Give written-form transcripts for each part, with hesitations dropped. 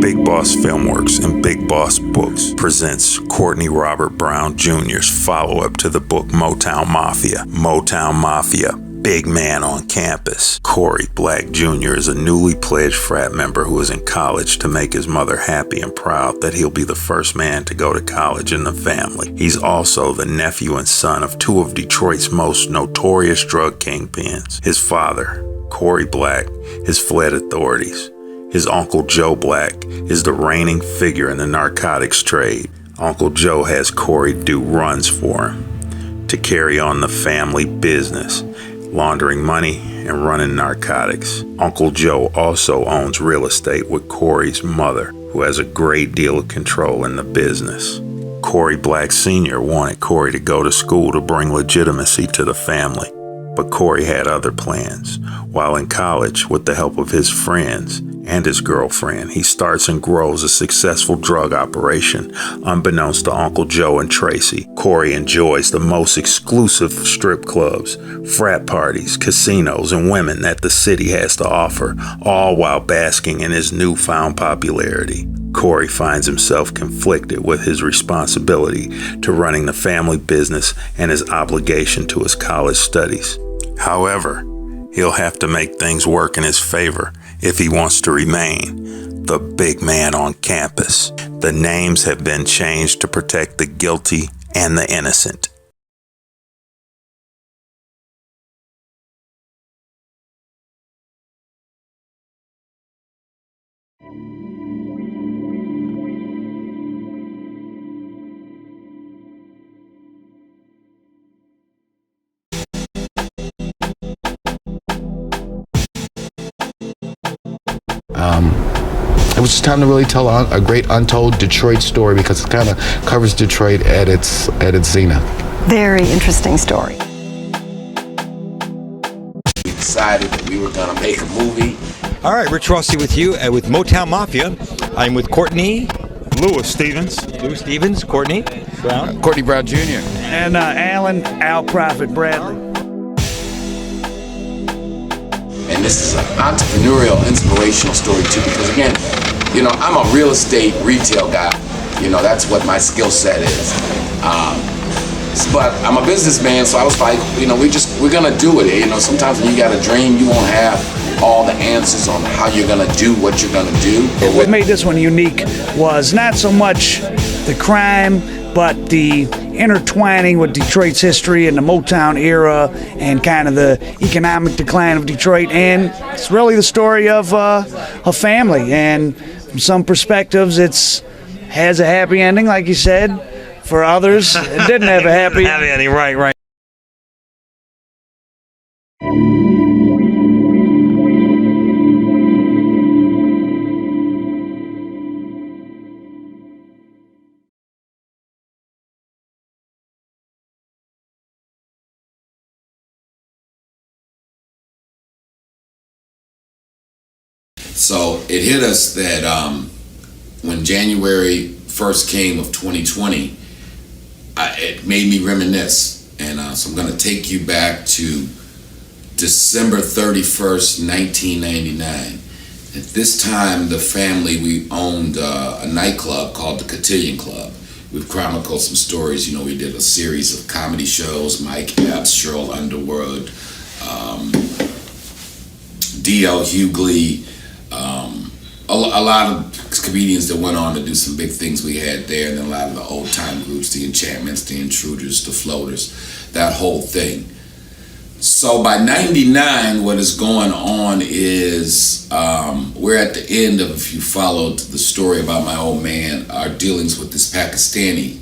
Big Boss Filmworks and Big Boss Books presents Courtney Robert Brown Jr.'s follow-up to the book Motown Mafia. Motown Mafia, big man on campus. Corey Black Jr. is a newly pledged frat member who is in college to make his mother happy and proud that he'll be the first man to go to college in the family. He's also the nephew and son of two of Detroit's most notorious drug kingpins. His father, Corey Black, has fled authorities. His Uncle Joe Black is the reigning figure in the narcotics trade. Uncle Joe has Corey do runs for him to carry on the family business, laundering money and running narcotics. Uncle Joe also owns real estate with Corey's mother, who has a great deal of control in the business. Corey Black Sr. wanted Corey to go to school to bring legitimacy to the family, but Corey had other plans. While in college, with the help of his friends and his girlfriend, he starts and grows a successful drug operation. Unbeknownst to Uncle Joe and Tracy, Corey enjoys the most exclusive strip clubs, frat parties, casinos, and women that the city has to offer, all while basking in his newfound popularity. Corey finds himself conflicted with his responsibility to running the family business and his obligation to his college studies. However, he'll have to make things work in his favor if he wants to remain the big man on campus. The names have been changed to protect the guilty and the innocent. It was just time to really tell a great untold Detroit story, because it kind of covers Detroit at its zenith. Very interesting story. We decided that we were going to make a movie. All right, Rich Rossi with you with Motown Mafia. I'm with Courtney. Louis Stevens, Courtney Brown. Courtney Brown Jr. And Alan Al Prophet Bradley. And this is an entrepreneurial, inspirational story too, because again, I'm a real estate retail guy. That's what my skill set is. But I'm a businessman, so I was like, we're gonna do it. Sometimes when you got a dream, you won't have all the answers on how you're gonna do what you're gonna do. What made this one unique was not so much the crime, but the intertwining with Detroit's history and the Motown era and kind of the economic decline of Detroit. And it's really the story of a family. And from some perspectives, it's has a happy ending, like you said. For others, it didn't have a happy ending. Right. So it hit us that when January 1st came of 2020, it made me reminisce. And so I'm going to take you back to December 31st, 1999. At this time, the family, we owned a nightclub called the Cotillion Club. We've chronicled some stories. We did a series of comedy shows, Mike Epps, Cheryl Underwood, D.L. Hughley, a lot of comedians that went on to do some big things we had there, and then a lot of the old time groups, the Enchantments, the Intruders, the Floaters, that whole thing. So by 99, what is going on is we're at the end of, if you followed the story about my old man, our dealings with this Pakistani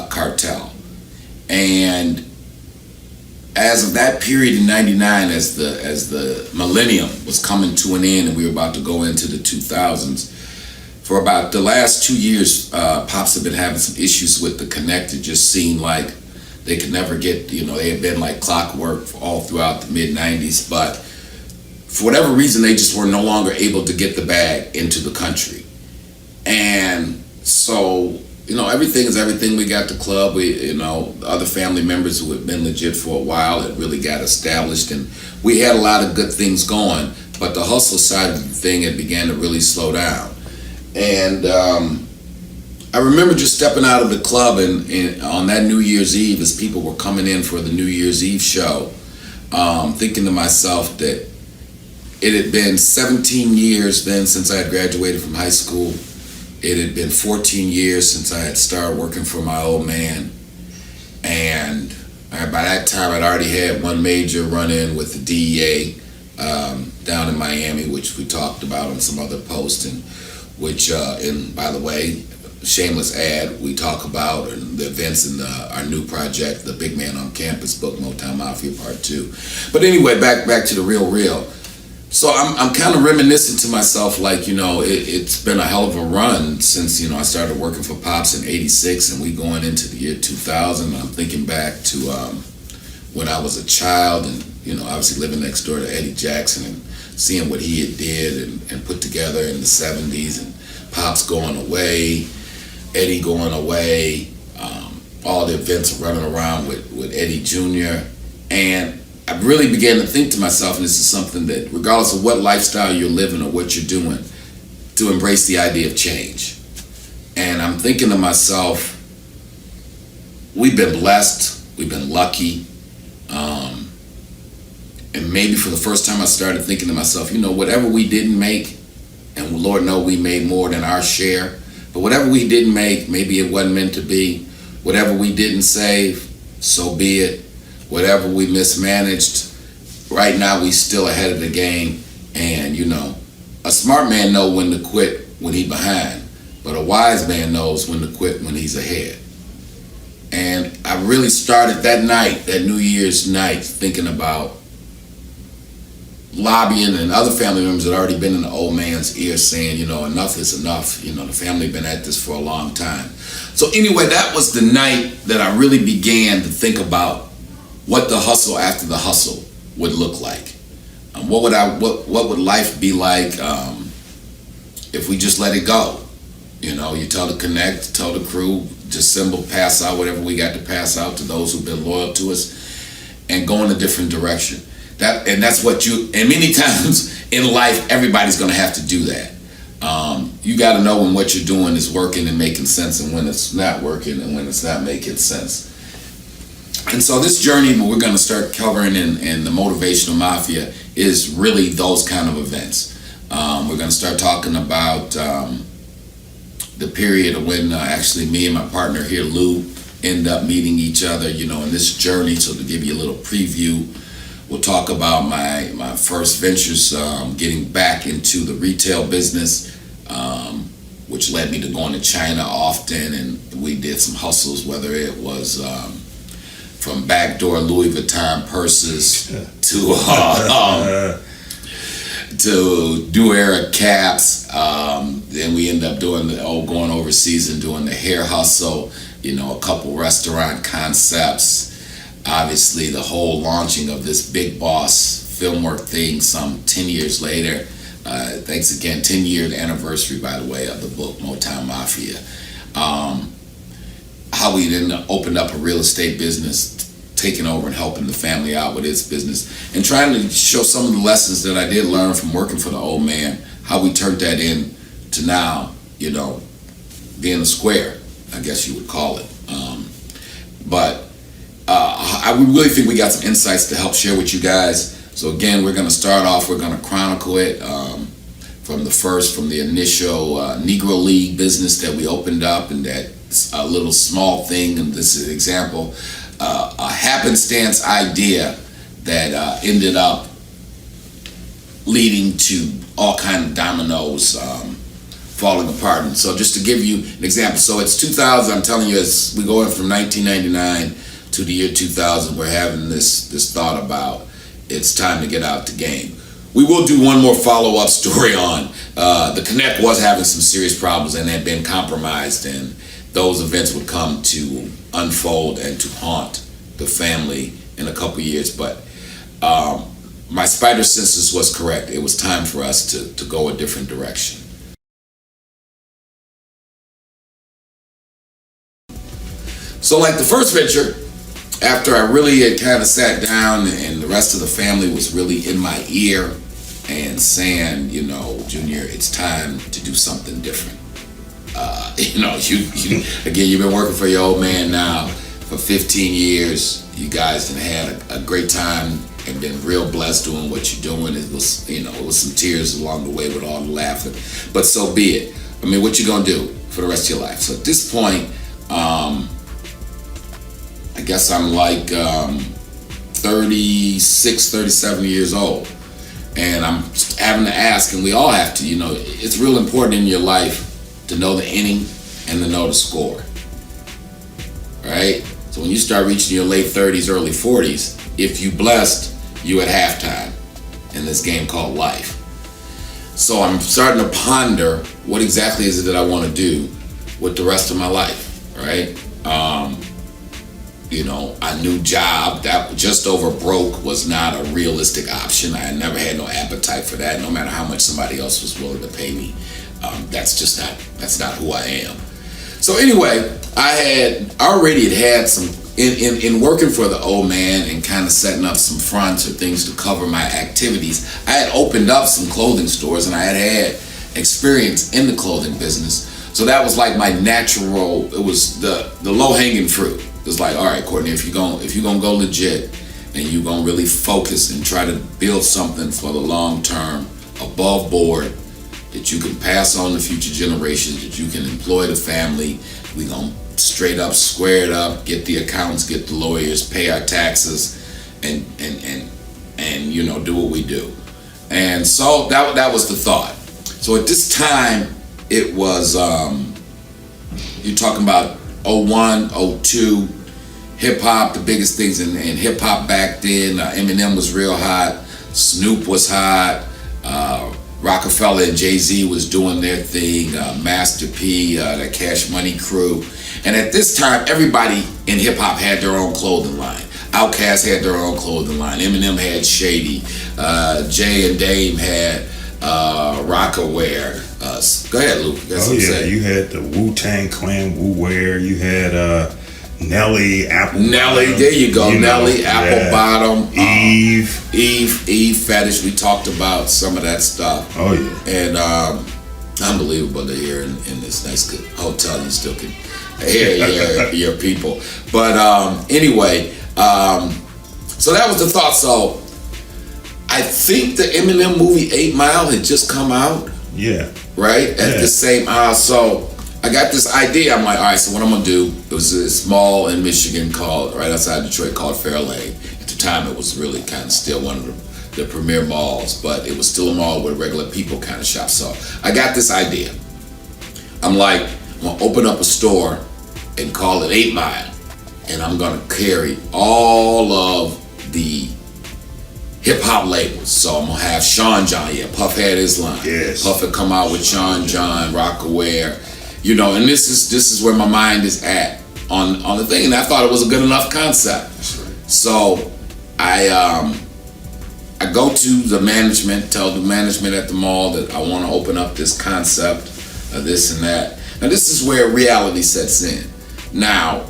cartel. And as of that period in 99, as the millennium was coming to an end and we were about to go into the 2000s, for about the last 2 years, Pops have been having some issues with the Connect. It just seemed like they could never get, they had been like clockwork all throughout the mid-90s, but for whatever reason, they just were no longer able to get the bag into the country. And so, everything is everything. We got the club, the other family members who had been legit for a while, it really got established, and we had a lot of good things going. but the hustle side of the thing had began to really slow down. And I remember just stepping out of the club and on that New Year's Eve, as people were coming in for the New Year's Eve show, thinking to myself that it had been 17 years then since I had graduated from high school. It had been 14 years since I had started working for my old man. And by that time, I'd already had one major run-in with the DEA down in Miami, which we talked about on some other posting, which, and by the way, shameless ad, we talk about the events in our new project, the Big Man on Campus book, Motown Mafia Part 2. But anyway, back to the real. So I'm kind of reminiscing to myself, like, it's been a hell of a run since, I started working for Pops in '86, and we going into the year 2000. I'm thinking back to when I was a child and, obviously living next door to Eddie Jackson and seeing what he had did and put together in the 70s, and Pops going away, Eddie going away, all the events running around with Eddie Jr. And I really began to think to myself, and this is something that regardless of what lifestyle you're living or what you're doing, to embrace the idea of change. And I'm thinking to myself, we've been blessed, we've been lucky, and maybe for the first time I started thinking to myself, whatever we didn't make, and Lord knows we made more than our share, but whatever we didn't make, maybe it wasn't meant to be. Whatever we didn't save, so be it. Whatever we mismanaged, right now we still ahead of the game. And a smart man knows when to quit when he behind, but a wise man knows when to quit when he's ahead. And I really started that night, that New Year's night, thinking about lobbying, and other family members had already been in the old man's ear saying, enough is enough. The family been at this for a long time. So anyway, that was the night that I really began to think about what the hustle after the hustle would look like. What would life be like if we just let it go? You tell the connect, tell the crew, just pass out whatever we got to pass out to those who've been loyal to us, and go in a different direction. That's what and many times in life, everybody's gonna have to do that. You gotta know when what you're doing is working and making sense, and when it's not working and when it's not making sense. And so this journey we're going to start covering in the Motivational Mafia is really those kind of events. We're going to start talking about the period of when actually me and my partner here, Lou, end up meeting each other, in this journey. So to give you a little preview, we'll talk about my first ventures, getting back into the retail business, which led me to going to China often, and we did some hustles, whether it was from backdoor Louis Vuitton purses to New Era caps. Then we end up going overseas and doing the hair hustle, a couple restaurant concepts. Obviously, the whole launching of this Big Boss Filmwork thing some 10 years later. Thanks again, 10-year anniversary, by the way, of the book Motown Mafia. How we then opened up a real estate business, taking over and helping the family out with its business, and trying to show some of the lessons that I did learn from working for the old man, how we turned that in to now, being a square, I guess you would call it. But I really think we got some insights to help share with you guys. So again, we're going to start off, we're going to chronicle it from the initial Negro League business that we opened up, and that's a little small thing, and this is an example, a happenstance idea that ended up leading to all kind of dominoes falling apart. And so just to give you an example, so it's 2000, I'm telling you, as we go in from 1999 to the year 2000, we're having this thought about it's time to get out the game. We will do one more follow-up story on the Connect was having some serious problems and had been compromised, and those events would come to unfold and to haunt the family in a couple years. But my spider senses was correct. It was time for us to go a different direction. So like the first venture, after I really had kind of sat down and the rest of the family was really in my ear and saying, Junior, it's time to do something different. Again, you've been working for your old man now for 15 years. You guys have had a great time and been real blessed doing what you're doing. It was, it was some tears along the way with all the laughing, but so be it. I mean, what you gonna do for the rest of your life? So at this point, I guess I'm like 36, 37 years old. And I'm having to ask, and we all have to, it's real important in your life to know the inning and to know the score, right? So when you start reaching your late 30s, early 40s, if you blessed, you at halftime in this game called life. So I'm starting to ponder what exactly is it that I want to do with the rest of my life, right? A new job that just over broke was not a realistic option. I never had no appetite for that, no matter how much somebody else was willing to pay me. That's not who I am. So anyway, I had already had some, in working for the old man and kind of setting up some fronts or things to cover my activities, I had opened up some clothing stores and I had experience in the clothing business. So that was like my natural, it was the low-hanging fruit. It's like, all right, Courtney, if you're gonna go legit and you're gonna really focus and try to build something for the long term, above board, that you can pass on to future generations, that you can employ the family, we gonna straight up square it up, get the accountants, get the lawyers, pay our taxes, and do what we do. And so that was the thought. So at this time, it was you're talking about 01, 02, hip-hop, the biggest things in hip-hop back then. Eminem was real hot, Snoop was hot, Rockefeller and Jay-Z was doing their thing, Master P, the Cash Money crew. And at this time, everybody in hip-hop had their own clothing line. Outkast had their own clothing line. Eminem had Shady. Jay and Dame had Rockaware. Go ahead, Luke. You had the Wu-Tang Clan Wu Wear. You had Nelly, Apple Nelly, Bottom, there you go. Nelly, Apple Bottom, Eve Fetish. We talked about some of that stuff. Oh yeah. And unbelievable to hear in this nice good hotel. You still can hear your people. But anyway, so that was the thought. So I think the Eminem movie 8 Mile had just come out. Yeah. Right? At the same hour. So I got this idea. I'm like, all right, so what I'm going to do, it was this mall in Michigan called, right outside Detroit, called Fairlane. At the time, it was really kind of still one of the premier malls, but it was still a mall where regular people kind of shop. So I got this idea. I'm like, I'm going to open up a store and call it 8 Mile. And I'm going to carry all of the hip-hop labels. So I'm gonna have Sean John. Yeah, Puff had his line. Yes. Puff had come out with Sean John, Rockaware, and this is where my mind is at on the thing. And I thought it was a good enough concept. That's right. So I go to the management, tell the management at the mall that I want to open up this concept of this and that. Now this is where reality sets in. Now,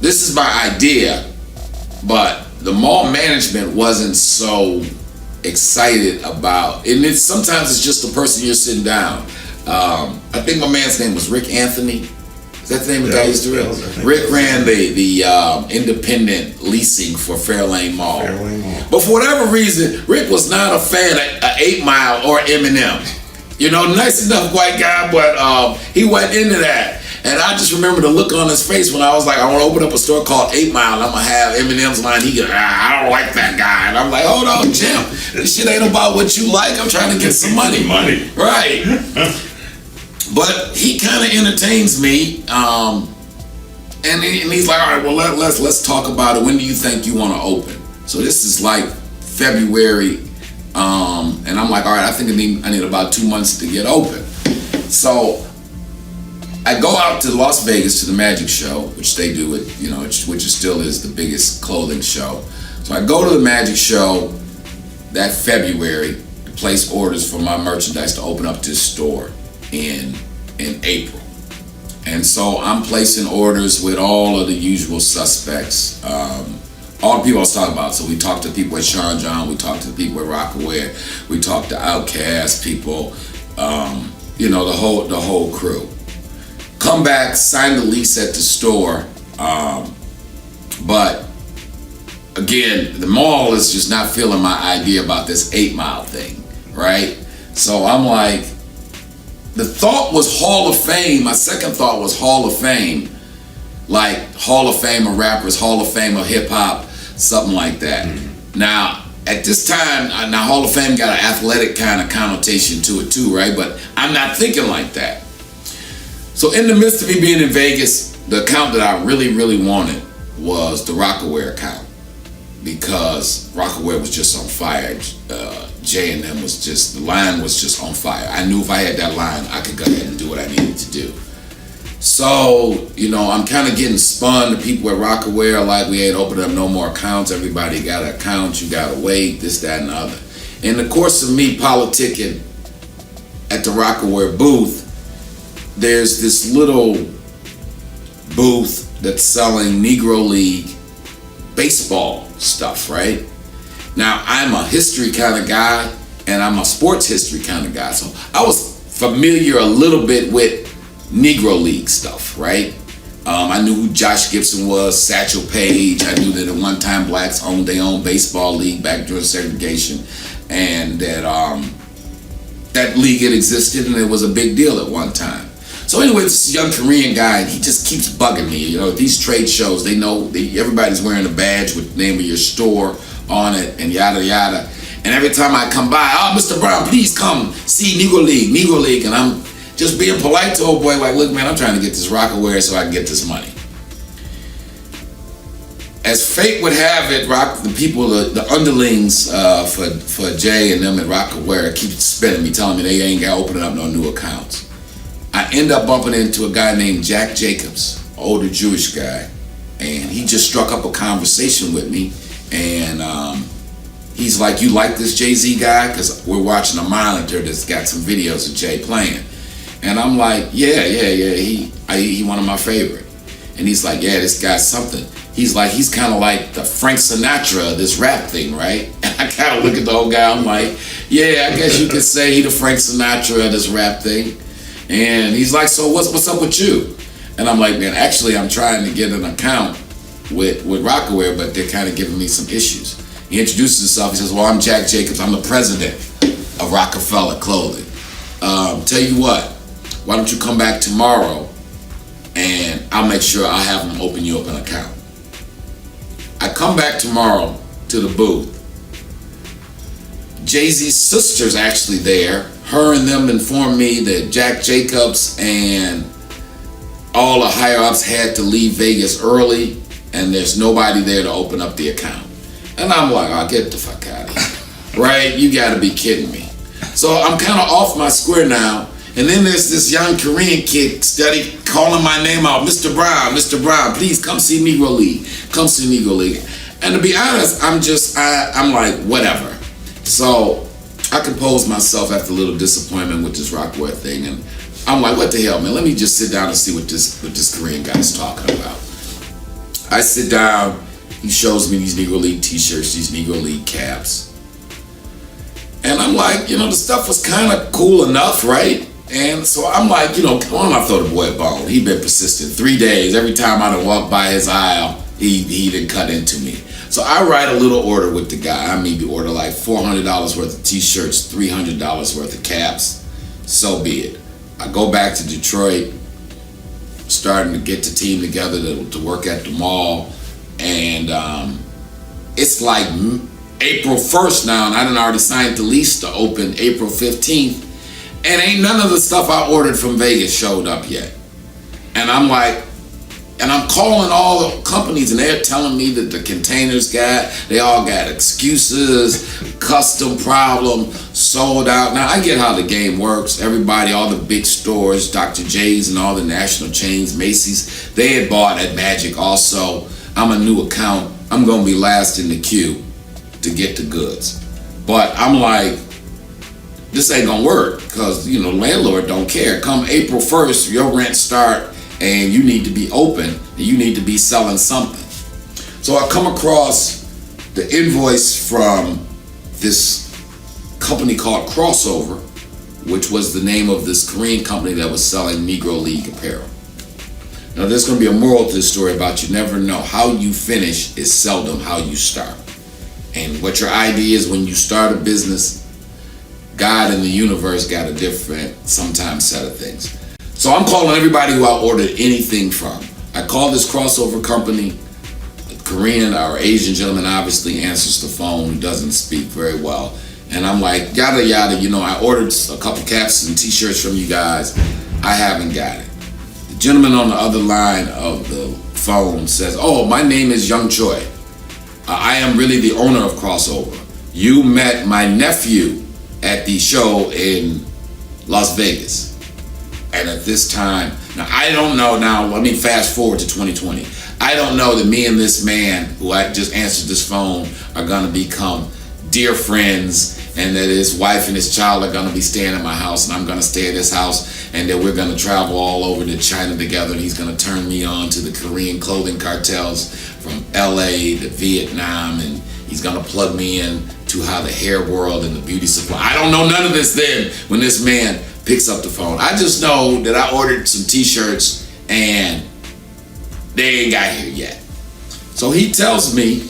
this is my idea, but the mall management wasn't so excited about, and sometimes it's just the person you're sitting down. I think my man's name was Rick Anthony. Is that the name of the guy used to run? Rick ran the independent leasing for Fairlane Mall. But for whatever reason, Rick was not a fan of 8 Mile or Eminem. Nice enough white guy, but he went into that. And I just remember the look on his face when I was like, I want to open up a store called 8 Mile. I'm going to have Eminem's line. He goes, I don't like that guy. And I'm like, hold on, Jim. This shit ain't about what you like. I'm trying to get some money. Right. But he kind of entertains me. And he's like, all right, well, let's talk about it. When do you think you want to open? So this is like February. And I'm like, all right, I think I need about 2 months to get open. So I go out to Las Vegas to the Magic Show, which they do it, which still is the biggest clothing show. So I go to the Magic Show that February to place orders for my merchandise to open up this store in April. And so I'm placing orders with all of the usual suspects, all the people I was talking about. So we talked to people at Sean John, we talked to people at Rockaware, we talked to Outkast people, the whole crew. Come back, sign the lease at the store, but again, the mall is just not feeling my idea about this 8 Mile thing, right? So I'm like, the thought was Hall of Fame. My second thought was Hall of Fame, like Hall of Fame of rappers, Hall of Fame of hip hop, something like that. Now, at this time, now Hall of Fame got an athletic kind of connotation to it too, right? But I'm not thinking like that. So in the midst of me being in Vegas, the account that I really, really wanted was the Rockaware account, because Rockaware was just on fire. Jay and them was just, the line was just on fire. I knew if I had that line, I could go ahead and do what I needed to do. So, I'm kind of getting spun. The people at Rockaware are like, we ain't opening up no more accounts. Everybody got an account. You got to wait, this, that, and the other. In the course of me politicking at the Rockaware booth, there's this little booth that's selling Negro League baseball stuff, right? Now, I'm a history kind of guy, and I'm a sports history kind of guy. So I was familiar a little bit with Negro League stuff, right? I knew who Josh Gibson was, Satchel Paige. I knew that at one time blacks owned their own baseball league back during segregation, and that that league had existed, and it was a big deal at one time. So anyway, this young Korean guy, he just keeps bugging me. These trade shows, they know everybody's wearing a badge with the name of your store on it and yada yada. And every time I come by, oh, Mr. Brown, please come see Negro League. And I'm just being polite to old boy, like, look, man, I'm trying to get this Rockaware so I can get this money. As fate would have it, the people, the underlings for Jay and them at Rockaware keep spinning me, telling me they ain't got opening up no new accounts. I end up bumping into a guy named Jack Jacobs, an older Jewish guy, and he just struck up a conversation with me, and he's like, you like this Jay-Z guy? Because we're watching a monitor that's got some videos of Jay playing. And I'm like, yeah, he one of my favorite. And he's like, yeah, this guy's something. He's kind of like the Frank Sinatra of this rap thing, right? And I kind of look at the old guy, I'm like, yeah, I guess you could say he the Frank Sinatra of this rap thing. And he's like, so what's up with you? And I'm like, man, actually I'm trying to get an account with Rockaware, but they're kind of giving me some issues. He introduces himself, he says, well, I'm Jack Jacobs, I'm the president of Rockefeller Clothing. Tell you what, why don't you come back tomorrow and I'll make sure I have them open you up an account. I come back tomorrow to the booth. Jay-Z's sister's actually there. Her and them informed me that Jack Jacobs and all the higher-ups had to leave Vegas early, and there's nobody there to open up the account. And I'm like, oh, get the fuck out of here. Right? You gotta be kidding me. So I'm kind of off my square now, and then there's this young Korean kid steady calling my name out, Mr. Brown, please come see Negro League. Come see Negro League. And to be honest, I'm like, whatever. So I composed myself after a little disappointment with this Rockaware thing, and I'm like, what the hell, man? Let me just sit down and see what this Korean guy's talking about. I sit down, he shows me these Negro League t-shirts, these Negro League caps. And I'm like, the stuff was kind of cool enough, right? And so I'm like, come on, I throw the boy a bone. He been persistent. 3 days, every time I done walked by his aisle, he done cut into me. So I write a little order with the guy. I maybe order like $400 worth of t-shirts, $300 worth of caps. So be it. I go back to Detroit, starting to get the team together to work at the mall. And it's like April 1st now, and I done already signed the lease to open April 15th. And ain't none of the stuff I ordered from Vegas showed up yet. And I'm like, and I'm calling all the companies, and they're telling me that the containers they all got excuses, custom problem, sold out. Now, I get how the game works. Everybody, all the big stores, Dr. J's and all the national chains, Macy's, they had bought at Magic also. I'm a new account. I'm going to be last in the queue to get the goods. But I'm like, this ain't going to work because, landlord don't care. Come April 1st, your rent start, and you need to be open, and you need to be selling something. So I come across the invoice from this company called Crossover, which was the name of this Korean company that was selling Negro League apparel. Now there's going to be a moral to this story about you never know. How you finish is seldom how you start. And what your idea is when you start a business, God and the universe got a different, sometimes, set of things. So I'm calling everybody who I ordered anything from. I call this Crossover company. A Korean or Asian gentleman obviously answers the phone, who doesn't speak very well. And I'm like, yada yada, I ordered a couple caps and t-shirts from you guys. I haven't got it. The gentleman on the other line of the phone says, oh, my name is Young Choi. I am really the owner of Crossover. You met my nephew at the show in Las Vegas. And at this time, now I don't know, let me fast forward to 2020. I don't know that me and this man who I just answered this phone are gonna become dear friends, and that his wife and his child are gonna be staying at my house, and I'm gonna stay at his house, and that we're gonna travel all over to China together, and he's gonna turn me on to the Korean clothing cartels from LA to Vietnam, and he's gonna plug me in to how the hair world and the beauty supply. I don't know none of this then when this man picks up the phone. I just know that I ordered some t-shirts and they ain't got here yet. So he tells me,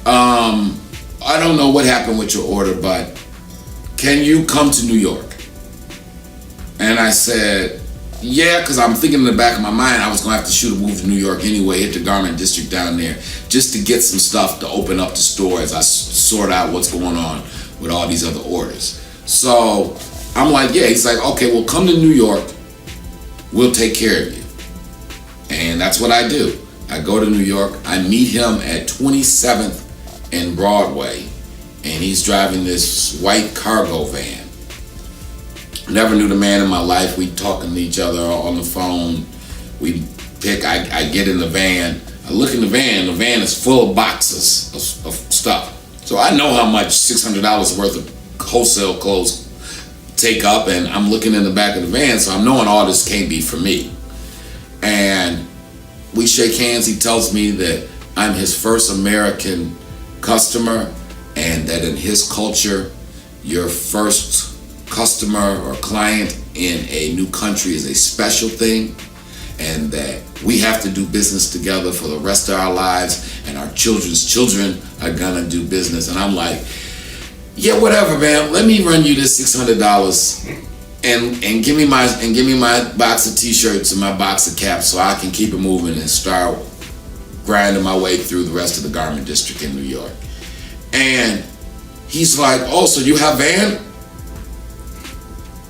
I don't know what happened with your order, but can you come to New York? And I said, yeah, because I'm thinking in the back of my mind, I was going to have to shoot a movie to New York anyway, hit the garment district down there, just to get some stuff to open up the store as I sort out what's going on with all these other orders. So I'm like, yeah. He's like, okay, well, come to New York. We'll take care of you. And that's what I do. I go to New York. I meet him at 27th and Broadway, and he's driving this white cargo van. Never knew the man in my life. We talking to each other on the phone. I get in the van. I look in the van is full of boxes of stuff. So I know how much $600 worth of wholesale clothes take up, and I'm looking in the back of the van, so I'm knowing all this can't be for me. And we shake hands. He tells me that I'm his first American customer, and that in his culture, your first customer or client in a new country is a special thing, and that we have to do business together for the rest of our lives, and our children's children are gonna do business. And I'm like, yeah, whatever, man. Let me run you this $600 and give me my box of t-shirts and my box of caps so I can keep it moving and start grinding my way through the rest of the garment district in New York. And he's like, oh, so you have van?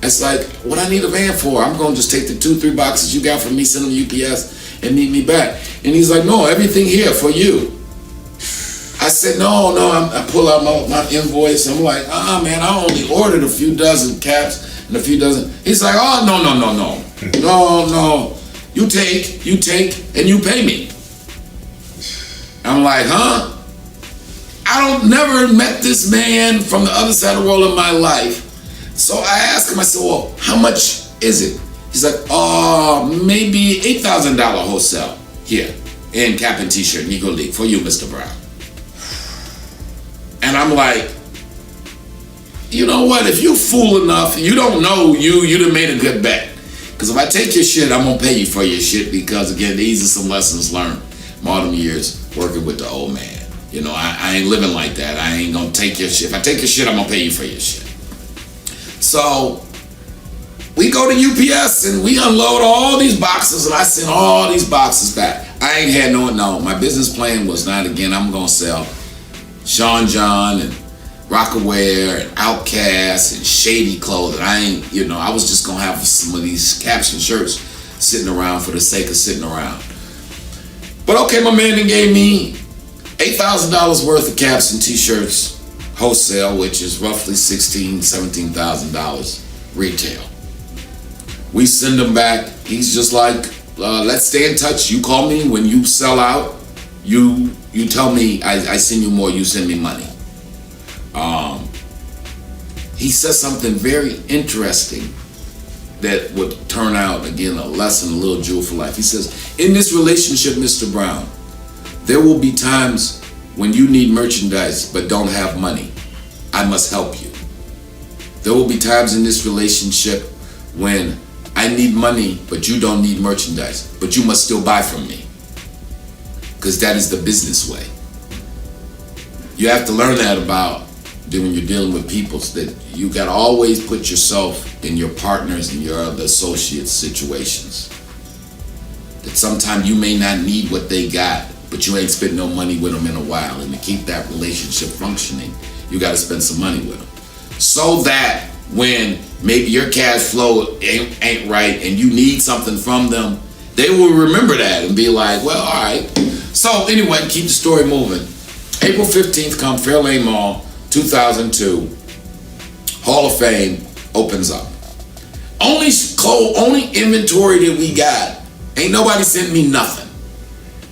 It's like, what I need a van for? I'm gonna just take the 2-3 boxes you got from me, send them to UPS and meet me back. And he's like, no, everything here for you. I said, no, I pull out my invoice. I'm like, man, I only ordered a few dozen caps and a few dozen. He's like, oh, no. You take, and you pay me. I'm like, huh? I never met this man from the other side of the world in my life. So I asked him, I said, well, how much is it? He's like, maybe $8,000 wholesale here in cap and t-shirt, Negro League, for you, Mr. Brown. And I'm like, you know what? If you fool enough, you don't know you done made a good bet. Because if I take your shit, I'm going to pay you for your shit, because, again, these are some lessons learned from all them years working with the old man. I ain't living like that. I ain't going to take your shit. If I take your shit, I'm going to pay you for your shit. So we go to UPS and we unload all these boxes, and I send all these boxes back. I ain't had no, my business plan was not, again, I'm going to sell Sean John and Rockaware and Outcast and shady clothing. I was just going to have some of these caps and shirts sitting around for the sake of sitting around. But okay, my man then gave me $8,000 worth of caps and t-shirts wholesale, which is roughly $16,000, $17,000 retail. We send them back. He's just like, let's stay in touch. You call me when you sell out. You tell me I send you more, you send me money. He says something very interesting that would turn out, again, a lesson, a little jewel for life. He says, in this relationship, Mr. Brown, There will be times when you need merchandise but don't have money. I must help you. There will be times in this relationship when I need money but you don't need merchandise, but you must still buy from me, because that is the business way. You have to learn that about when you're dealing with people, so that you got to always put yourself in your partners and your other associates' situations. That sometimes you may not need what they got, but you ain't spent no money with them in a while. And to keep that relationship functioning, you got to spend some money with them. So that when maybe your cash flow ain't right and you need something from them, they will remember that and be like, well, all right. So anyway, keep the story moving. April 15th, come Fairlane Mall, 2002. Hall of Fame opens up. Only inventory that we got. Ain't nobody sent me nothing.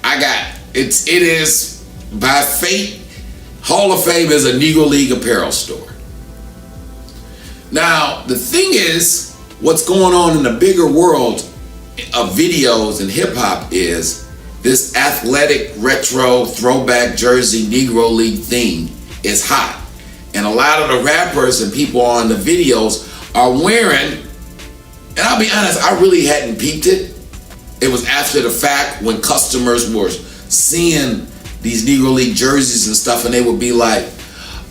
I got it is by fate. Hall of Fame is a Negro League apparel store. Now the thing is, what's going on in the bigger world of videos and hip hop is this athletic retro throwback jersey Negro League thing is hot. And a lot of the rappers and people on the videos are wearing, and I'll be honest, I really hadn't peeped it. It was after the fact when customers were seeing these Negro League jerseys and stuff, and they would be like,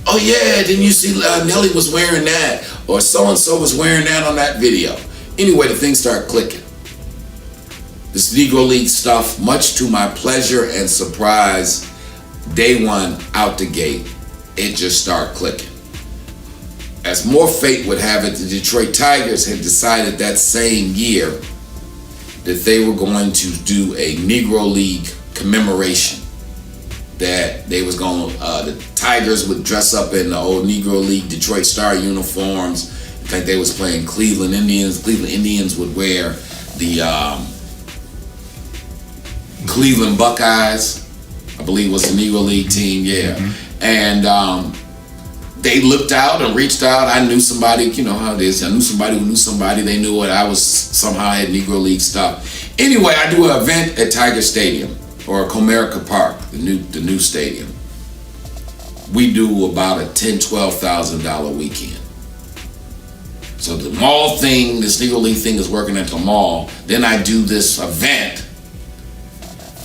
oh yeah, didn't you see Nelly was wearing that? Or so-and-so was wearing that on that video. Anyway, the things start clicking. This Negro League stuff, much to my pleasure and surprise, day one out the gate, it just started clicking. As more fate would have it, the Detroit Tigers had decided that same year that they were going to do a Negro League commemoration. That they was going to, the Tigers would dress up in the old Negro League Detroit Star uniforms. I think they was playing Cleveland Indians. Cleveland Indians would wear the Cleveland Buckeyes, I believe was the Negro League team, yeah. Mm-hmm. And they looked out and reached out. I knew somebody, you know how it is. I knew somebody who knew somebody. They knew what I was somehow had Negro League stuff. Anyway, I do an event at Tiger Stadium or Comerica Park, the new stadium. We do about a $10,000-$12,000 weekend. So the mall thing, this Negro League thing is working at the mall. Then I do this event.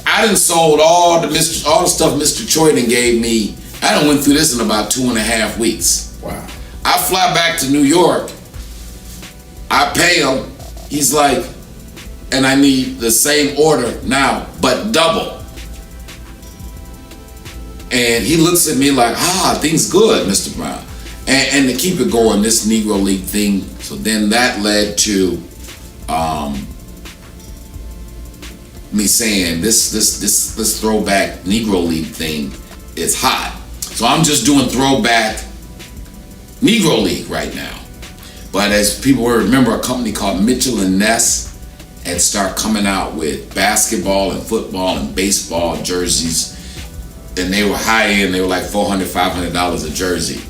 I done sold all the stuff Mr. Choyden gave me. I done went through this in about 2.5 weeks. Wow. I fly back to New York. I pay him. He's like, and I need the same order now, but double. And he looks at me like, things good, Mr. Brown. And to keep it going, this Negro League thing, so then that led to me saying this throwback Negro League thing is hot. So I'm just doing throwback Negro League right now. But as people will remember, a company called Mitchell and Ness had started coming out with basketball and football and baseball jerseys. And they were high end, they were like $400, $500 a jersey.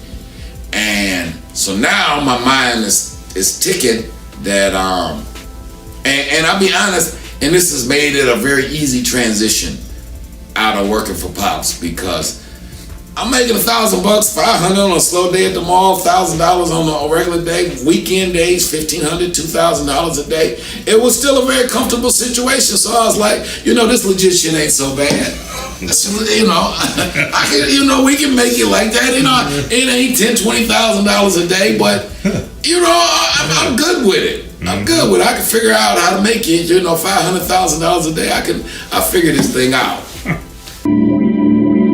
And so now my mind is ticking that, and I'll be honest, and this has made it a very easy transition out of working for Pops, because I'm making $1,000, $500 on a slow day at the mall, $1,000 on a regular day, weekend days, $1,500, $2,000 a day. It was still a very comfortable situation. So I was like, this legit shit ain't so bad. We can make it like that. It ain't $10,000, $20,000 a day, but I'm good with it. I'm good with it. I can figure out how to make it. $500,000 a day. I figure this thing out.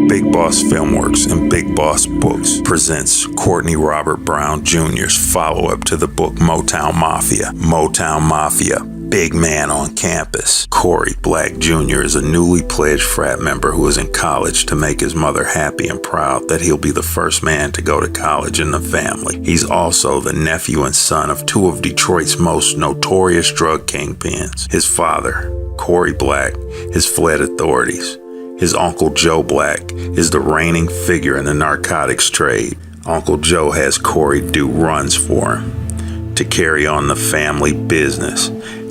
Big Boss Filmworks and Big Boss Books presents Courtney Robert Brown Jr.'s follow-up to the book Motown Mafia. Motown Mafia, big man on campus. Corey Black Jr. is a newly pledged frat member who is in college to make his mother happy and proud that he'll be the first man to go to college in the family. He's also the nephew and son of two of Detroit's most notorious drug kingpins. His father, Corey Black, has fled authorities. His Uncle Joe Black is the reigning figure in the narcotics trade. Uncle Joe has Corey do runs for him to carry on the family business.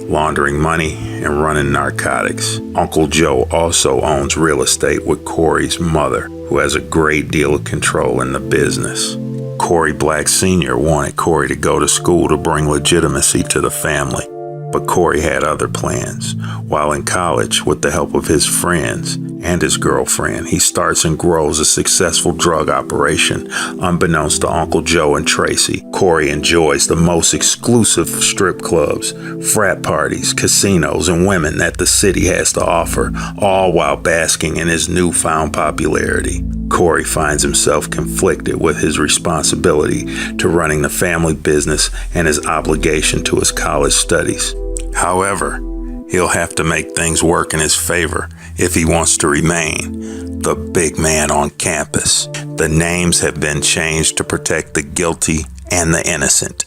laundering money and running narcotics. Uncle Joe also owns real estate with Corey's mother, who has a great deal of control in the business. Corey Black Sr. wanted Corey to go to school to bring legitimacy to the family, but Corey had other plans. While in college, with the help of his friends and his girlfriend, he starts and grows a successful drug operation. Unbeknownst to Uncle Joe and Tracy, Corey enjoys the most exclusive strip clubs, frat parties, casinos, and women that the city has to offer, all while basking in his newfound popularity. Corey finds himself conflicted with his responsibility to running the family business and his obligation to his college studies. However, he'll have to make things work in his favor if he wants to remain the big man on campus. The names have been changed to protect the guilty and the innocent.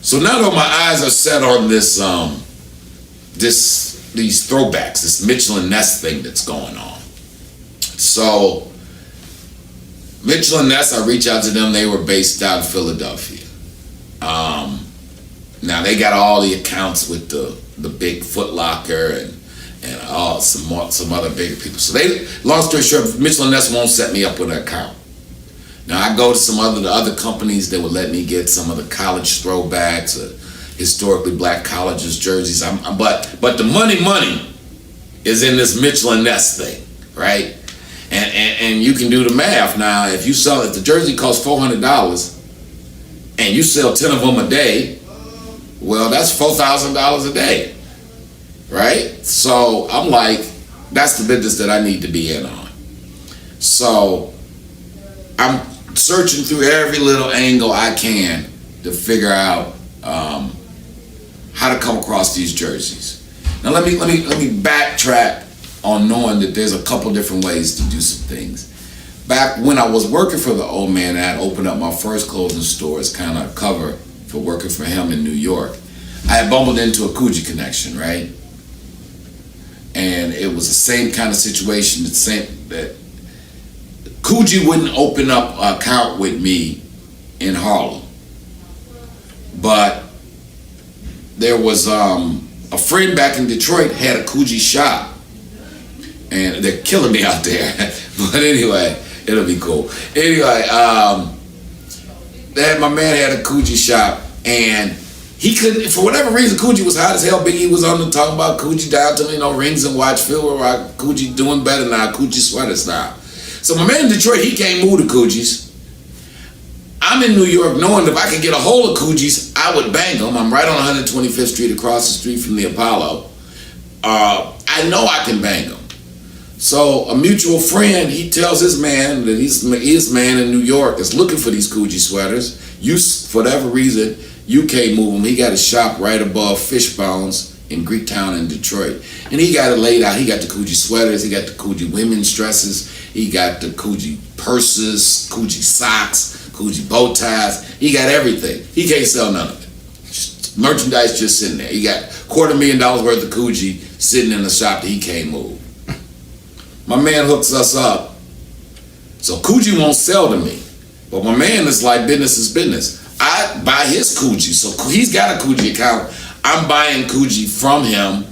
So now that my eyes are set on these throwbacks, this Mitchell and Ness thing that's going on. So Mitchell and Ness, I reach out to them. They were based out of Philadelphia. Now they got all the accounts with the big Foot Locker and some other bigger people. So they, long story short, Mitchell and Ness won't set me up with an account. Now I go to some other companies that would let me get some of the college throwbacks, historically black colleges, jerseys. But the money is in this Mitchell and Ness thing, right? And you can do the math now. If the jersey costs $400 and you sell 10 of them a day, well, that's $4,000 a day, right? So I'm like, that's the business that I need to be in on. So I'm searching through every little angle I can to figure out how to come across these jerseys. Now let me backtrack on knowing that there's a couple different ways to do some things. Back when I was working for the old man, I had opened up my first clothing store as kind of cover for working for him in New York. I had bumbled into a Coogee connection, right? And it was the same kind of situation, that Coogee wouldn't open up an account with me in Harlem. But there was a friend back in Detroit had a Coogee shop. And they're killing me out there. But anyway, it'll be cool. Anyway, my man had a Coogee shop, and he couldn't, for whatever reason, Coogee was hot as hell. Biggie was on the talking about Coogee down to me, rings and watch, Phil rock, Coogee doing better now, Coogee sweaters now. So my man in Detroit, he can't move to Coogees. I'm in New York knowing if I could get a hold of Coogees, I would bang them. I'm right on 125th Street, across the street from the Apollo. I know I can bang them. So a mutual friend, he tells his man that his man in New York is looking for these Coogee sweaters. You, for whatever reason, you can't move them. He got a shop right above Fishbones in Greektown in Detroit. And he got it laid out. He got the Coogee sweaters, he got the Coogee women's dresses, he got the Coogee purses, Coogee socks, Coogee bow ties. He got everything. He can't sell none of it. Merchandise just sitting there. He got $250,000 worth of Coogee sitting in the shop that he can't move. My man hooks us up. So Coogee won't sell to me. But my man is like, business is business. I buy his Coogee. So he's got a Coogee account. I'm buying Coogee from him,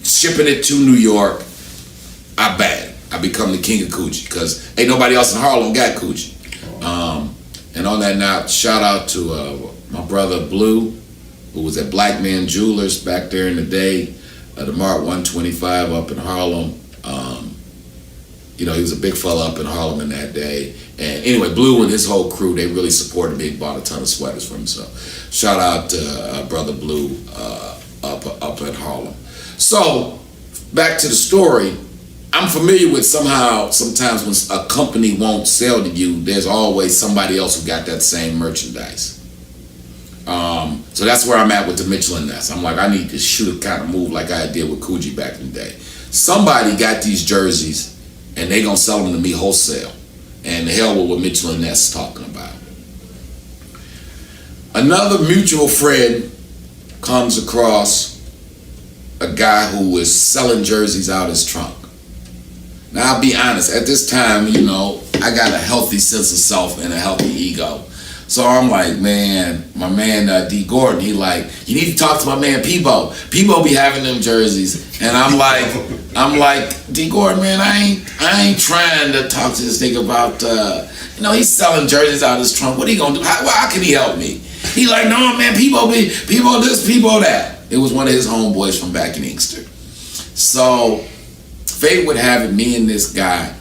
shipping it to New York. I bag. I become the king of Coogee because ain't nobody else in Harlem got Coogee. And on that note, shout out to my brother Blue, who was at Black Man Jewelers back there in the day, the Mart 125 up in Harlem. He was a big fella up in Harlem in that day. And anyway, Blue and his whole crew, they really supported me, bought a ton of sweaters from him. So shout out to brother Blue up in Harlem. So back to the story. I'm familiar with sometimes when a company won't sell to you, there's always somebody else who got that same merchandise. So that's where I'm at with the Mitchell and Ness. I'm like, I need to shoot a kind of move like I did with Coogee back in the day. Somebody got these jerseys and they gonna sell them to me wholesale. And the hell with what Mitchell and Ness is talking about. Another mutual friend comes across a guy who is selling jerseys out his trunk. Now, I'll be honest, at this time, you know, I got a healthy sense of self and a healthy ego. So I'm like, man, my man D. Gordon, he like, you need to talk to my man Peebo. Peebo be having them jerseys. And I'm like, D. Gordon, man, I ain't trying to talk to this nigga about, you know, he's selling jerseys out of his trunk. What he gonna do? How can he help me? He like, no, man, Peebo this, Peebo that. It was one of his homeboys from back in Inkster. So fate would have it, me and this guy,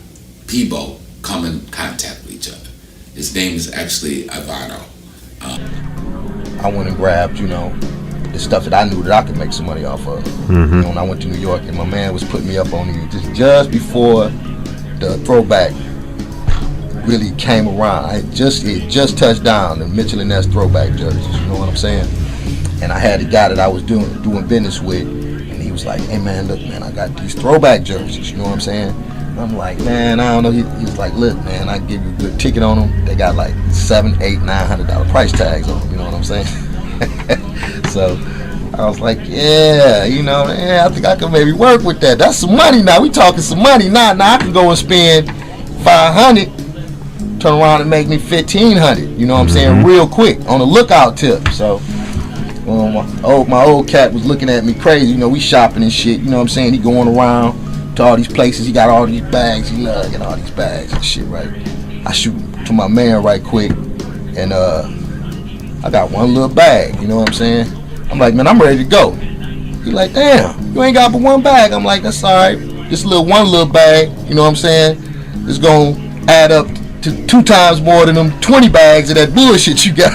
Peebo, come in contact with each other. His name is actually Ivano. I went and grabbed, you know, the stuff that I knew that I could make some money off of. You know, when I went to New York, and my man was putting me up on these just before the throwback really came around. It just touched down, the Mitchell and Ness throwback jerseys. You know what I'm saying? And I had a guy that I was doing business with, and he was like, "Hey man, look man, I got these throwback jerseys." You know what I'm saying? I'm like, man, I don't know. He was like, look, man, I give you a good ticket on them. They got like $700, $800, $900 price tags on them. You know what I'm saying? So I was like, yeah, you know, yeah, I think I can maybe work with that. That's some money now. We talking some money now. Now I can go and spend $500, turn around and make me $1,500. You know what I'm saying? Real quick on a lookout tip. So my old cat was looking at me crazy. You know, we shopping and shit. You know what I'm saying? He going around to all these places. He got all these bags. He love getting all these bags and shit, right? I shoot to my man right quick, and I got one little bag. You know what I'm saying? I'm like, man, I'm ready to go. He like, damn, you ain't got but one bag. I'm like, that's all right. This one little bag. You know what I'm saying? It's gonna add up to 2 times more than them 20 bags of that bullshit you got.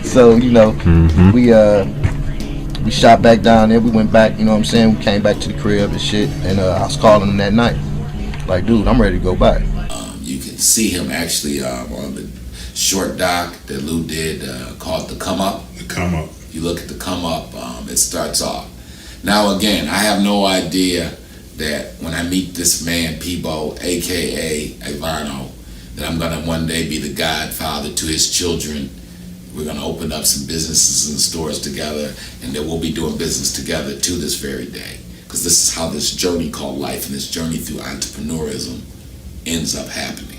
so you know, we shot back down there. We went back, you know what I'm saying? We came back to the crib and shit. And I was calling him that night. Like, dude, I'm ready to go back. You can see him actually on the short doc that Lou did called The Come Up. The Come Up. You look at The Come Up, it starts off. Now, again, I have no idea that when I meet this man, Peebo, a.k.a. Ivano, that I'm going to one day be the godfather to his children. We're going to open up some businesses and stores together, and that we'll be doing business together to this very day. Because this is how this journey called life and this journey through entrepreneurism ends up happening.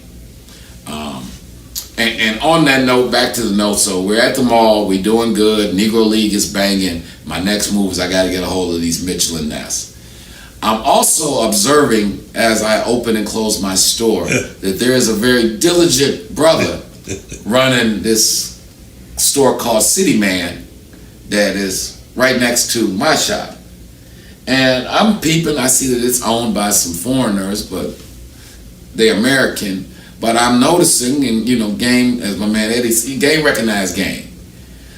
And on that note, back to the note, so we're at the mall, we're doing good, Negro League is banging. My next move is I got to get a hold of these Mitchell and Ness. I'm also observing, as I open and close my store, that there is a very diligent brother running this store called City Man that is right next to my shop. And I'm peeping, I see that it's owned by some foreigners, but they're American. But I'm noticing, and you know, game, as my man Eddie, game recognized game.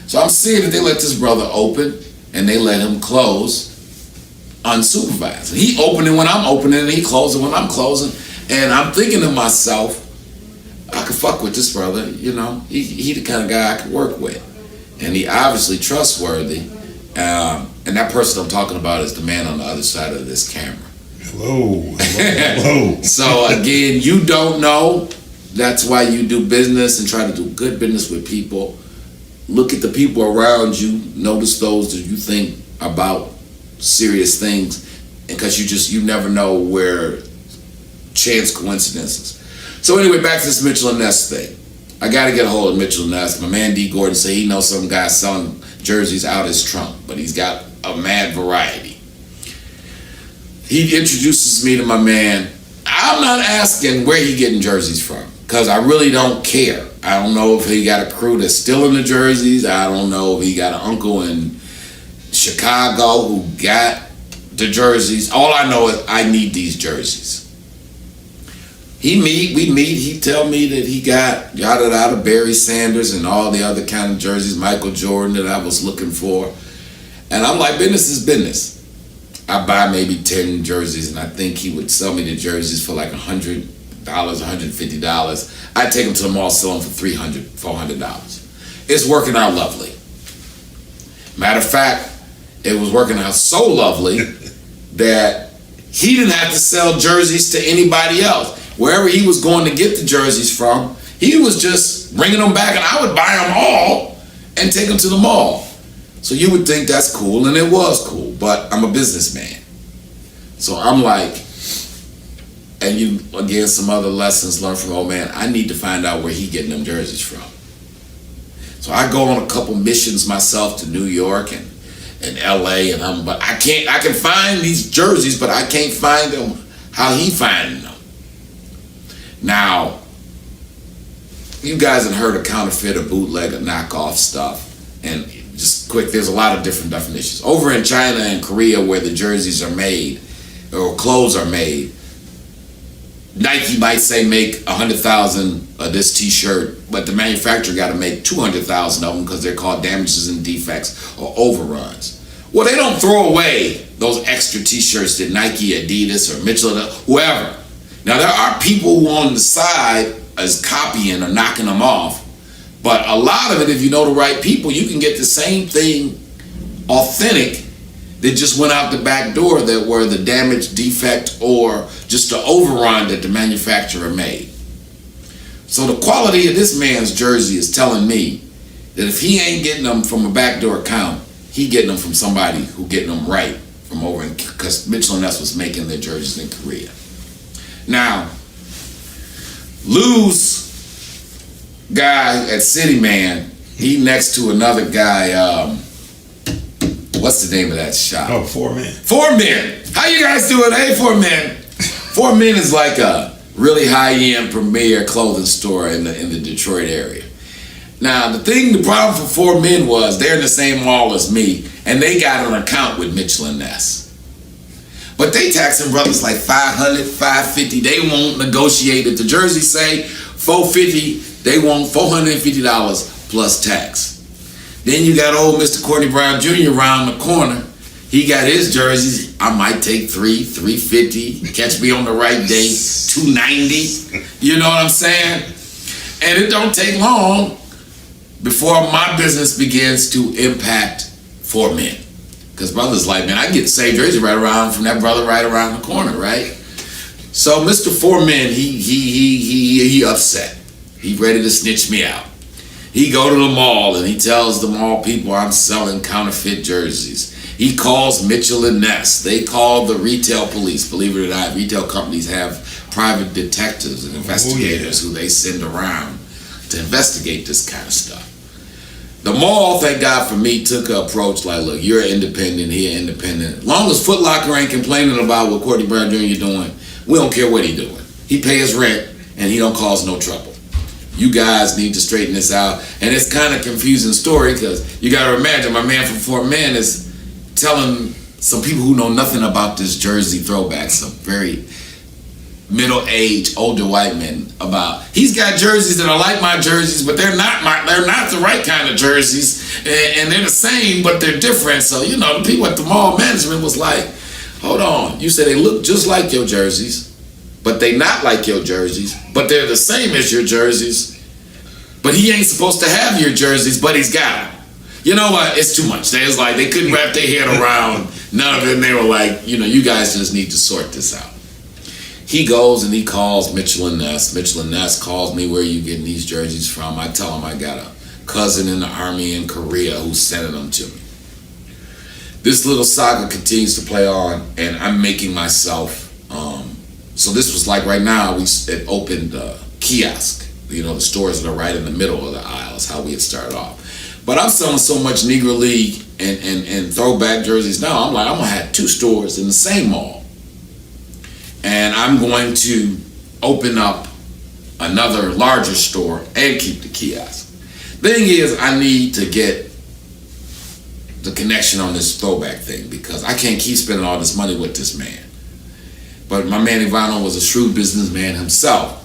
So I'm seeing that they let this brother open and they let him close unsupervised. He opening when I'm opening and he closing when I'm closing. And I'm thinking to myself, I could fuck with this brother, you know. He the kind of guy I could work with. And he obviously trustworthy. And that person I'm talking about is the man on the other side of this camera. Hello. So again, you don't know. That's why you do business and try to do good business with people. Look at the people around you. Notice those that you think about serious things, because you never know where chance coincidences. So anyway, back to this Mitchell and Ness thing. I got to get a hold of Mitchell and Ness. My man D. Gordon said he knows some guy selling jerseys out his trunk, but he's got a mad variety. He introduces me to my man. I'm not asking where he getting jerseys from, because I really don't care. I don't know if he got a crew that's still in the jerseys. I don't know if he got an uncle in Chicago who got the jerseys. All I know is I need these jerseys. We meet, he tell me that he got out of Barry Sanders and all the other kind of jerseys, Michael Jordan, that I was looking for. And I'm like, business is business. I buy maybe 10 jerseys, and I think he would sell me the jerseys for like $100, $150. I'd take them to the mall, sell them for $300, $400. It's working out lovely. Matter of fact, it was working out so lovely that he didn't have to sell jerseys to anybody else. Wherever he was going to get the jerseys from, he was just bringing them back, and I would buy them all and take them to the mall. So you would think that's cool, and it was cool, but I'm a businessman. So I'm like, and you, again, some other lessons learned from old man, I need to find out where he getting them jerseys from. So I go on a couple missions myself to New York and LA, but I can find these jerseys, but I can't find them how he finding them. Now, you guys have heard of counterfeit or bootleg or knockoff stuff, and just quick, there's a lot of different definitions. Over in China and Korea, where the jerseys are made or clothes are made, Nike might say make 100,000 of this t-shirt, but the manufacturer got to make 200,000 of them because they're called damages and defects or overruns. Well, they don't throw away those extra t-shirts that Nike, Adidas, or Mitchell, whoever. Now, there are people who on the side is copying or knocking them off, but a lot of it, if you know the right people, you can get the same thing authentic that just went out the back door that were the damage, defect, or just the overrun that the manufacturer made. So the quality of this man's jersey is telling me that if he ain't getting them from a backdoor account, he getting them from somebody who getting them right from over in, because Mitchell & Ness was making their jerseys in Korea. Now, Lou's guy at City Man, he next to another guy, what's the name of that shop? Oh, 4 Men. 4 Men. How you guys doing? Hey, 4 Men. 4 Men is like a really high-end premier clothing store in the Detroit area. Now, the problem for 4 Men was they're in the same mall as me, and they got an account with Mitchell & Ness. But they taxing brothers like $500, $550. They won't negotiate. If the jersey say $450, they want $450 plus tax. Then you got old Mr. Courtney Brown Jr. around the corner. He got his jerseys. I might take $350. Catch me on the right day, $290. You know what I'm saying? And it don't take long before my business begins to impact 4 Men. Because brothers like, man, I can get the same jersey right around from that brother right around the corner, right? So Mr. 4 Men, he upset. He ready to snitch me out. He go to the mall and he tells the mall people I'm selling counterfeit jerseys. He calls Mitchell & Ness. They call the retail police. Believe it or not, retail companies have private detectives and investigators who they send around to investigate this kind of stuff. The mall, thank God for me, took an approach like, look, you're independent, he independent. As long as Foot Locker ain't complaining about what Courtney Brown Jr. doing, we don't care what he doing. He pay his rent and he don't cause no trouble. You guys need to straighten this out. And it's kind of confusing story because you got to imagine my man from 4 Men is telling some people who know nothing about this jersey throwback, some very middle-aged, older white men about, he's got jerseys that are like my jerseys, but they're not the right kind of jerseys, and they're the same, but they're different. So, you know, the people at the mall management was like, hold on, you said they look just like your jerseys, but they not like your jerseys, but they're the same as your jerseys, but he ain't supposed to have your jerseys, but he's got them. You know what? It's too much. They was like, they couldn't wrap their head around none of it, and they were like, you know, you guys just need to sort this out. He goes and he calls Mitchell & Ness. Mitchell & Ness calls me, where are you getting these jerseys from? I tell him I got a cousin in the army in Korea who's sending them to me. This little saga continues to play on, and I'm making myself, so this was like right now, it opened a kiosk. You know, the stores that are right in the middle of the aisle is how we had started off. But I'm selling so much Negro League and throwback jerseys now, I'm like, I'm gonna have 2 stores in the same mall. And I'm going to open up another larger store and keep the kiosk. Thing is, I need to get the connection on this throwback thing because I can't keep spending all this money with this man. But my man Ivano was a shrewd businessman himself,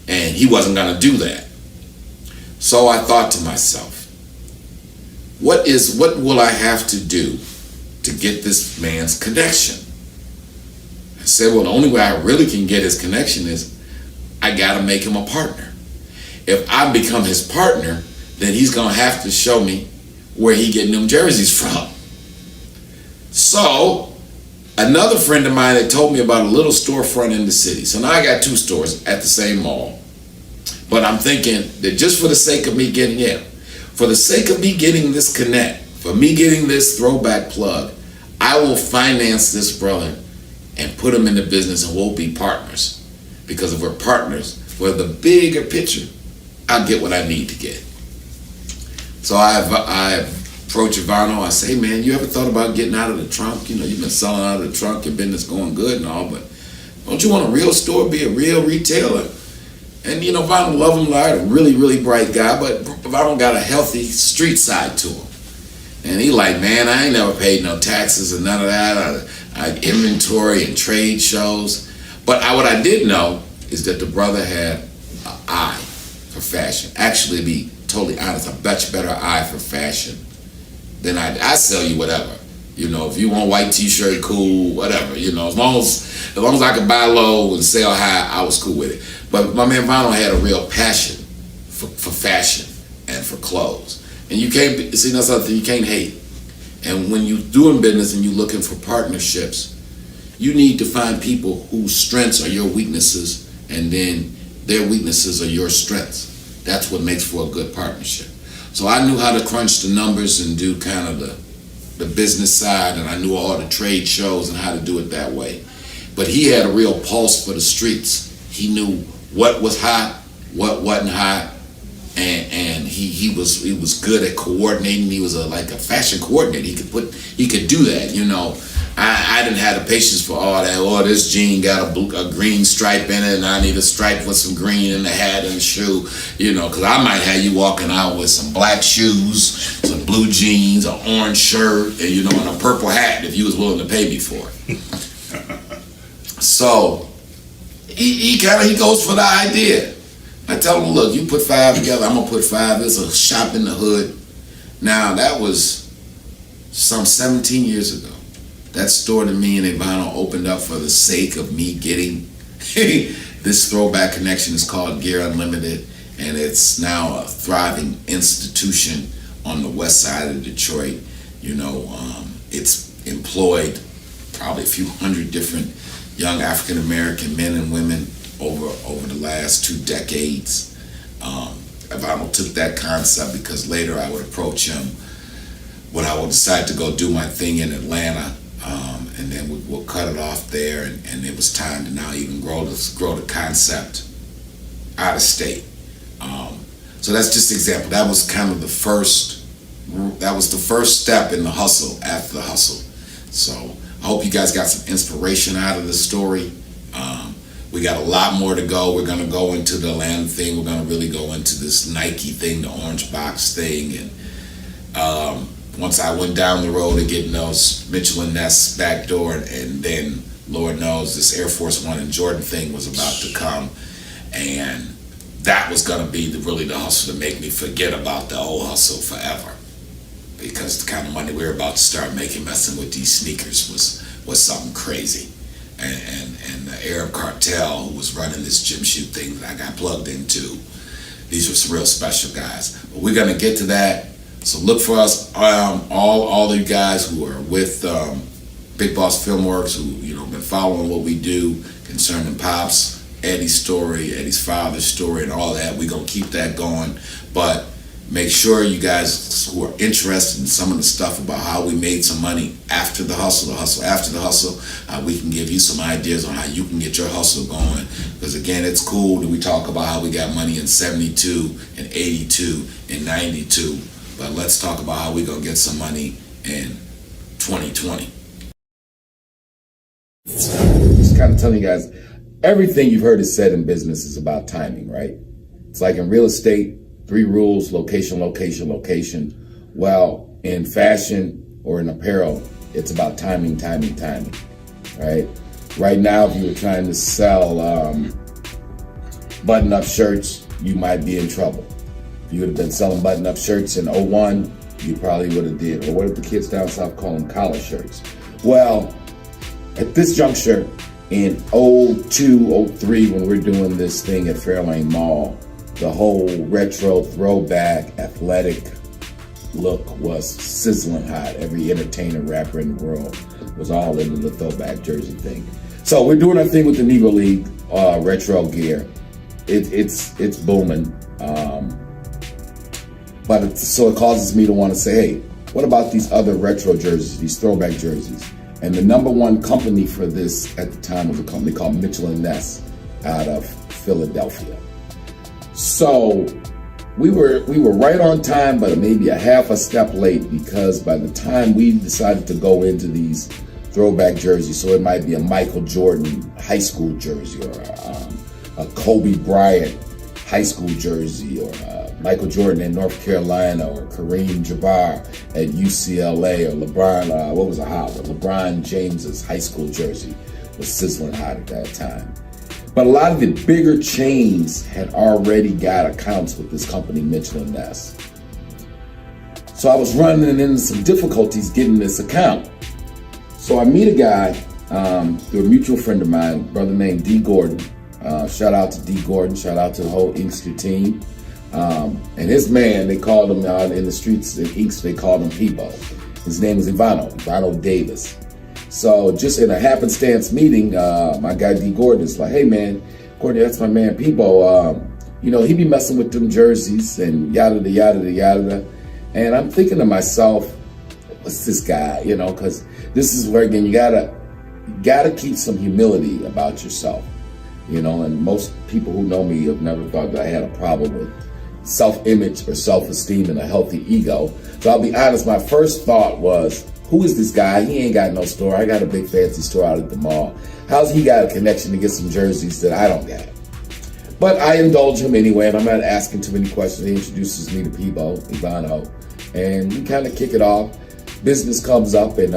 and he wasn't gonna do that. So I thought to myself, what will I have to do to get this man's connection? I said, well, the only way I really can get his connection is I gotta make him a partner. If I become his partner, then he's gonna have to show me where he getting them jerseys from. So another friend of mine had told me about a little storefront in the city. So now I got 2 stores at the same mall. But I'm thinking that just for the sake of me getting for the sake of me getting this connect, for me getting this throwback plug, I will finance this brother and put him in the business, and we'll be partners. Because if we're partners, for the bigger picture, I'll get what I need to get. So I approach Ivano. I say, man, you ever thought about getting out of the trunk? You know, you've been selling out of the trunk, your business going good and all, but don't you want a real store, be a real retailer? And you know, Ivano, love him, a really, really bright guy, but Ivano got a healthy street side to him. And he like, man, I ain't never paid no taxes or none of that. I inventory and trade shows. But what I did know is that the brother had an eye for fashion. Actually, to be totally honest, a much better eye for fashion than I sell you whatever. You know, if you want white t-shirt, cool, whatever. You know, as long as I could buy low and sell high, I was cool with it. But my man Vano had a real passion for fashion and for clothes. And you can't, see, that's something you can't hate. And when you're doing business and you're looking for partnerships, you need to find people whose strengths are your weaknesses, and then their weaknesses are your strengths. That's what makes for a good partnership. So I knew how to crunch the numbers and do kind of the business side, and I knew all the trade shows and how to do it that way. But he had a real pulse for the streets. He knew what was hot, what wasn't hot, and he was good at coordinating. He was like a fashion coordinator. He could do that, you know. I didn't have the patience for all that. Oh, this jean got a green stripe in it, and I need a stripe with some green in the hat and the shoe, you know, because I might have you walking out with some black shoes, some blue jeans, an orange shirt, and you know, and a purple hat if you was willing to pay me for it. So he goes for the idea. I tell him, look, you put 5 together, I'm gonna put 5. It's a shop in the hood. Now that was some 17 years ago. That store to me and Ivano opened up for the sake of me getting this throwback connection. Is called Gear Unlimited, and it's now a thriving institution on the west side of Detroit. You know, it's employed probably a few hundred different young African American men and women over the last 2 decades. Ivano took that concept because later I would approach him when I would decide to go do my thing in Atlanta. And then we'll cut it off there, and it was time to now even grow the concept out of state. So that's just an example. That was kind of the first step in the hustle after the hustle. So I hope you guys got some inspiration out of this story. We got a lot more to go. We're gonna go into the Atlanta thing. We're gonna really go into this Nike thing, the orange box thing, and once I went down the road to getting those Mitchell & Ness back door, and then Lord knows this Air Force One and Jordan thing was about to come, and that was gonna be really the hustle to make me forget about the old hustle forever, because the kind of money we were about to start making messing with these sneakers was something crazy, and the Arab cartel who was running this gym shoot thing that I got plugged into, these were some real special guys. But we're gonna get to that. So look for us, all you guys who are with Big Boss Filmworks, who been following what we do concerning Pops, Eddie's story, Eddie's father's story, and all that. We're gonna keep that going, but make sure you guys who are interested in some of the stuff about how we made some money after the hustle after the hustle, we can give you some ideas on how you can get your hustle going. Because again, it's cool that we talk about how we got money in 72 and 82 and 92. But let's talk about how we're going to get some money in 2020. Just kind of telling you guys, everything you've heard is said in business is about timing, right? It's like in real estate, 3 rules: location, location, location. Well, in fashion or in apparel, it's about timing, timing, timing, right? Right now, if you were trying to sell button-up shirts, you might be in trouble. You would have been selling button-up shirts in 01, you probably would have did. Or what if the kids down south call them collar shirts? Well, at this juncture, in 02, 03, when we're doing this thing at Fairlane Mall, the whole retro, throwback, athletic look was sizzling hot. Every entertainer, rapper in the world was all into the throwback jersey thing. So we're doing our thing with the Negro League retro gear. It's booming. So it causes me to want to say, hey, what about these other retro jerseys, these throwback jerseys? And the number one company for this at the time was a company called Mitchell & Ness out of Philadelphia. So we were right on time, but maybe a half a step late, because by the time we decided to go into these throwback jerseys, so it might be a Michael Jordan high school jersey, or a Kobe Bryant high school jersey, or Michael Jordan in North Carolina, or Kareem Jabbar at UCLA, or LeBron James's high school jersey was sizzling hot at that time. But a lot of the bigger chains had already got accounts with this company, Mitchell & Ness. So I was running into some difficulties getting this account. So I meet a guy through a mutual friend of mine, a brother named D. Gordon. Shout out to D. Gordon, shout out to the whole Inkster team. And his man, they called him out in the streets in Inkster, they called him Peebo. His name was Ivano Davis. So just in a happenstance meeting, my guy D. Gordon is like, hey man, Courtney, that's my man Peebo. He be messing with them jerseys and yada yada yada. And I'm thinking to myself, what's this guy? Because this is where, again, you gotta keep some humility about yourself. And most people who know me have never thought that I had a problem with self-image or self-esteem and a healthy ego. So I'll be honest, my first thought was, who is this guy? He ain't got no store. I got a big fancy store out at the mall. How's he got a connection to get some jerseys that I don't got? But I indulge him anyway, and I'm not asking too many questions. He introduces me to Peebo, Ivano, and we kind of kick it off. Business comes up, and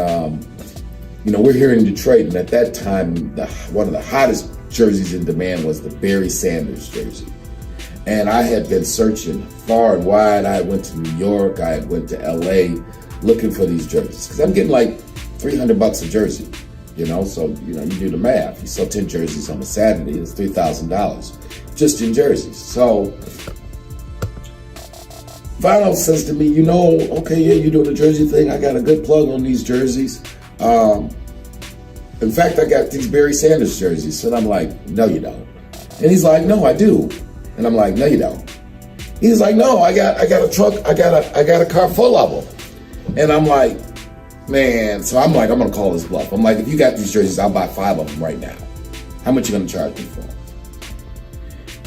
we're here in Detroit, and at that time, one of the hottest jerseys in demand was the Barry Sanders jersey. And I had been searching far and wide. I went to New York, I went to LA looking for these jerseys, because I'm getting like $300 a jersey, so you do the math. You sell 10 jerseys on a Saturday, it's $3,000 just in jerseys. So Vino says to me, okay, yeah, you're doing the jersey thing. I got a good plug on these jerseys. In fact, I got these Barry Sanders jerseys. And I'm like, no, you don't. And he's like, no, I do. And I'm like, no, you don't. He's like, no, I got a truck. I got a car full of them. And I'm like, man. So I'm like, I'm gonna call this bluff. I'm like, if you got these jerseys, I'll buy 5 of them right now. How much you gonna charge me for them?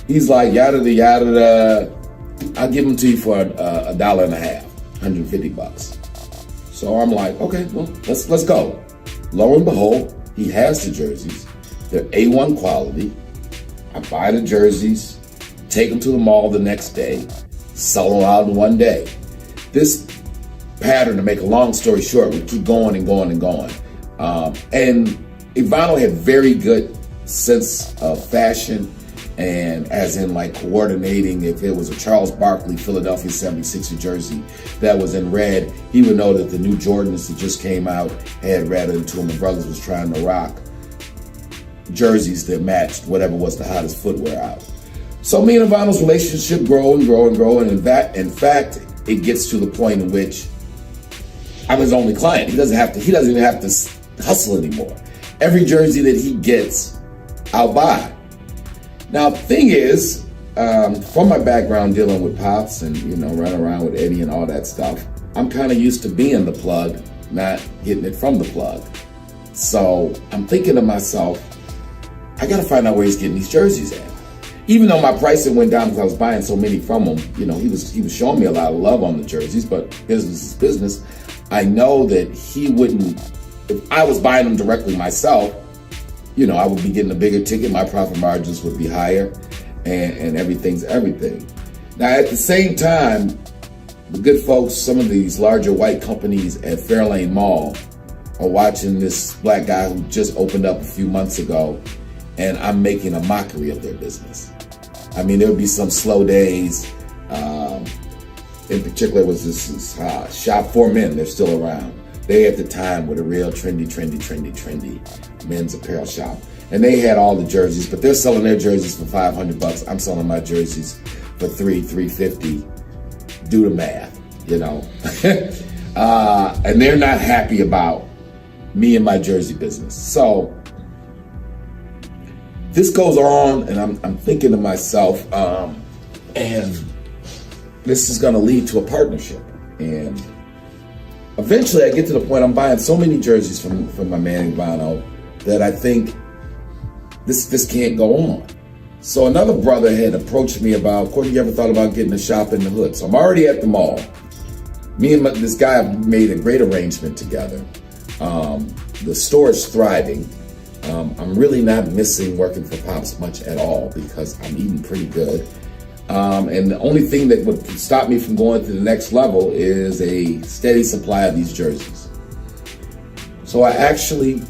He's like, yada yada. I'll give them to you for $1.50, $150. So I'm like, okay, well, let's go. Lo and behold, he has the jerseys. They're A1 quality. I buy the jerseys, take them to the mall the next day, sell them out in one day. This pattern, to make a long story short, would keep going and going and going. And Ivano had very good sense of fashion, and as in like coordinating. If it was a Charles Barkley Philadelphia 76er jersey that was in red, he would know that the new Jordans that just came out had red into them. The brothers was trying to rock jerseys that matched whatever was the hottest footwear out. So me and Ivano's relationship grow and grow and grow, and in fact, it gets to the point in which I'm his only client. He doesn't even have to hustle anymore. Every jersey that he gets, I'll buy. Now, the thing is, from my background dealing with Pops and, running around with Eddie and all that stuff, I'm kind of used to being the plug, not getting it from the plug. So I'm thinking to myself, I got to find out where he's getting these jerseys at. Even though my pricing went down because I was buying so many from him, he was showing me a lot of love on the jerseys, but business is business. I know that he wouldn't, if I was buying them directly myself, I would be getting a bigger ticket, my profit margins would be higher, and everything's everything. Now, at the same time, the good folks, some of these larger white companies at Fairlane Mall are watching this black guy who just opened up a few months ago, and I'm making a mockery of their business. I mean, there would be some slow days. In particular, was this Shop for Men. They're still around. They at the time were the real trendy men's apparel shop. And they had all the jerseys, but they're selling their jerseys for $500. I'm selling my jerseys for $350. Do the math, And they're not happy about me and my jersey business. So this goes on, and I'm thinking to myself, and this is going to lead to a partnership. And eventually I get to the point I'm buying so many jerseys from my man Ivano that I think this can't go on. So another brother had approached me about, Courtney, you ever thought about getting a shop in the hood? So I'm already at the mall. Me and this guy have made a great arrangement together. The store is thriving. I'm really not missing working for Pops much at all because I'm eating pretty good. And the only thing that would stop me from going to the next level is a steady supply of these jerseys. So I actually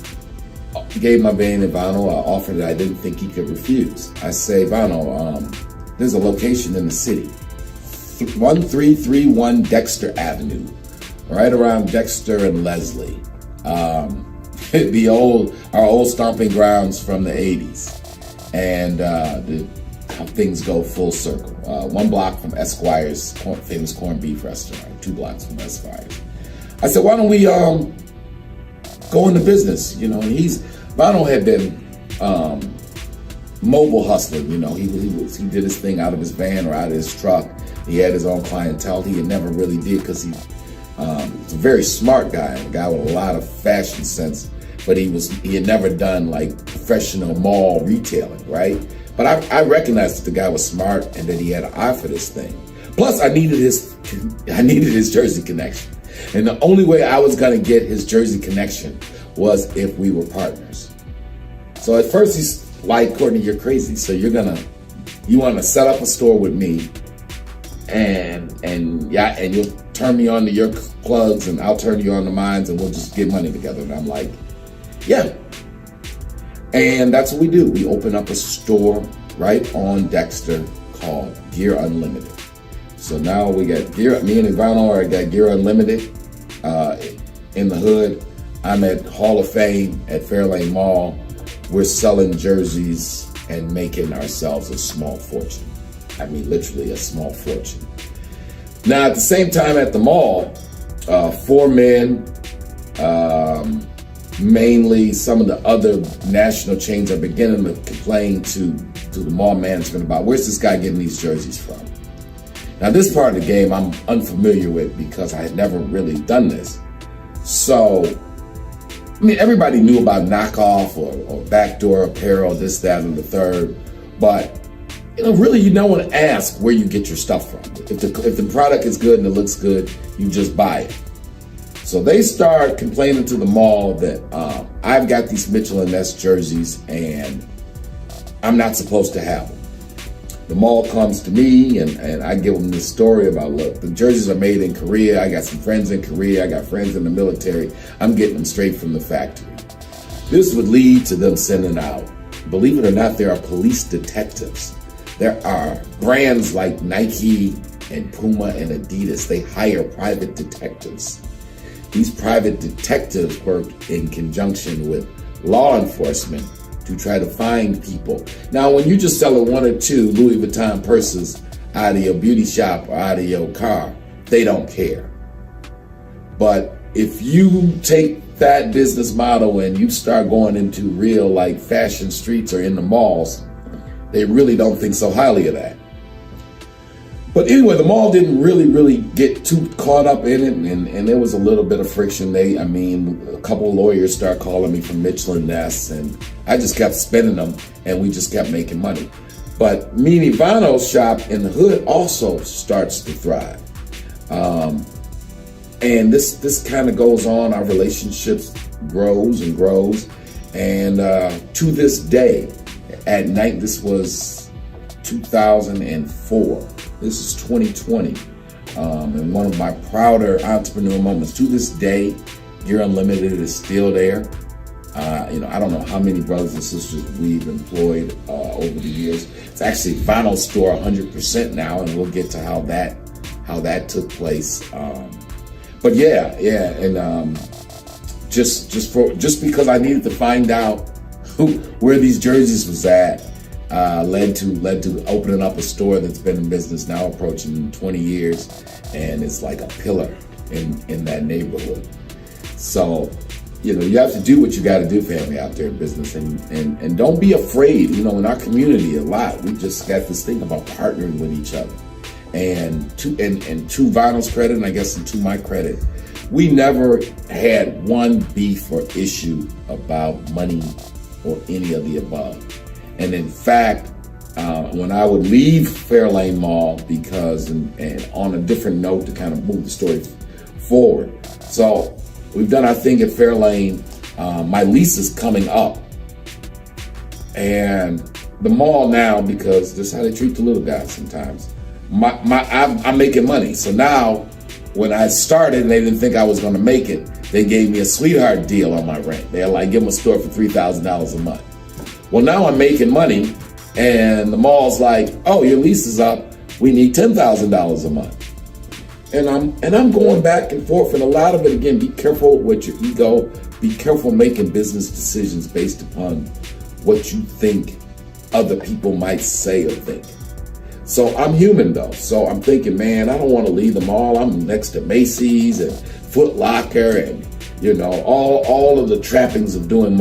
gave my man Ivano an offer that I didn't think he could refuse. I say, Ivano, there's a location in the city, 1331 Dexter Avenue, right around Dexter and Leslie. Our old stomping grounds from the 80s. And how things go full circle. 1 block from Esquire's famous corned beef restaurant, 2 blocks from Esquire's. I said, why don't we go into business? You know, Ivano had been mobile hustling. You know, he did his thing out of his van or out of his truck. He had his own clientele. He had never really did because he's a very smart guy, a guy with a lot of fashion sense. But he had never done like professional mall retailing, right? But I recognized that the guy was smart and that he had an eye for this thing. Plus, I needed his jersey connection. And the only way I was gonna get his jersey connection was if we were partners. So at first he's like, Courtney, you're crazy. So you wanna set up a store with me and you'll turn me on to your plugs and I'll turn you on to mine and we'll just get money together. And I'm like, yeah. And that's what we do. We open up a store right on Dexter called Gear Unlimited. So now we got Gear, me and Ivano got Gear Unlimited in the hood. I'm at Hall of Fame at Fairlane Mall. We're selling jerseys and making ourselves a small fortune. I mean, literally a small fortune. Now, at the same time at the mall, 4 men, mainly some of the other national chains are beginning to complain to the mall management about where's this guy getting these jerseys from. Now this part of the game I'm unfamiliar with because I had never really done this. So, I mean, everybody knew about knockoff or backdoor apparel, this, that, and the third, but really you don't want to ask where you get your stuff from. If the product is good and it looks good, you just buy it. So they start complaining to the mall that I've got these Mitchell & Ness jerseys and I'm not supposed to have them. The mall comes to me and I give them this story about, look, the jerseys are made in Korea. I got some friends in Korea. I got friends in the military. I'm getting them straight from the factory. This would lead to them sending out, believe it or not, there are police detectives. There are brands like Nike and Puma and Adidas. They hire private detectives. These private detectives work in conjunction with law enforcement to try to find people. Now, when you just sell 1 or 2 Louis Vuitton purses out of your beauty shop or out of your car, they don't care. But if you take that business model and you start going into real like fashion streets or in the malls, they really don't think so highly of that. But anyway, the mall didn't really get too caught up in it, and there was a little bit of friction. A couple of lawyers started calling me from Mitchell & Ness, and I just kept spending them, and we just kept making money. But me and Ivano's shop in the hood also starts to thrive. And this kind of goes on. Our relationships grows and grows. And to this day, at night, this was 2004. This is 2020, and one of my prouder entrepreneur moments. To this day, Gear Unlimited is still there. I don't know how many brothers and sisters we've employed over the years. It's actually Vinyl Store 100% now, and we'll get to how that took place. But yeah, and just because I needed to find out where these jerseys was at. Led to opening up a store that's been in business now approaching 20 years, and it's like a pillar in that neighborhood. So you have to do what you got to do, family, out there in business, and don't be afraid. In our community, a lot we just got this thing about partnering with each other. And to Vinyl's credit, and I guess and to my credit, we never had one beef or issue about money or any of the above. And in fact, when I would leave Fairlane Mall, because and on a different note to kind of move the story forward. So we've done our thing at Fairlane. My lease is coming up, and the mall now, because this is how they treat the little guys sometimes. I'm making money. So now, when I started and they didn't think I was going to make it, they gave me a sweetheart deal on my rent. They're like, give them a store for $3,000 a month. Well, now I'm making money, and the mall's like, oh, your lease is up. We need $10,000 a month. And I'm going back and forth, and a lot of it, again, be careful with your ego. Be careful making business decisions based upon what you think other people might say or think. So I'm human, though. So I'm thinking, man, I don't want to leave the mall. I'm next to Macy's and Foot Locker and, all of the trappings of doing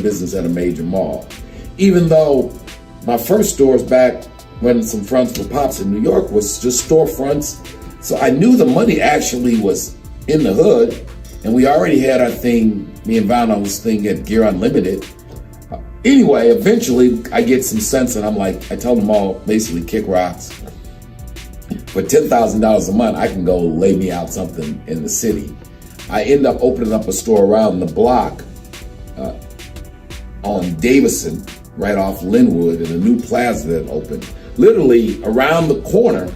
business at a major mall. Even though my first stores back when some fronts for Pops in New York was just storefronts. So I knew the money actually was in the hood, and we already had our thing, me and Vanno's thing at Gear Unlimited. Anyway, eventually I get some sense, and I'm like, I tell them all, basically kick rocks. For $10,000 a month, I can go lay me out something in the city. I end up opening up a store around the block on Davison, right off Linwood, in a new plaza that opened, literally around the corner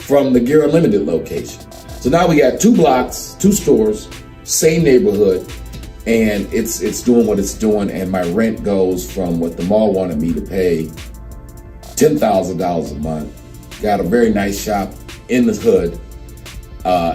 from the Gear Unlimited location. So now we got 2 blocks, 2 stores, same neighborhood, and it's doing what it's doing, and my rent goes from what the mall wanted me to pay, $10,000 a month. Got a very nice shop in the hood,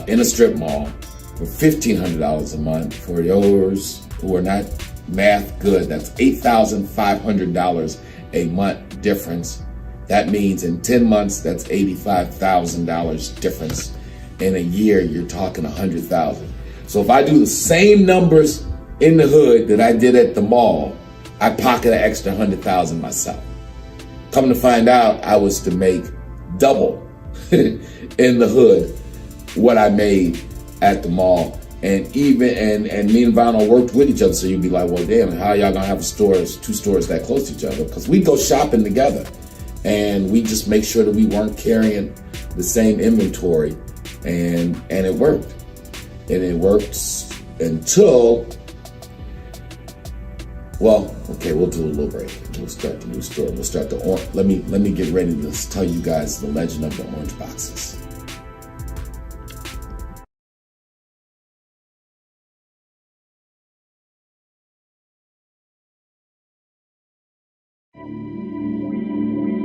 in a strip mall, for $1,500 a month. For yours who are not math good, that's $8,500 a month difference. That means in 10 months, that's $85,000 difference. In a year, you're talking $100,000. So if I do the same numbers in the hood that I did at the mall, I pocket an extra $100,000 myself. Come to find out, I was to make double in the hood what I made at the mall. And even and me and Vinyl worked with each other. So you'd be like, well, damn, how y'all gonna have 2 stores that close to each other? Because we go shopping together, and we just make sure that we weren't carrying the same inventory, and it worked. And it worked until, well, okay, we'll do a little break. We'll start the new store. We'll start let me get ready to tell you guys the legend of the orange boxes.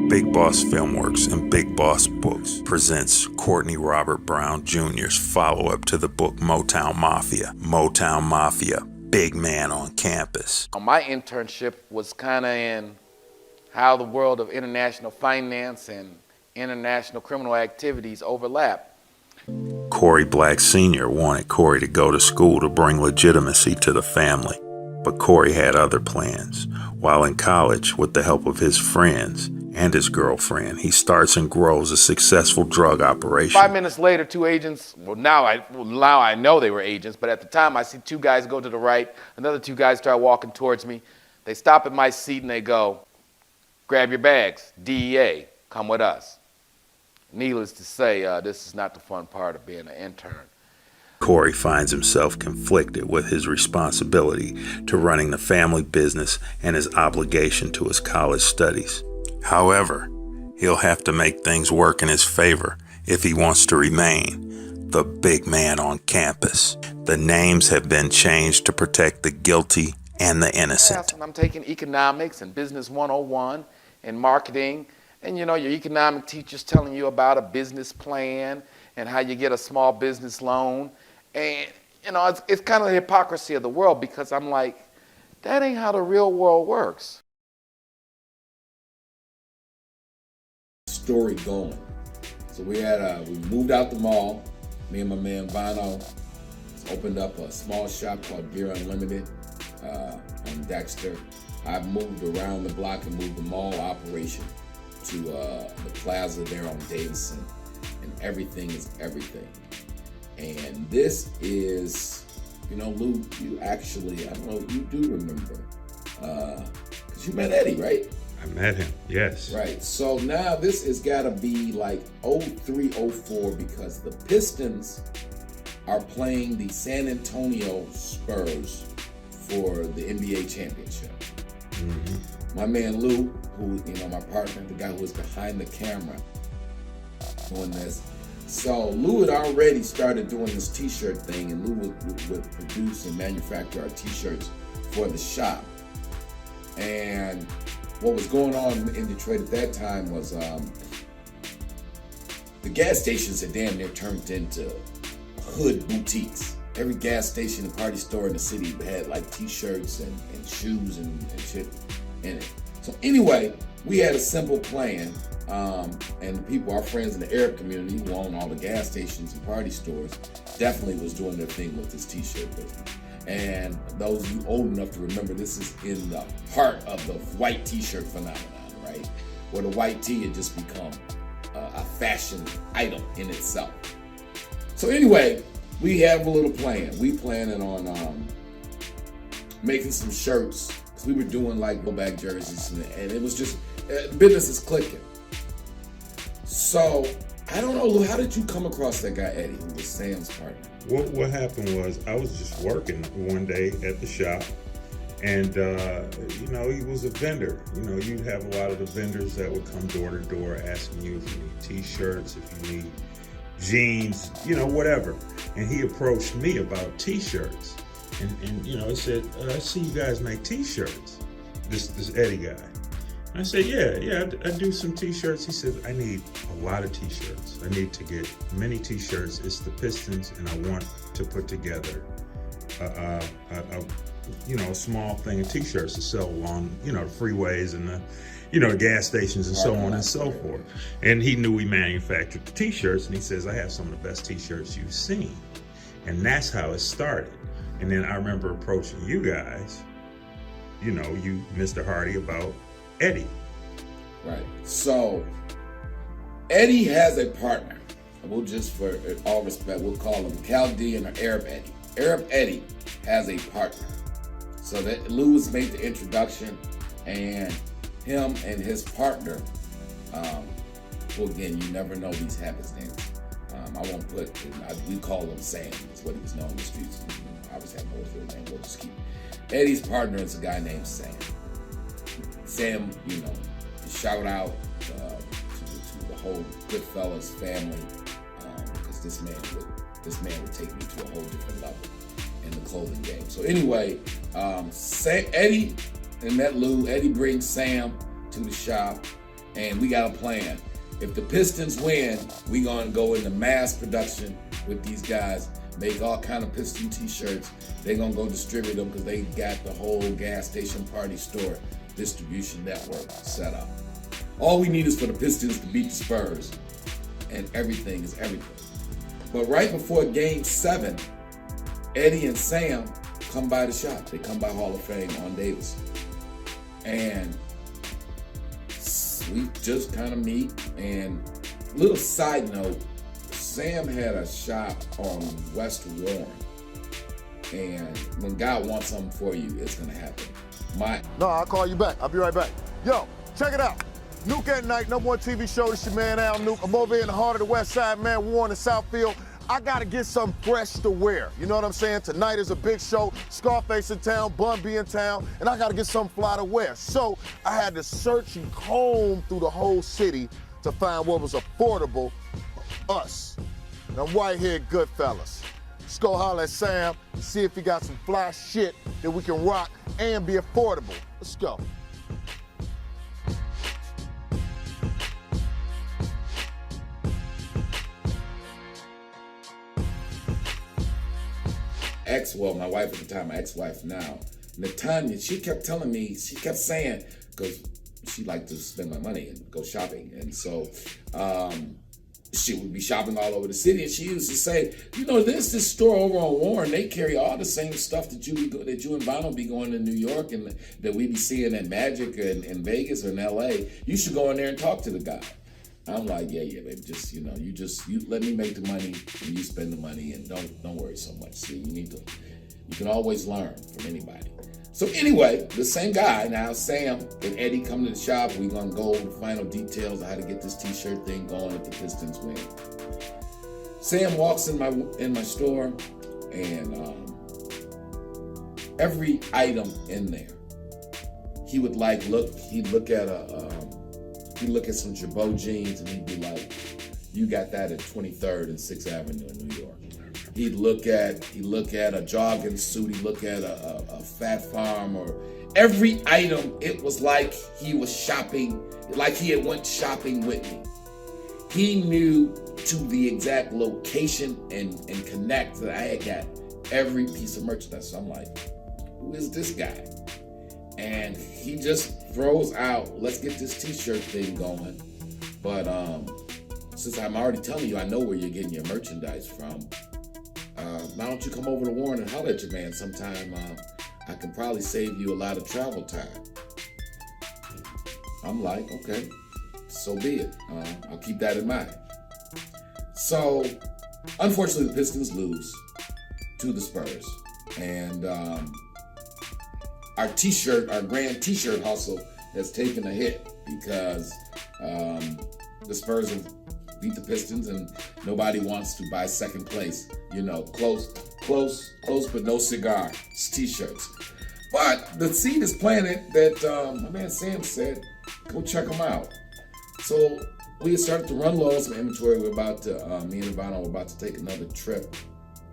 Big Boss Filmworks and Big Boss Books presents Courtney Robert Brown Jr.'s follow-up to the book Motown Mafia. Motown Mafia, Big Man on Campus. My internship was kind of in how the world of international finance and international criminal activities overlap. Corey Black Sr. wanted Corey to go to school to bring legitimacy to the family, but Corey had other plans. While in college, with the help of his friends and his girlfriend, he starts and grows a successful drug operation. 5 minutes later, 2 agents, now I know they were agents, but at the time I see 2 guys go to the right, another 2 guys start walking towards me. They stop at my seat and they go, grab your bags, DEA, come with us. Needless to say, this is not the fun part of being an intern. Corey finds himself conflicted with his responsibility to running the family business and his obligation to his college studies. However, he'll have to make things work in his favor if he wants to remain the big man on campus. The names have been changed to protect the guilty and the innocent. I'm taking economics and business 101 and marketing, and your economic teacher's telling you about a business plan and how you get a small business loan. And, it's kind of the hypocrisy of the world, because I'm like, that ain't how the real world works. Story going. So we moved out the mall, me and my man Vino, opened up a small shop called Beer Unlimited on Dexter. I moved around the block and moved the mall operation to the plaza there on Davidson, and everything is everything. And this is, you know, Lou, you actually, I don't know, you do remember, because you met Eddie, right? I met him, yes. Right, so now this has got to be like 03, 04, because the Pistons are playing the San Antonio Spurs for the NBA championship. My man Lou, who, you know, my partner, the guy who was behind the camera doing this. So Lou had already started doing this t-shirt thing, and Lou would produce and manufacture our t-shirts for the shop. And what was going on in Detroit at that time was the gas stations had damn near turned into hood boutiques. Every gas station and party store in the city had like t-shirts and shoes and shit in it. So anyway, we had a simple plan, and the people, our friends in the Arab community who own all the gas stations and party stores, definitely was doing their thing with this t-shirt business. And those of you old enough to remember, this is in the heart of the white t-shirt phenomenon, right? Where the white tee had just become a fashion item in itself. So anyway, we have a little plan. We planning on making some shirts, because we were doing like go-back jerseys, and it was just, business is clicking. So, I don't know, Lou, how did you come across that guy, Eddie, who was Sam's partner? What happened was, I was just working one day at the shop, and you know, he was a vendor. You know, you'd have a lot of the vendors that would come door to door asking you if you need t-shirts, if you need jeans, you know, whatever. And he approached me about t-shirts, and you know, he said, I see you guys make t-shirts, this Eddie guy. I said, yeah, I do some t-shirts. He said, I need a lot of t-shirts. I need to get many t-shirts. It's the Pistons, and I want to put together a small thing of t-shirts to sell along, you know, the freeways and the, you know, gas stations and so on and so forth. And he knew we manufactured the t-shirts, and he says, I have some of the best t-shirts you've seen. And that's how it started. And then I remember approaching you guys, you know, you, Mr. Hardy, about Eddie. Right. So, Eddie has a partner. We'll just, for all respect, we'll call him Chaldean or Arab Eddie. Arab Eddie has a partner. So that Lou's made the introduction, and him and his partner, well, again, you never know these happenstance. I won't put, we call him Sam. That's what he was known in the streets. Obviously, I know his real name. We'll just keep it. Eddie's partner is a guy named Sam. Sam, you know, shout out to the whole Goodfellas family, because this man would take me to a whole different level in the clothing game. So anyway, Eddie and met Lou. Eddie brings Sam to the shop, and we got a plan. If the Pistons win, we gonna go into mass production with these guys, make all kind of Piston t-shirts. They gonna go distribute them because they got the whole gas station party store distribution network set up. All we need is for the Pistons to beat the Spurs, and everything is everything. But right before Game 7, Eddie and Sam come by the shop. They come by Hall of Fame on Davis. And we just kind of meet. And little side note, Sam had a shop on West Warren. And when God wants something for you, it's going to happen. No, I'll call you back. I'll be right back. Yo, check it out. Nuke at Night, #1 TV show. This your man, Al Nuke. I'm over here in the heart of the West Side, man, Warren and Southfield. I got to get something fresh to wear. You know what I'm saying? Tonight is a big show. Scarface in town, Bun B in town, and I got to get something fly to wear. So I had to search and comb through the whole city to find what was affordable for us. And I'm right here at Goodfellas. Let's go holler at Sam and see if he got some fly shit that we can rock and be affordable. Let's go. My wife at the time, my ex-wife now, Natanya, she kept telling me, she kept saying, because she liked to spend my money and go shopping. And so she would be shopping all over the city, and she used to say, you know, there's this store over on Warren. They carry all the same stuff that you and Bono be going to New York and that we be seeing at Magic in Vegas or in L.A. You should go in there and talk to the guy. I'm like, yeah, baby. Just you let me make the money and you spend the money, and don't worry so much. See, you can always learn from anybody. So anyway, the same guy now, Sam and Eddie, come to the shop. We're gonna go over the final details of how to get this T-shirt thing going if the Pistons win. Sam walks in my store, and every item in there, he would look. He'd look at some Jabot jeans, and he'd be like, "You got that at 23rd and 6th Avenue in New York." He'd look at a jogging suit. He'd look at a Fat Farm, or every item. It was like he was shopping, like he had went shopping with me. He knew to the exact location and connect that I had got every piece of merchandise. So I'm like, who is this guy? And he just throws out, let's get this T-shirt thing going. But since I'm already telling you, I know where you're getting your merchandise from. Why don't you come over to Warren and holler at your man sometime? I can probably save you a lot of travel time. I'm like, okay, so be it. I'll keep that in mind. So, unfortunately, the Pistons lose to the Spurs. And our grand T-shirt hustle has taken a hit because the Spurs have beat the Pistons, and nobody wants to buy second place. You know, close, but no cigar. It's T-shirts. But the seed is planted that my man Sam said, go check them out. So we started to run low on some inventory. We're about to, me and Ivana were about to take another trip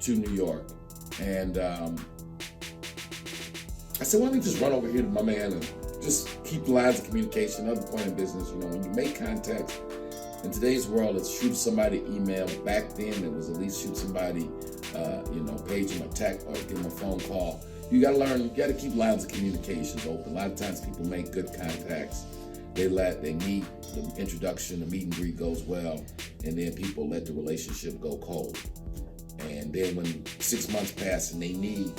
to New York. And I said, why don't you just run over here to my man and just keep the lines of communication. Another point of business, you know, when you make contacts, in today's world, it's shoot somebody email. Back then, it was at least shoot somebody, page them a text or give them a phone call. You got to learn, you got to keep lines of communications open. A lot of times people make good contacts. They meet, the introduction, the meet and greet goes well, and then people let the relationship go cold. And then when 6 months pass and they need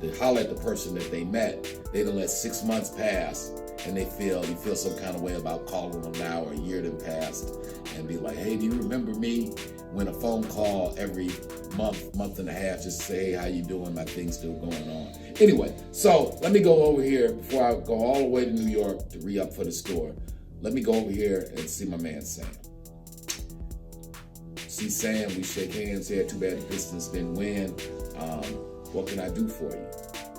to holler at the person that they met, they don't let 6 months pass and you feel some kind of way about calling them now, or a year done passed, and be like, hey, do you remember me? When a phone call every month and a half, just say, hey, how you doing? My thing's still going on. Anyway, so let me go over here before I go all the way to New York to re-up for the store. Let me go over here and see my man Sam. See Sam, we shake hands here. Too bad the Pistons didn't win. What can I do for you?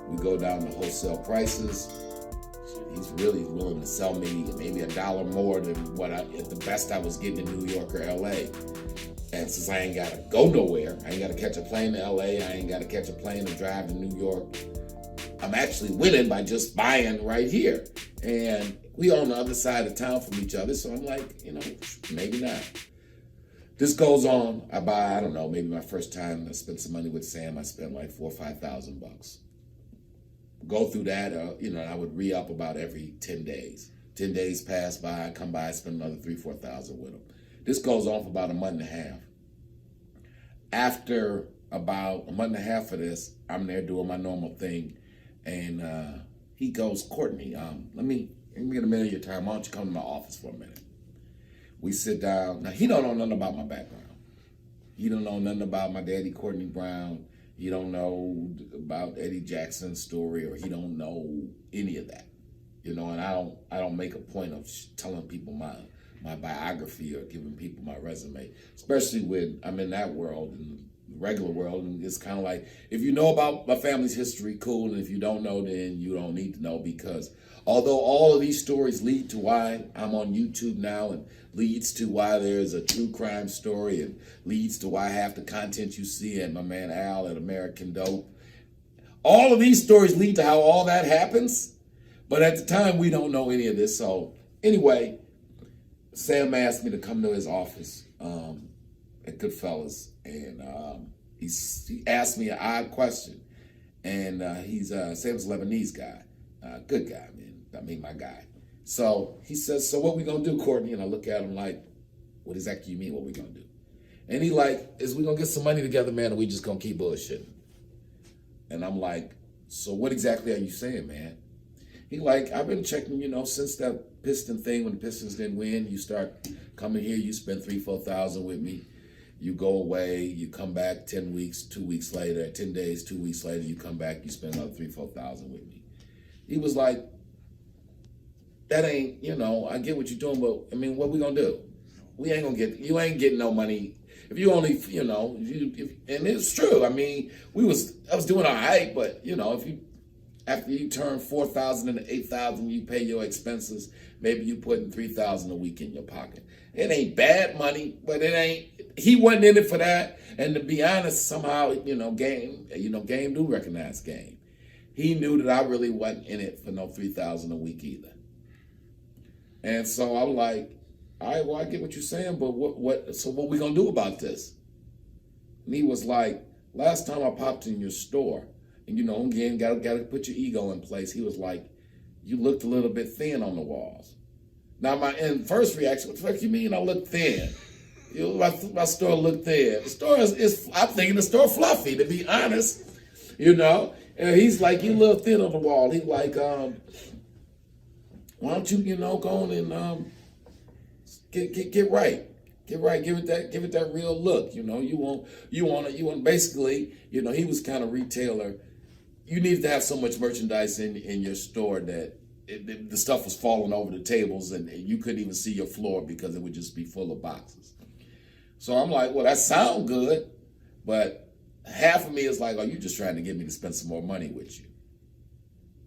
We go down to wholesale prices. He's really willing to sell me maybe $1 more than what at the best I was getting in New York or LA. And since I ain't gotta go nowhere, I ain't gotta catch a plane to LA, I ain't gotta catch a plane to drive to New York, I'm actually winning by just buying right here. And we on the other side of town from each other, so I'm like, maybe not. This goes on. I buy, I don't know, maybe my first time I spent some money with Sam, I spent like $4,000 or $5,000. Go through that, I would re-up about every 10 days. 10 days pass by, I come by, I spend another $3,000, $4,000 with him. This goes on for about a month and a half. After about a month and a half of this, I'm there doing my normal thing, and he goes, Courtney, let me get a minute of your time. Why don't you come to my office for a minute? We sit down. Now, he don't know nothing about my background. He don't know nothing about my daddy, Courtney Brown. He don't know about Eddie Jackson's story, or he don't know any of that. And I don't make a point of telling people my biography or giving people my resume, especially when I'm in that world, in the regular world. And it's kind of like, if you know about my family's history, cool. And if you don't know, then you don't need to know, because although all of these stories lead to why I'm on YouTube now, and leads to why there's a true crime story, and leads to why half the content you see at my man Al at American Dope, all of these stories lead to how all that happens. But at the time, we don't know any of this. So anyway, Sam asked me to come to his office at Goodfellas, and he asked me an odd question. And Sam's a Lebanese guy, good guy, man. I mean, my guy. So he says, so what we gonna do, Courtney? And I look at him like, what exactly you mean, what we gonna do? And he like, is we gonna get some money together, man, or we just gonna keep bullshitting? And I'm like, so what exactly are you saying, man? He like, I've been checking, since that Piston thing, when the Pistons didn't win, you start coming here, you spend $3,000-4,000 with me. You go away, you come back 10 weeks, 2 weeks later, 10 days, 2 weeks later, you come back, you spend another $3,000-4,000 with me. He was like, that ain't, I get what you're doing, but I mean, what we gonna do? We ain't gonna you ain't getting no money. If you only, and it's true. I mean, I was doing all right, but after you turn 4,000 into 8,000, you pay your expenses. Maybe you putting 3,000 a week in your pocket. It ain't bad money, but it ain't. He wasn't in it for that. And to be honest, somehow, Game do recognize Game. He knew that I really wasn't in it for no 3,000 a week either. And so I'm like, all right, well, I get what you're saying, but so what we gonna do about this? And he was like, last time I popped in your store, and again, gotta put your ego in place. He was like, you looked a little bit thin on the walls. Now my first reaction, what the fuck you mean I look thin? My store looked thin. The store is I'm thinking the store fluffy, to be honest. And he's like, you look thin on the wall. He's like, why don't you, go on and get right. Get right. Give it that real look. You want basically, he was kind of retailer. You needed to have so much merchandise in your store that the stuff was falling over the tables and you couldn't even see your floor because it would just be full of boxes. So I'm like, well, that sounds good, but half of me is like, oh, you just trying to get me to spend some more money with you.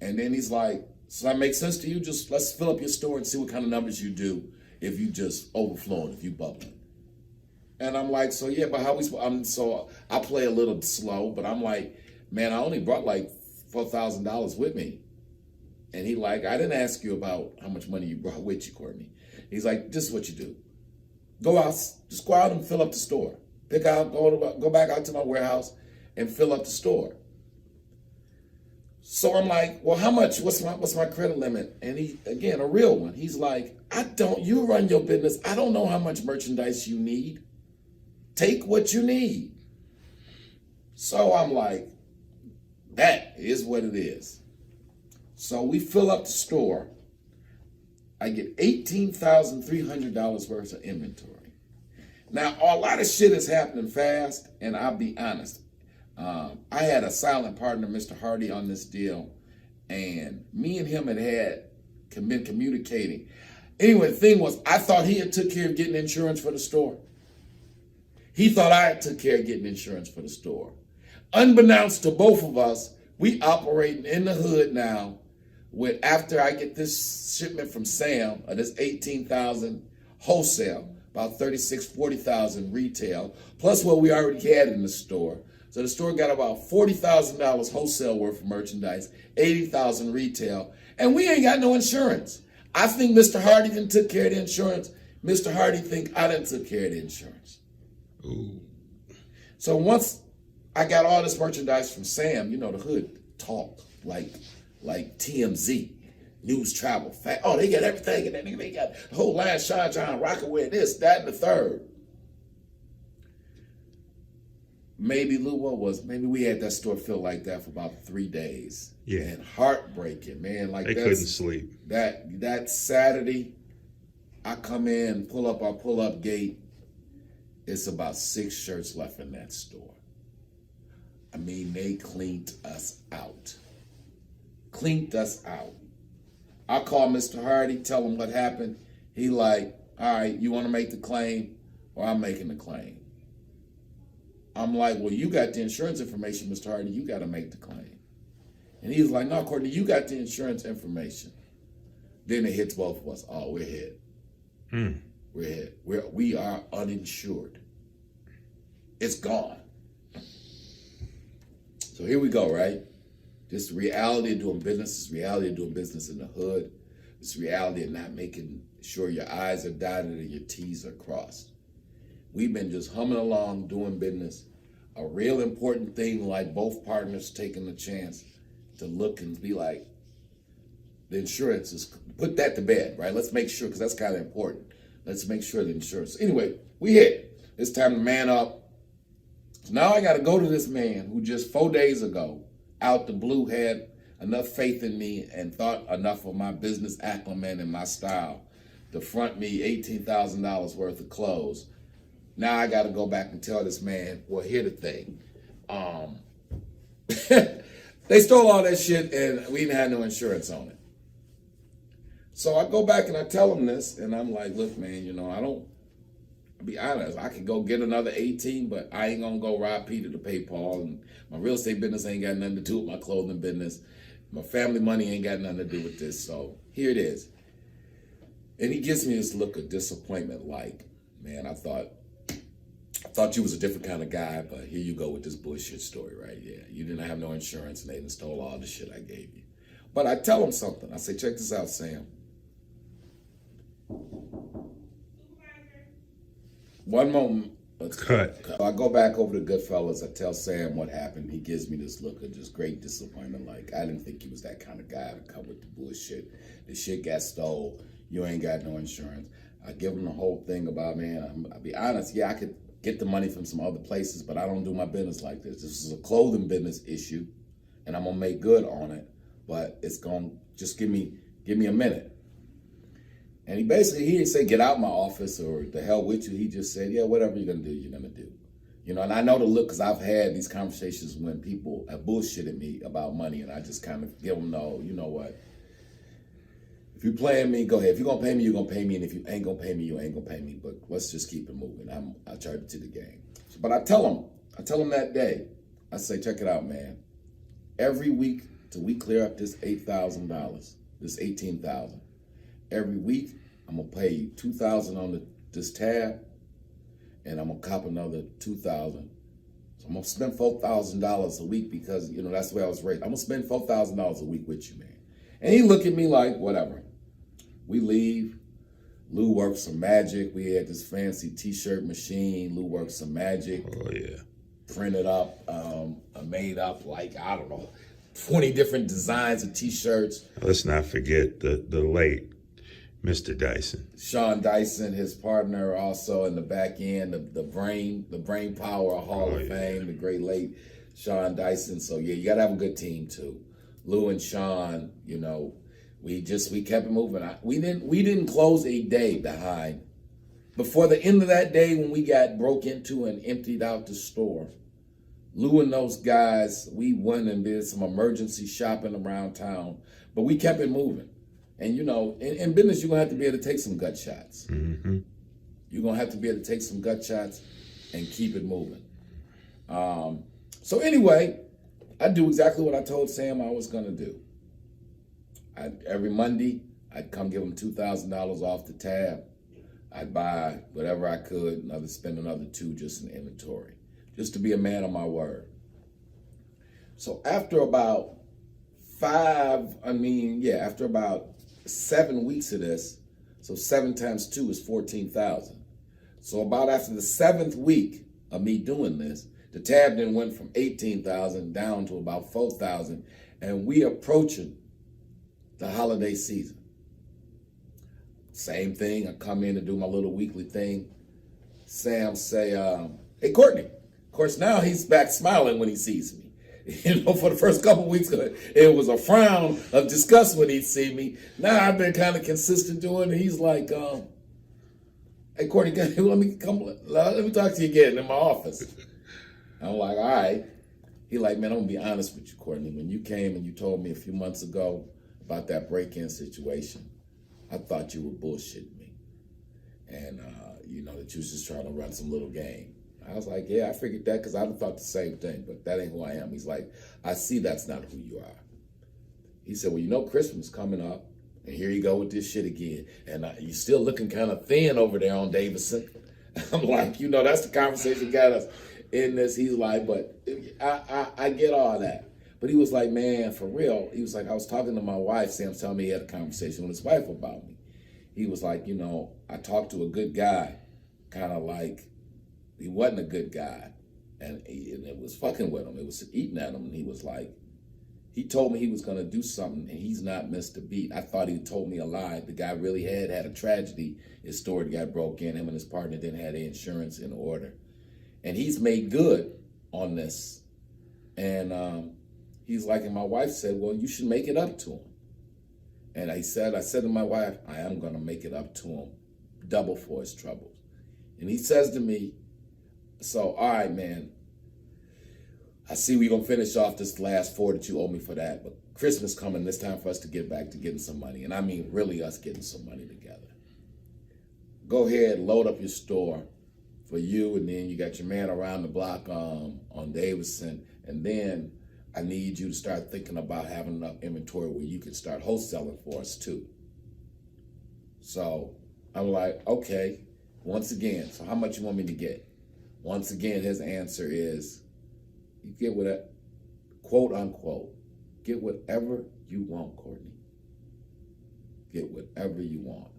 And then he's like, so that makes sense to you? Just let's fill up your store and see what kind of numbers you do if you just overflowing, if you bubbling. And I'm like, so yeah, but so I play a little slow, but I'm like, man, I only brought like $4,000 with me. And he like, I didn't ask you about how much money you brought with you, Courtney. He's like, this is what you do. Go out, just go out and fill up the store. Go back out to my warehouse and fill up the store. So I'm like, well, how much? What's my credit limit? And he, again, a real one. He's like, you run your business. I don't know how much merchandise you need. Take what you need. So I'm like, that is what it is. So we fill up the store. I get $18,300 worth of inventory. Now, a lot of shit is happening fast, and I'll be honest. I had a silent partner, Mr. Hardy, on this deal, and me and him had been communicating. Anyway, the thing was, I thought he had took care of getting insurance for the store. He thought I had took care of getting insurance for the store. Unbeknownst to both of us, we operating in the hood now with, after I get this shipment from Sam, of this 18,000 wholesale, about 40,000 retail, plus what we already had in the store. So the store got about $40,000 wholesale worth of merchandise, 80,000 retail, and we ain't got no insurance. I think Mr. Hardy didn't took care of the insurance. Mr. Hardy think I didn't took care of the insurance. Ooh. So once I got all this merchandise from Sam, the hood talk like TMZ, news, travel, fact. Oh, they got everything, and then they got the whole line, Sean John, Rockaway, this, that, and the third. Maybe we had that store filled like that for about 3 days. Yeah. And heartbreaking, man. Like they couldn't sleep. That Saturday, I come in, pull up gate. It's about 6 shirts left in that store. I mean, they cleaned us out. I call Mr. Hardy, tell him what happened. He like, all right, you want to make the claim or I'm making the claim? I'm like, well, you got the insurance information, Mr. Hardy. You got to make the claim. And he's like, no, Courtney, you got the insurance information. Then it hits both of us. Oh, we're hit. We're hit. We are uninsured. It's gone. So here we go, right? This is the reality of doing business. This is the reality of doing business in the hood. This is the reality of not making sure your I's are dotted and your T's are crossed. We've been just humming along, doing business. A real important thing, like both partners taking the chance to look and be like, the insurance is, put that to bed, right? Let's make sure, because that's kind of important. Let's make sure the insurance. Anyway, we hit. It's time to man up. So now I got to go to this man who just 4 days ago, out the blue, had enough faith in me and thought enough of my business acumen and my style to front me $18,000 worth of clothes. Now I got to go back and tell this man, well, here the thing. They stole all that shit and we didn't have no insurance on it. So I go back and I tell him this, and I'm like, look, man, I'll be honest, I could go get another 18, but I ain't gonna go rob Peter to pay Paul, and my real estate business ain't got nothing to do with my clothing business. My family money ain't got nothing to do with this, so here it is. And he gives me this look of disappointment, like, man, I thought you was a different kind of guy, but here you go with this bullshit story, right? Yeah, you didn't have no insurance, and they done stole all the shit I gave you. But I tell him something. I say, check this out, Sam. One moment. Let's cut. I go back over to Goodfellas. I tell Sam what happened. He gives me this look of just great disappointment. Like, I didn't think he was that kind of guy to come with the bullshit. The shit got stole. You ain't got no insurance. I give him the whole thing about, man, I'll be honest. Yeah, I could get the money from some other places, but I don't do my business like this. This is a clothing business issue, and I'm going to make good on it. But it's going to just give me a minute. And he didn't say, get out my office or the hell with you. He just said, yeah, whatever you're going to do, you're going to do. And I know the look because I've had these conversations when people have bullshitted me about money, and I just kind of give them, no, you know what? If you're playing me, go ahead. If you're going to pay me, you're going to pay me. And if you ain't going to pay me, you ain't going to pay me. But let's just keep it moving. I'll charge it to the game. But I tell him that day, I say, check it out, man. Every week till we clear up this $8,000, this $18,000, every week, I'm gonna pay you $2,000 on this tab, and I'm gonna cop another $2,000. So I'm gonna spend $4,000 a week because that's the way I was raised. I'm gonna spend $4,000 a week with you, man. And he looked at me like, whatever. We leave. Lou worked some magic. We had this fancy T-shirt machine. Lou worked some magic. Oh yeah. Printed up, made up like, I don't know, 20 different designs of T-shirts. Let's not forget the late Mr. Dyson. Sean Dyson, his partner, also in the back end, the brain power of Hall of Fame, the great late Sean Dyson. So yeah, you gotta have a good team too. Lou and Sean, we kept it moving. We didn't close a day behind. Before the end of that day, when we got broke into and emptied out the store, Lou and those guys, we went and did some emergency shopping around town, but we kept it moving. And in business, you're gonna have to be able to take some gut shots. Mm-hmm. You're gonna have to be able to take some gut shots and keep it moving. So anyway, I do exactly what I told Sam I was gonna do. Every Monday, I'd come give him $2,000 off the tab. I'd buy whatever I could, spend another $2 just in inventory, just to be a man of my word. So after about 7 weeks of this, so 7 times 2 is 14,000. So about after the 7th week of me doing this, the tab then went from 18,000 down to about 4,000, and we approaching the holiday season. Same thing, I come in to do my little weekly thing. Sam say, hey, Courtney. Of course, now he's back smiling when he sees me. For the first couple of weeks, it was a frown of disgust when he'd see me. Now I've been kind of consistent doing it. He's like, hey, Courtney, let me talk to you again in my office. I'm like, all right. He like, man, I'm going to be honest with you, Courtney. When you came and you told me a few months ago about that break-in situation, I thought you were bullshitting me. And, that you was just trying to run some little game. I was like, yeah, I figured that because I thought the same thing, but that ain't who I am. He's like, I see that's not who you are. He said, well, Christmas coming up, and here you go with this shit again. And you're still looking kind of thin over there on Davidson. I'm like, that's the conversation got us in this. He's like, but I get all that. But he was like, man, for real. He was like, I was talking to my wife. Sam's telling me he had a conversation with his wife about me. He was like, I talked to a good guy, kind of like he wasn't a good guy. And it was fucking with him. It was eating at him. And he was like, He told me he was going to do something, and he's not missed a beat. I thought he told me a lie. The guy really had a tragedy. His store got broke in. Him and his partner didn't have the insurance in order. And he's made good on this. And he's like, and my wife said, well, you should make it up to him. And I said to my wife, I am going to make it up to him, double for his troubles. And he says to me, so, all right, man, I see we're going to finish off this last 4 that you owe me for that, but Christmas coming, it's time for us to get back to getting some money. And I mean, really us getting some money together. Go ahead, load up your store for you, and then you got your man around the block on Davidson, and then I need you to start thinking about having enough inventory where you can start wholesaling for us too. So I'm like, okay, once again, so how much you want me to get? Once again, his answer is, you get whatever, quote unquote, get whatever you want, Courtney. Get whatever you want.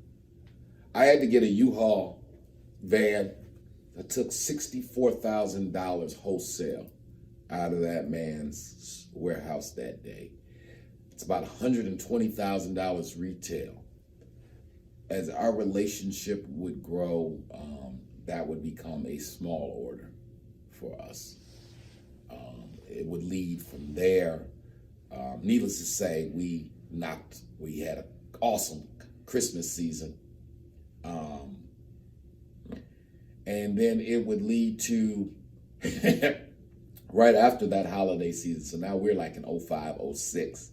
I had to get a U-Haul van that took $64,000 wholesale out of that man's warehouse that day. It's about $120,000 retail. As our relationship would grow, that would become a small order for us. It would lead from there. Needless to say, we had an awesome Christmas season. And then it would lead to right after that holiday season. So now we're like in 05, 06.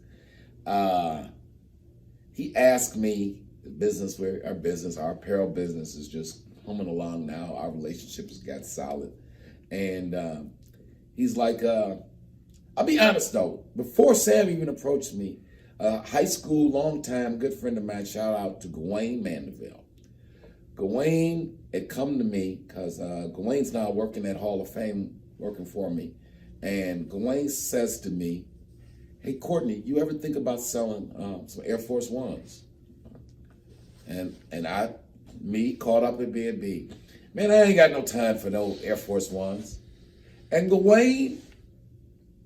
He asked me, our apparel business is just humming along now. Our relationship has got solid. And he's like, I'll be honest though, before Sam even approached me, high school, long-time good friend of mine, shout out to Gawain Mandeville. Gawain had come to me because Gawain's now working at Hall of Fame, working for me. And Gawain says to me, hey, Courtney, you ever think about selling some Air Force Ones? And me caught up at B&B. Man, I ain't got no time for no Air Force Ones. And Gawain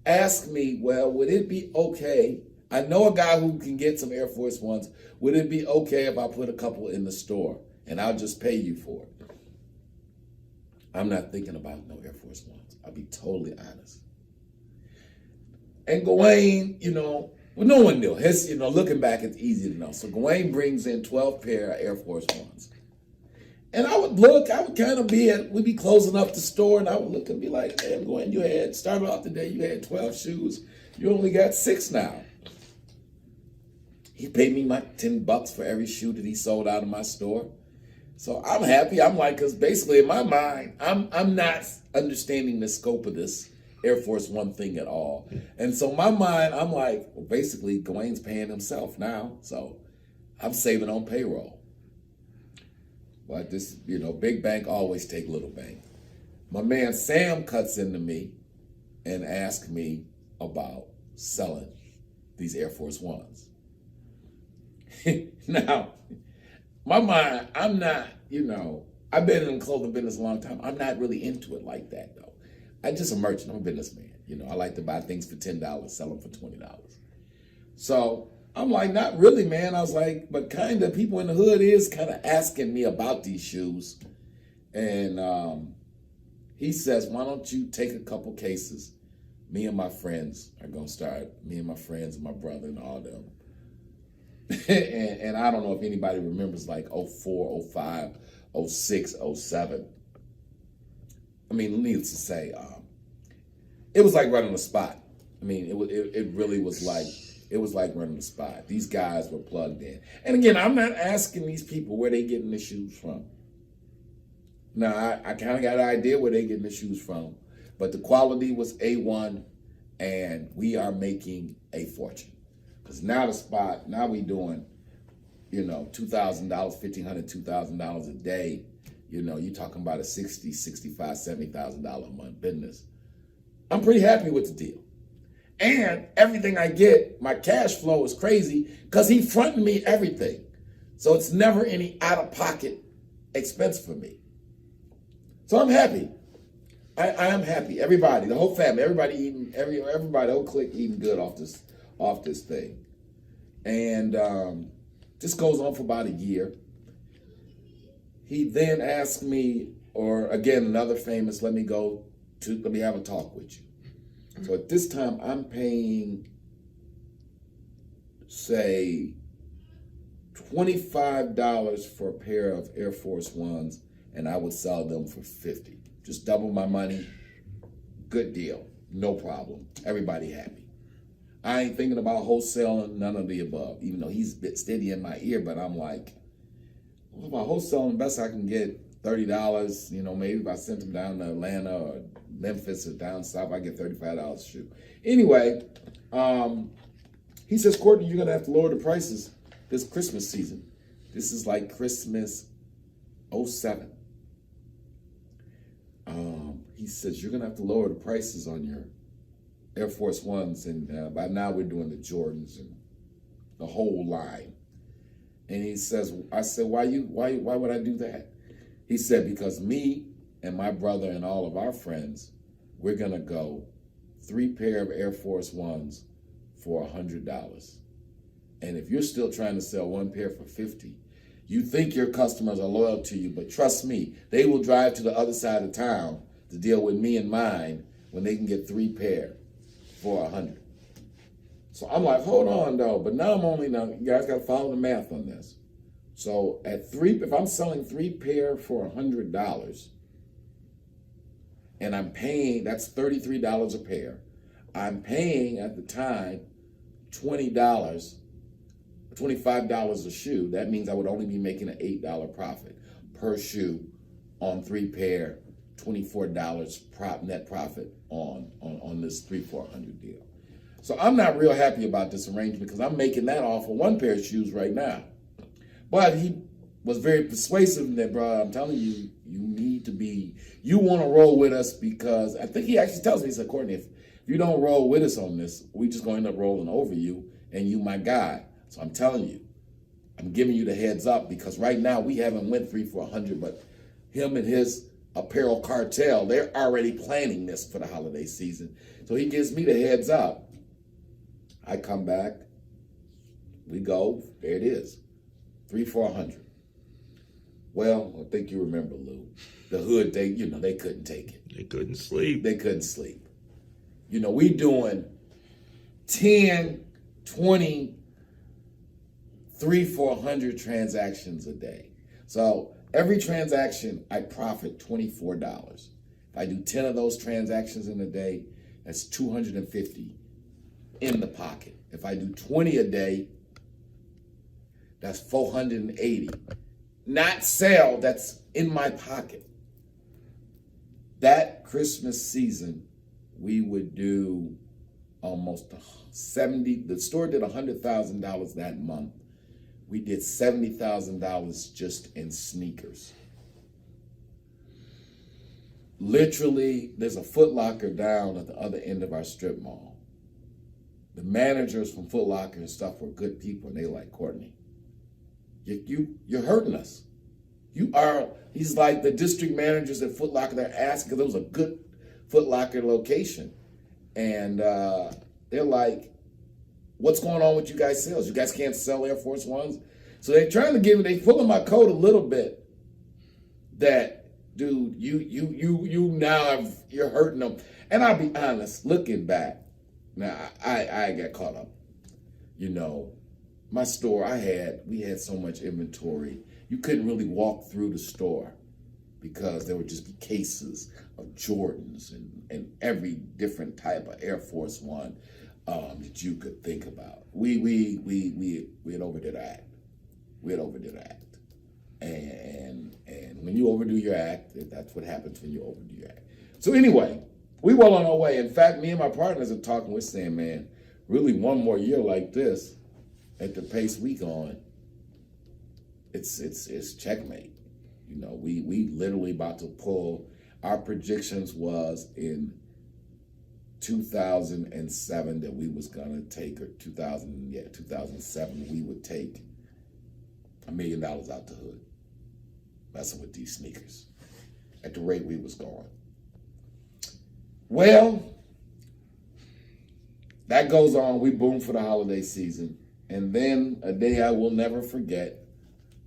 asked me, well, would it be okay? I know a guy who can get some Air Force Ones. Would it be okay if I put a couple in the store and I'll just pay you for it? I'm not thinking about no Air Force Ones. I'll be totally honest. And Gawain, well, no one knew. Looking back, it's easy to know. So Gawain brings in 12 pair of Air Force Ones. And I would kind of we'd be closing up the store, and I would look and be like, man, Gawain, you had started off the day, you had 12 shoes. You only got 6 now. He paid me my $10 for every shoe that he sold out of my store. So I'm happy. I'm like, because basically in my mind, I'm not understanding the scope of this Air Force One thing at all. And so in my mind, I'm like, well, basically Gawain's paying himself now. So I'm saving on payroll. But this, big bank always take little bank. My man Sam cuts into me and asks me about selling these Air Force Ones. Now, my mind, I'm not, I've been in the clothing business a long time. I'm not really into it like that, though. I'm just a merchant. I'm a businessman. I like to buy things for $10, sell them for $20. So I'm like, not really, man. I was like, but kind of people in the hood is kind of asking me about these shoes. And he says, why don't you take a couple cases? Me and my friends are going to start, me and my friends and my brother and all them. and I don't know if anybody remembers like 04, 05, 06, 07. I mean, needless to say, it was like running the spot. I mean, it really was like, it was like running the spot. These guys were plugged in. And again, I'm not asking these people where they getting the shoes from. Now, I kind of got an idea where they getting the shoes from, but the quality was A1, and we are making a fortune. Because now the spot, now we doing, $2,000, $1,500, $2,000 a day. You're talking about a $60,000, $65,000, $70,000 a month business. I'm pretty happy with the deal. And everything I get, my cash flow is crazy because he fronted me everything. So it's never any out-of-pocket expense for me. So I'm happy. I am happy. Everybody, the whole family, everybody eating, everybody, the whole clique eating good off off this thing. And this goes on for about a year. He then asked me, or again, another famous, let me have a talk with you. So at this time, I'm paying, say, $25 for a pair of Air Force Ones, and I would sell them for $50. Just double my money. Good deal. No problem. Everybody happy. I ain't thinking about wholesaling, none of the above, even though he's a bit steady in my ear, but I'm like, well, if I wholesale, best I can get $30, maybe if I sent him down to Atlanta or Memphis or down south, I get $35 a shoe. Anyway, he says, Courtney, you're gonna have to lower the prices this Christmas season. This is like Christmas '07. He says, you're gonna have to lower the prices on your Air Force Ones, and by now we're doing the Jordans and the whole line. And he says, I said, why would I do that? He said, because me and my brother and all of our friends, we're gonna go 3 pair of Air Force Ones for $100. And if you're still trying to sell 1 pair for $50, you think your customers are loyal to you, but trust me, they will drive to the other side of town to deal with me and mine when they can get 3 pair for $100. So I'm like, hold on though, but now you guys gotta follow the math on this. So if I'm selling 3 pair for $100, and I'm paying, that's $33 a pair. I'm paying at the time $25 a shoe. That means I would only be making an $8 profit per shoe on 3 pair, $24 net profit on this 3 for $100 deal. So I'm not real happy about this arrangement because I'm making that off of 1 pair of shoes right now. But he was very persuasive in that, bro, I'm telling you, you want to roll with us, because I think he actually tells me, he said, Courtney, if you don't roll with us on this, we just going to end up rolling over you, and you my guy. So I'm telling you, I'm giving you the heads up, because right now we haven't went 3 for $100, but him and his apparel cartel, they're already planning this for the holiday season. So he gives me the heads up. I come back, we go, there it is, 3 for $100. Well, I think you remember, Lou, the hood, they couldn't take it. They couldn't sleep. They couldn't sleep. We doing 10, 20, 3 for $100 transactions a day. So every transaction, I profit $24. If I do 10 of those transactions in a day, that's $250 in the pocket. If I do 20 a day, that's $480. Not sell, that's in my pocket. That Christmas season, we would do almost 70, the store did $100,000 that month. We did $70,000 just in sneakers. Literally, there's a Foot Locker down at the other end of our strip mall. The managers from Foot Locker and stuff were good people, and they like, Courtney, you're hurting us. He's like the district managers at Foot Locker, they're asking, because it was a good Foot Locker location. And they're like, what's going on with you guys' sales? You guys can't sell Air Force Ones? So they're trying to they pulling my coat a little bit that, dude, you're hurting them. And I'll be honest, looking back, now I got caught up. My store, we had so much inventory. You couldn't really walk through the store because there would just be cases of Jordans and every different type of Air Force One that you could think about. We had overdid our act. We had overdid our act. And when you overdo your act, that's what happens when you overdo your act. So anyway, we well on our way. In fact, me and my partners are talking, we're saying, man, really 1 more year like this, at the pace we going, it's checkmate. We literally about to pull. Our predictions was in 2007 that we was gonna take, or 2007 we would take $1 million out the hood, messing with these sneakers at the rate we was going. Well, that goes on. We boom for the holiday season. And then a day I will never forget,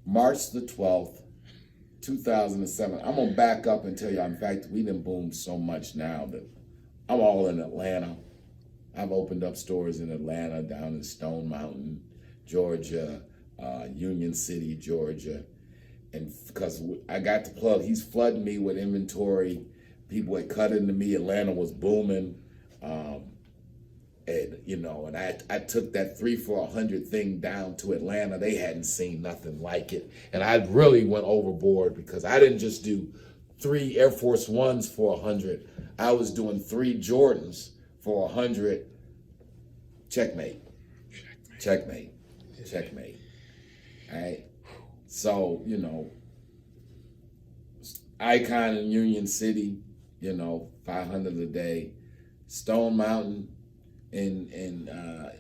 March the 12th, 2007. I'm going to back up and tell you, in fact, we done boomed so much now that I'm all in Atlanta. I've opened up stores in Atlanta, down in Stone Mountain, Georgia, Union City, Georgia. And because I got the plug, he's flooding me with inventory. People had cut into me. Atlanta was booming. And, you know, and I took that 3 for 100 thing down to Atlanta. They hadn't seen nothing like it. And I really went overboard because I didn't just do 3 Air Force Ones for 100. I was doing 3 Jordans for 100. Checkmate. Checkmate. Checkmate. All right. So, you know, Icon in Union City, you know, 500 a day. Stone Mountain and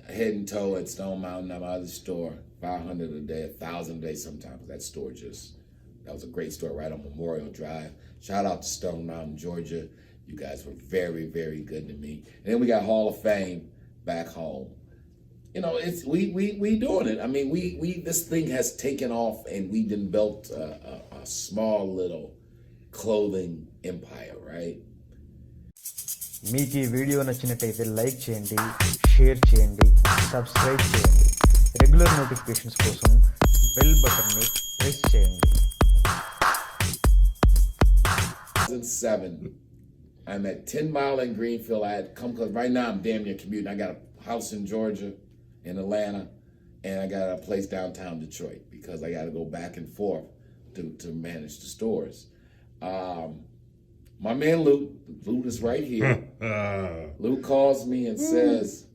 head and toe at Stone Mountain, my other store, 500 a day, 1,000 a day sometimes. That store that was a great store right on Memorial Drive. Shout out to Stone Mountain, Georgia. You guys were very, very good to me. And then we got Hall of Fame back home. You know, it's we doing it. I mean, we this thing has taken off, and we done built a small little clothing empire, right? మీకు ఈ video నచ్చినట్టయితే like చేయండి, share చేయండి, subscribe చేయండి. Regular notifications కోసం bell బటన్ని press చేయండి. 2007, I'm at 10 Mile in Greenfield. I had come, because right now I'm damn near commuting. I got a house in Georgia, in Atlanta, and I got a place downtown Detroit because I got to go back and forth to manage the stores. My man Luke is right here. Luke calls me and says,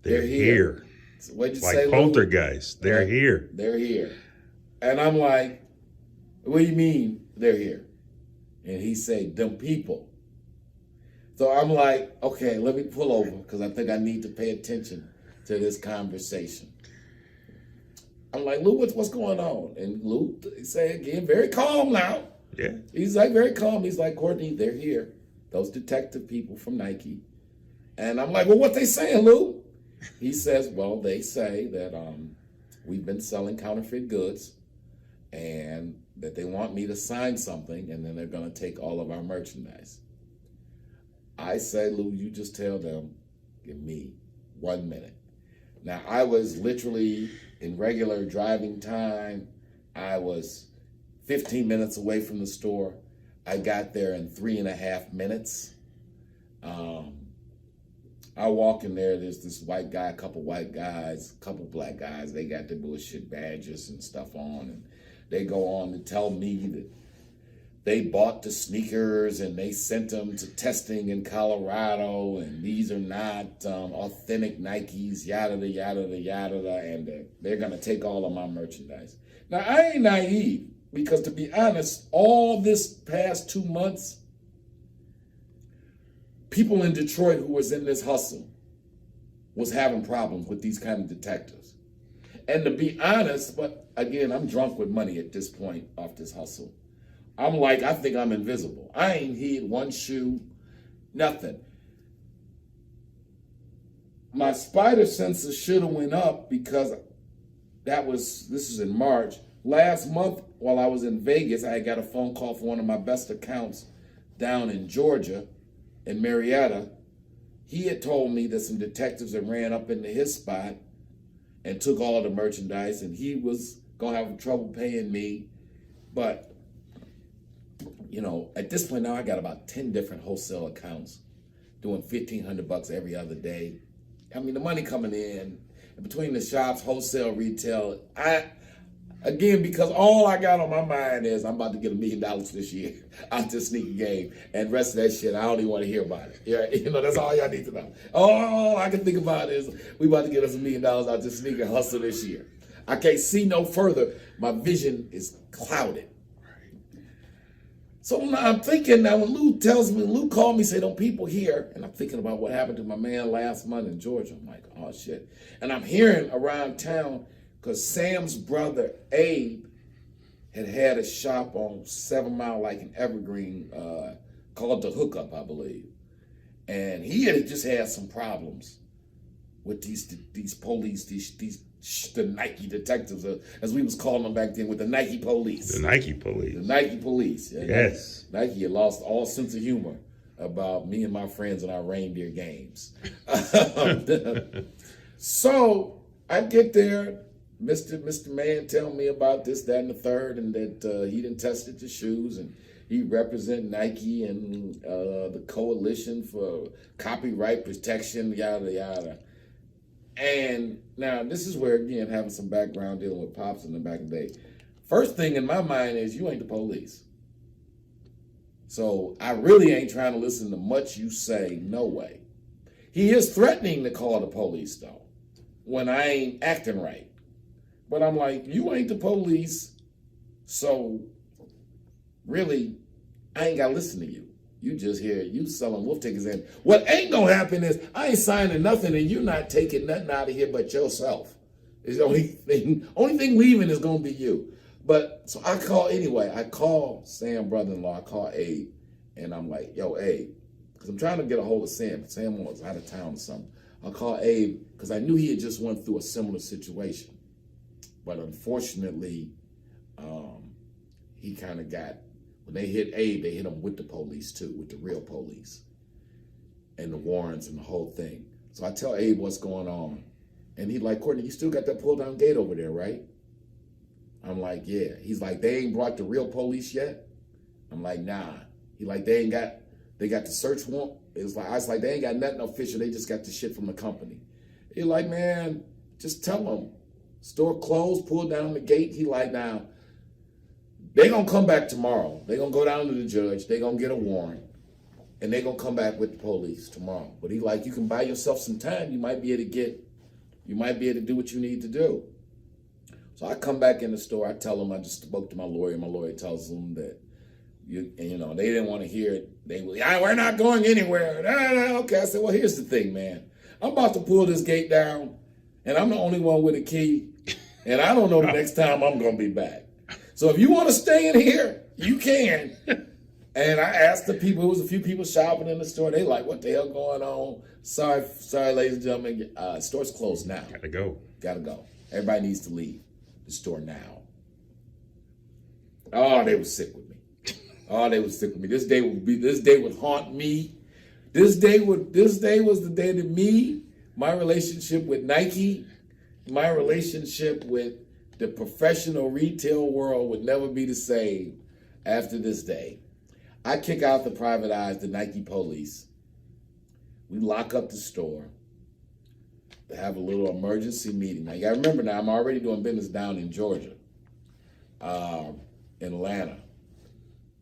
they're here. So what'd you say, Like poltergeist. They're here. They're here. And I'm like, what do you mean they're here? And he said, them people. So I'm like, okay, let me pull over because I think I need to pay attention to this conversation. I'm like, Luke, what's going on? And Luke said again, very calm now. Yeah. He's like very calm. He's like, Courtney, they're here. Those detective people from Nike. And I'm like, well, what they saying, Luke? He says, well, they say that we've been selling counterfeit goods and that they want me to sign something and then they're going to take all of our merchandise. I say, Luke, you just tell them, give me 1 minute. Now, I was literally in regular driving time. I was 15 minutes away from the store. I got there in 3.5 minutes. I walk in there, there's this white guy, a couple white guys, a couple black guys. They got their bullshit badges and stuff on. And they go on to tell me that they bought the sneakers and they sent them to testing in Colorado. And these are not authentic Nikes, yada, yada, yada. And they're going to take all of my merchandise. Now, I ain't naive. Because to be honest, all this past 2 months, people in Detroit who was in this hustle was having problems with these kind of detectives. And to be honest, but again, I'm drunk with money at this point off this hustle. I'm like, I think I'm invisible. I ain't hid one shoe, nothing. My spider sensor should have went up because this is in March. Last month, while I was in Vegas, I got a phone call from one of my best accounts down in Georgia, in Marietta. He had told me that some detectives had ran up into his spot and took all of the merchandise, and he was going to have trouble paying me. But, you know, at this point now, I got about 10 different wholesale accounts doing $1,500 every other day. I mean, the money coming in, and between the shops, wholesale, retail, again, because all I got on my mind is I'm about to get $1 million this year out this sneaker game. And the rest of that shit, I don't even want to hear about it. Yeah, you know, that's all y'all need to know. All I can think about is we about to get us $1 million out this sneaker hustle this year. I can't see no further. My vision is clouded. So now I'm thinking, now when Luke called me, say, them people here, and I'm thinking about what happened to my man last month in Georgia. I'm like, oh shit. And I'm hearing around town, because Sam's brother, Abe, had a shop on 7 Mile, like in Evergreen, called The Hookup, I believe. And he had just had some problems with these police, the Nike detectives, as we was calling them back then, with the Nike police. The Nike police. The Nike police. Yeah, Yes. Nike had lost all sense of humor about me and my friends and our reindeer games. So I get there, Mr. Man tell me about this, that, and the third, and that he done tested the shoes, and he represent Nike and the Coalition for Copyright Protection, yada, yada. And now this is where, again, having some background dealing with Pops in the back of the day, first thing in my mind is you ain't the police. So I really ain't trying to listen to much you say, no way. He is threatening to call the police, though, when I ain't acting right. But I'm like, you ain't the police, so really, I ain't got to listen to you. You just hear you selling wolf tickets. And what ain't going to happen is I ain't signing nothing and you're not taking nothing out of here but yourself. It's the only thing leaving is going to be you. But so I call Sam, brother-in-law, I call Abe, and I'm like, yo, Abe, because I'm trying to get a hold of Sam. Sam was out of town or something. I call Abe because I knew he had just went through a similar situation. But unfortunately, he kind of got, when they hit Abe, they hit him with the police too, with the real police and the warrants and the whole thing. So I tell Abe what's going on. And he's like, Courtney, you still got that pull down gate over there, right? I'm like, yeah. He's like, they ain't brought the real police yet? I'm like, nah. He like, they got the search warrant. I was like, they ain't got nothing official. They just got the shit from the company. He like, man, just tell them. Store closed, pull down the gate. He like, now, they gonna come back tomorrow. They gonna go down to the judge. They gonna get a warrant. And they gonna come back with the police tomorrow. But he like, you can buy yourself some time. You might be able to do what you need to do. So I come back in the store. I tell them I just spoke to my lawyer. My lawyer tells them that, they didn't want to hear it. We're not going anywhere. Okay, I said, well, here's the thing, man. I'm about to pull this gate down, and I'm the only one with a key, and I don't know the next time I'm going to be back. So if you want to stay in here, you can. And I asked the people, there was a few people shopping in the store. They like, what the hell going on? Sorry, ladies and gentlemen. Store's closed now. Gotta go. Everybody needs to leave the store now. Oh, they were sick with me. This day would haunt me. This day was the day that me, my relationship with Nike, my relationship with the professional retail world would never be the same after this day. I kick out the private eyes, the Nike police. We lock up the store. They have a little emergency meeting. Now, you gotta remember now, I'm already doing business down in Georgia, in Atlanta.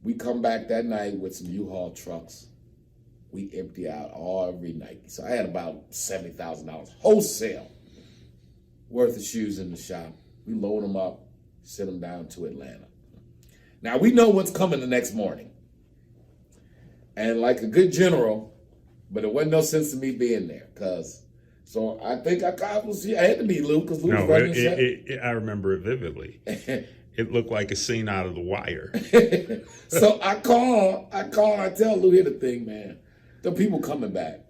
We come back that night with some U-Haul trucks. We empty out every Nike. So I had about $70,000 wholesale worth of shoes in the shop. We load them up, send them down to Atlanta. Now, we know what's coming the next morning. And like a good general, but it wasn't no sense to me being there, so I think I had to be Luke, because Luke was running the show. I remember it vividly. It looked like a scene out of The Wire. So I tell Lou, here the thing, man. The people coming back,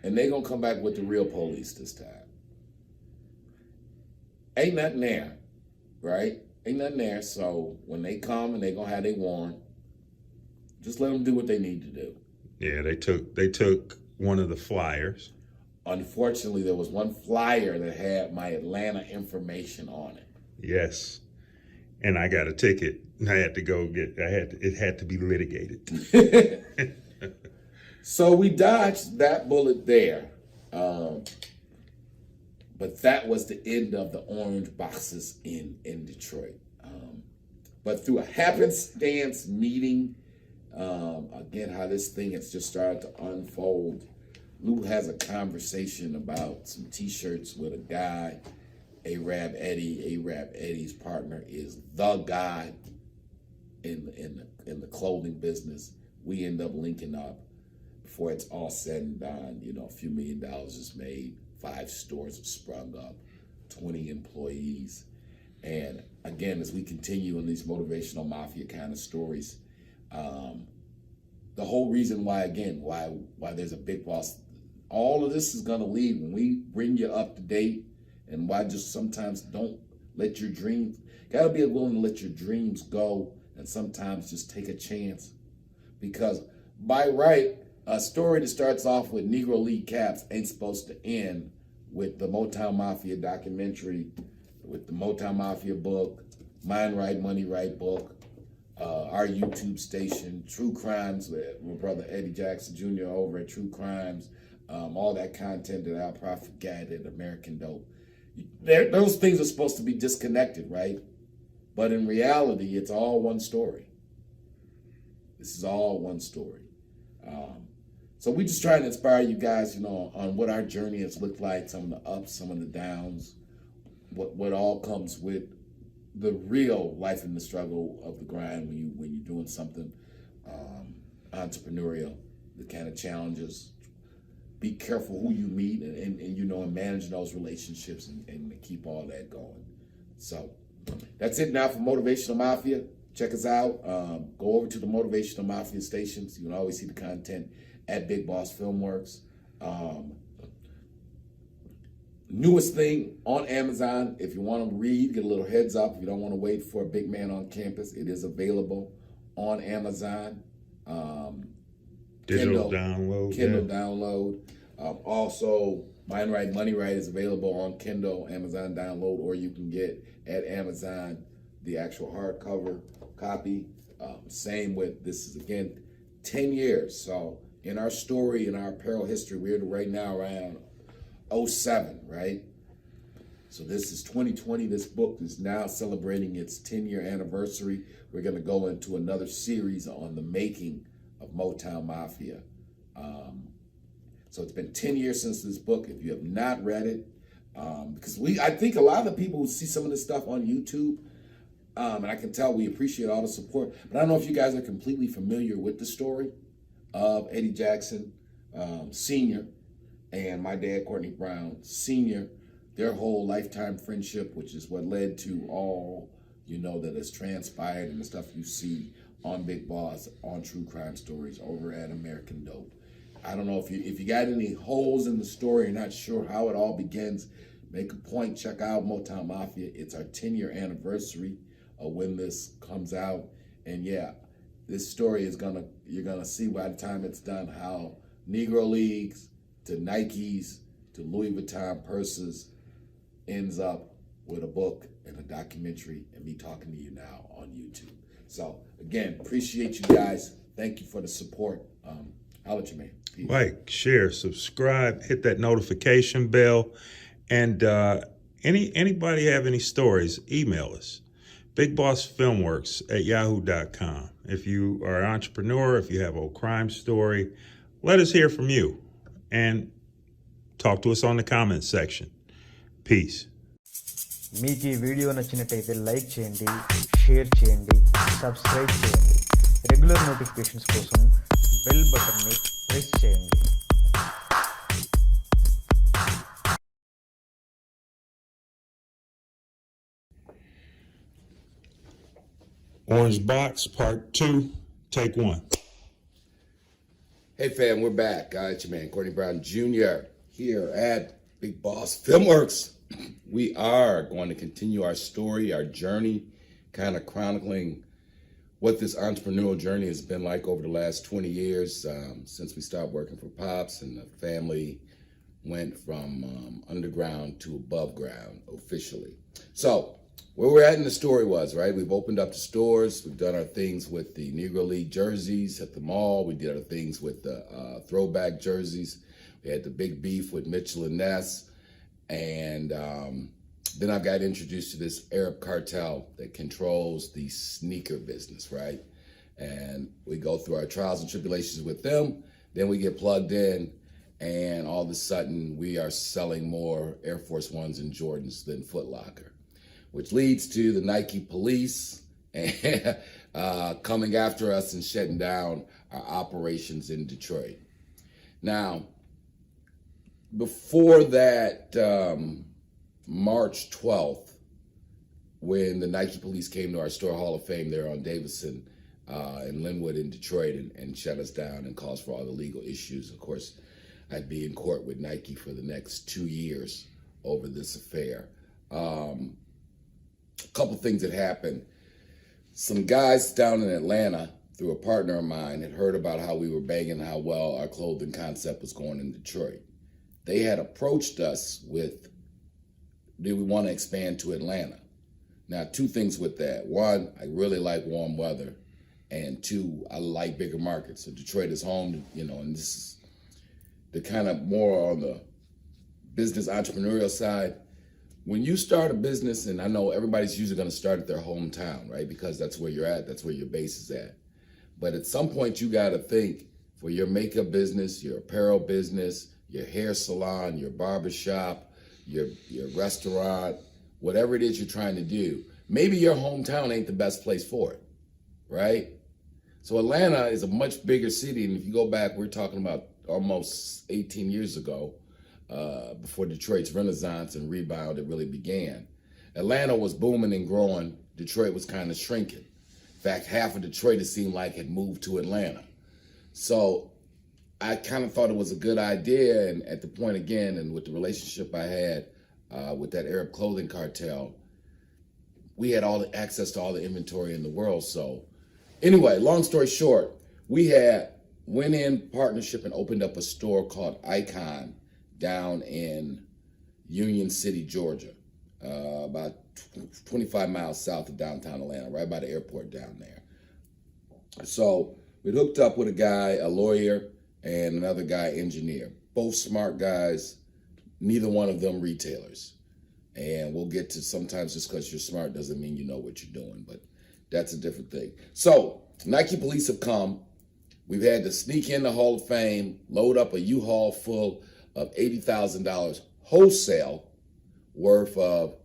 and they gonna come back with the real police this time. Ain't nothing there, right? Ain't nothing there, so when they come and they gonna have their warrant, just let them do what they need to do. Yeah, they took one of the flyers. Unfortunately, there was one flyer that had my Atlanta information on it. Yes. And I got a ticket. I had to go it had to be litigated. So we dodged that bullet there. But that was the end of the orange boxes in Detroit. But through a happenstance meeting, again, how this thing has just started to unfold, Lou has a conversation about some T-shirts with a guy, Arab Eddie. Arab Eddie's partner is the guy in the clothing business. We end up linking up. Before it's all said and done, a few $1 million is made. 5 stores have sprung up, 20 employees. And again, as we continue in these motivational mafia kind of stories, the whole reason why there's a big boss all of this is going to lead when we bring you up to date. And why just sometimes don't let your dreams, gotta be willing to let your dreams go and sometimes just take a chance. Because by right, a story that starts off with Negro League caps ain't supposed to end with the Motown Mafia documentary, with the Motown Mafia book, Mind Right, Money Right book, our YouTube station, True Crimes with my brother Eddie Jackson Jr. over at True Crimes, all that content that Al Prophet gathered, American Dope. Those things are supposed to be disconnected, right? But in reality, it's all one story. This is all one story. So we just try to inspire you guys, on what our journey has looked like, some of the ups, some of the downs, what all comes with the real life and the struggle of the grind when you're doing something entrepreneurial, the kind of challenges. Be careful who you meet and manage those relationships and keep all that going. So that's it now for Motivational Mafia. Check us out. Go over to the Motivational Mafia stations. You can always see the content at Big Boss Filmworks. Newest thing on Amazon. If you want to read, get a little heads up. If you don't want to wait for a big man on campus, it is available on Amazon. Digital download. Kindle download. Also, Mind Right, Money Right is available on Kindle, Amazon download, or you can get at Amazon the actual hardcover copy. Same with, this is again 10 years. So in our story, in our apparel history, we're right now around 07, right? So this is 2020. This book is now celebrating its 10-year anniversary. We're going to go into another series on the making of Motown Mafia. So it's been 10 years since this book. If you have not read it, because I think a lot of the people who see some of this stuff on YouTube, and I can tell we appreciate all the support, but I don't know if you guys are completely familiar with the story of Eddie Jackson Sr. and my dad, Courtney Brown Sr., their whole lifetime friendship, which is what led to all, that has transpired and the stuff you see on Big Boss, on True Crime Stories, over at American Dope. I don't know if you got any holes in the story, you're not sure how it all begins, make a point, check out Motown Mafia. It's our 10-year anniversary of when this comes out. And yeah, this story you're gonna see by the time it's done how Negro Leagues to Nikes to Louis Vuitton purses ends up with a book and a documentary and me talking to you now on YouTube. So again, appreciate you guys. Thank you for the support. I'll let you, man. Peace. Like, share, subscribe, hit that notification bell. And anybody have any stories, email us. BigBossFilmworks@yahoo.com. If you are an entrepreneur, if you have a crime story, let us hear from you. And talk to us on the comments section. Peace. మీకు ఈ video నచ్చినట్టయితే like చేయండి, share చేయండి, subscribe చేయండి. Regular notifications కోసం bell బటన్ని press చేయండి. Orange Box, Part 2, Take 1. Hey fam, we're back. It's your man, Courtney Brown Jr. here at Big Boss Filmworks. We are going to continue our story, our journey, kind of chronicling what this entrepreneurial journey has been like over the last 20 years since we started working for Pops and the family went from underground to above ground officially. So where we're at in the story was, right, we've opened up the stores, we've done our things with the Negro League jerseys at the mall, we did our things with the throwback jerseys, we had the big beef with Mitchell and Ness, and then I got introduced to this Arab cartel that controls the sneaker business, right? And we go through our trials and tribulations with them, then we get plugged in, and all of a sudden we are selling more Air Force Ones and Jordans than Foot Locker, which leads to the Nike police coming after us and shutting down our operations in Detroit. Now, before that, March 12th, when the Nike police came to our store Hall of Fame there on Davison and Linwood in Detroit and shut us down and caused for all the legal issues. Of course, I'd be in court with Nike for the next 2 years over this affair. A couple things that happened. Some guys down in Atlanta, through a partner of mine, had heard about how we were banging, how well our clothing concept was going in Detroit. They had approached us with, do we want to expand to Atlanta? Now, two things with that. One, I really like warm weather. And two, I like bigger markets. So Detroit is home, and this is the kind of more on the business entrepreneurial side. When you start a business, and I know everybody's usually going to start at their hometown, right? Because that's where you're at, that's where your base is at. But at some point, you got to think for your makeup business, your apparel business, your hair salon, your barbershop, your restaurant, whatever it is you're trying to do, maybe your hometown ain't the best place for it, right? So Atlanta is a much bigger city, and if you go back, we're talking about almost 18 years ago, before Detroit's renaissance and rebound, it really began. Atlanta was booming and growing. Detroit was kind of shrinking. In fact, half of Detroit, it seemed like, had moved to Atlanta. So I kind of thought it was a good idea, and at the point again, and with the relationship I had with that Arab clothing cartel, we had all the access to all the inventory in the world. So anyway, long story short, we went in partnership and opened up a store called Icon down in Union City, Georgia, about 25 miles south of downtown Atlanta, right by the airport down there. So we hooked up with a guy, a lawyer, and another guy, engineer. Both smart guys, neither one of them retailers. And we'll get to, sometimes just because you're smart doesn't mean you know what you're doing, but that's a different thing. So Nike police have come. We've had to sneak in the Hall of Fame, load up a U-Haul full of $80,000 wholesale worth of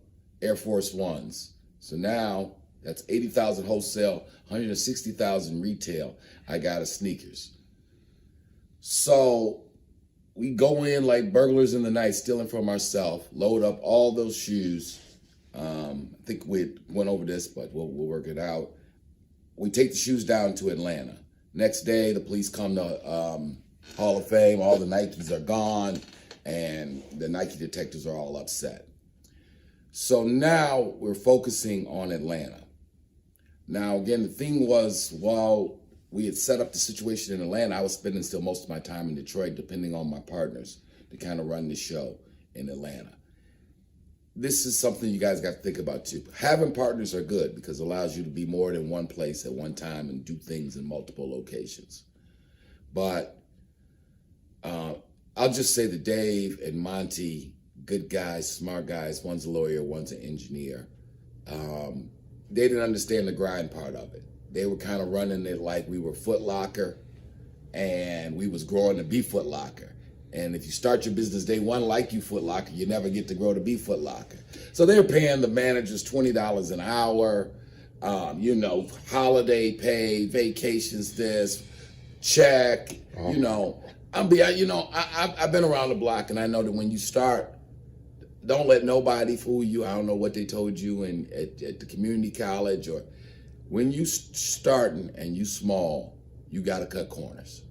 Air Force Ones. So now that's 80,000 wholesale, 160,000 retail. I got us sneakers. So we go in like burglars in the night, stealing from ourselves, load up all those shoes. I think we went over this, but we'll work it out. We take the shoes down to Atlanta. Next day, the police come to Hall of Fame. All the Nikes are gone, and the Nike detectives are all upset. So now we're focusing on Atlanta. Now, again, the thing was, while we had set up the situation in Atlanta, I was spending still most of my time in Detroit, depending on my partners, to kind of run the show in Atlanta. This is something you guys got to think about too. Having partners are good because it allows you to be more than one place at one time and do things in multiple locations. But I'll just say that Dave and Monty, good guys, smart guys, one's a lawyer, one's an engineer. They didn't understand the grind part of it. They were kind of running it like we were Foot Locker and we was growing to be Foot Locker. And if you start your business day one like you Foot Locker, you never get to grow to be Foot Locker. So they were paying the managers $20 an hour, holiday pay, vacations, this, check, I've been around the block, and I know that when you start, don't let nobody fool you. I don't know what they told you at the community college, or when you starting and you small, you got to cut corners.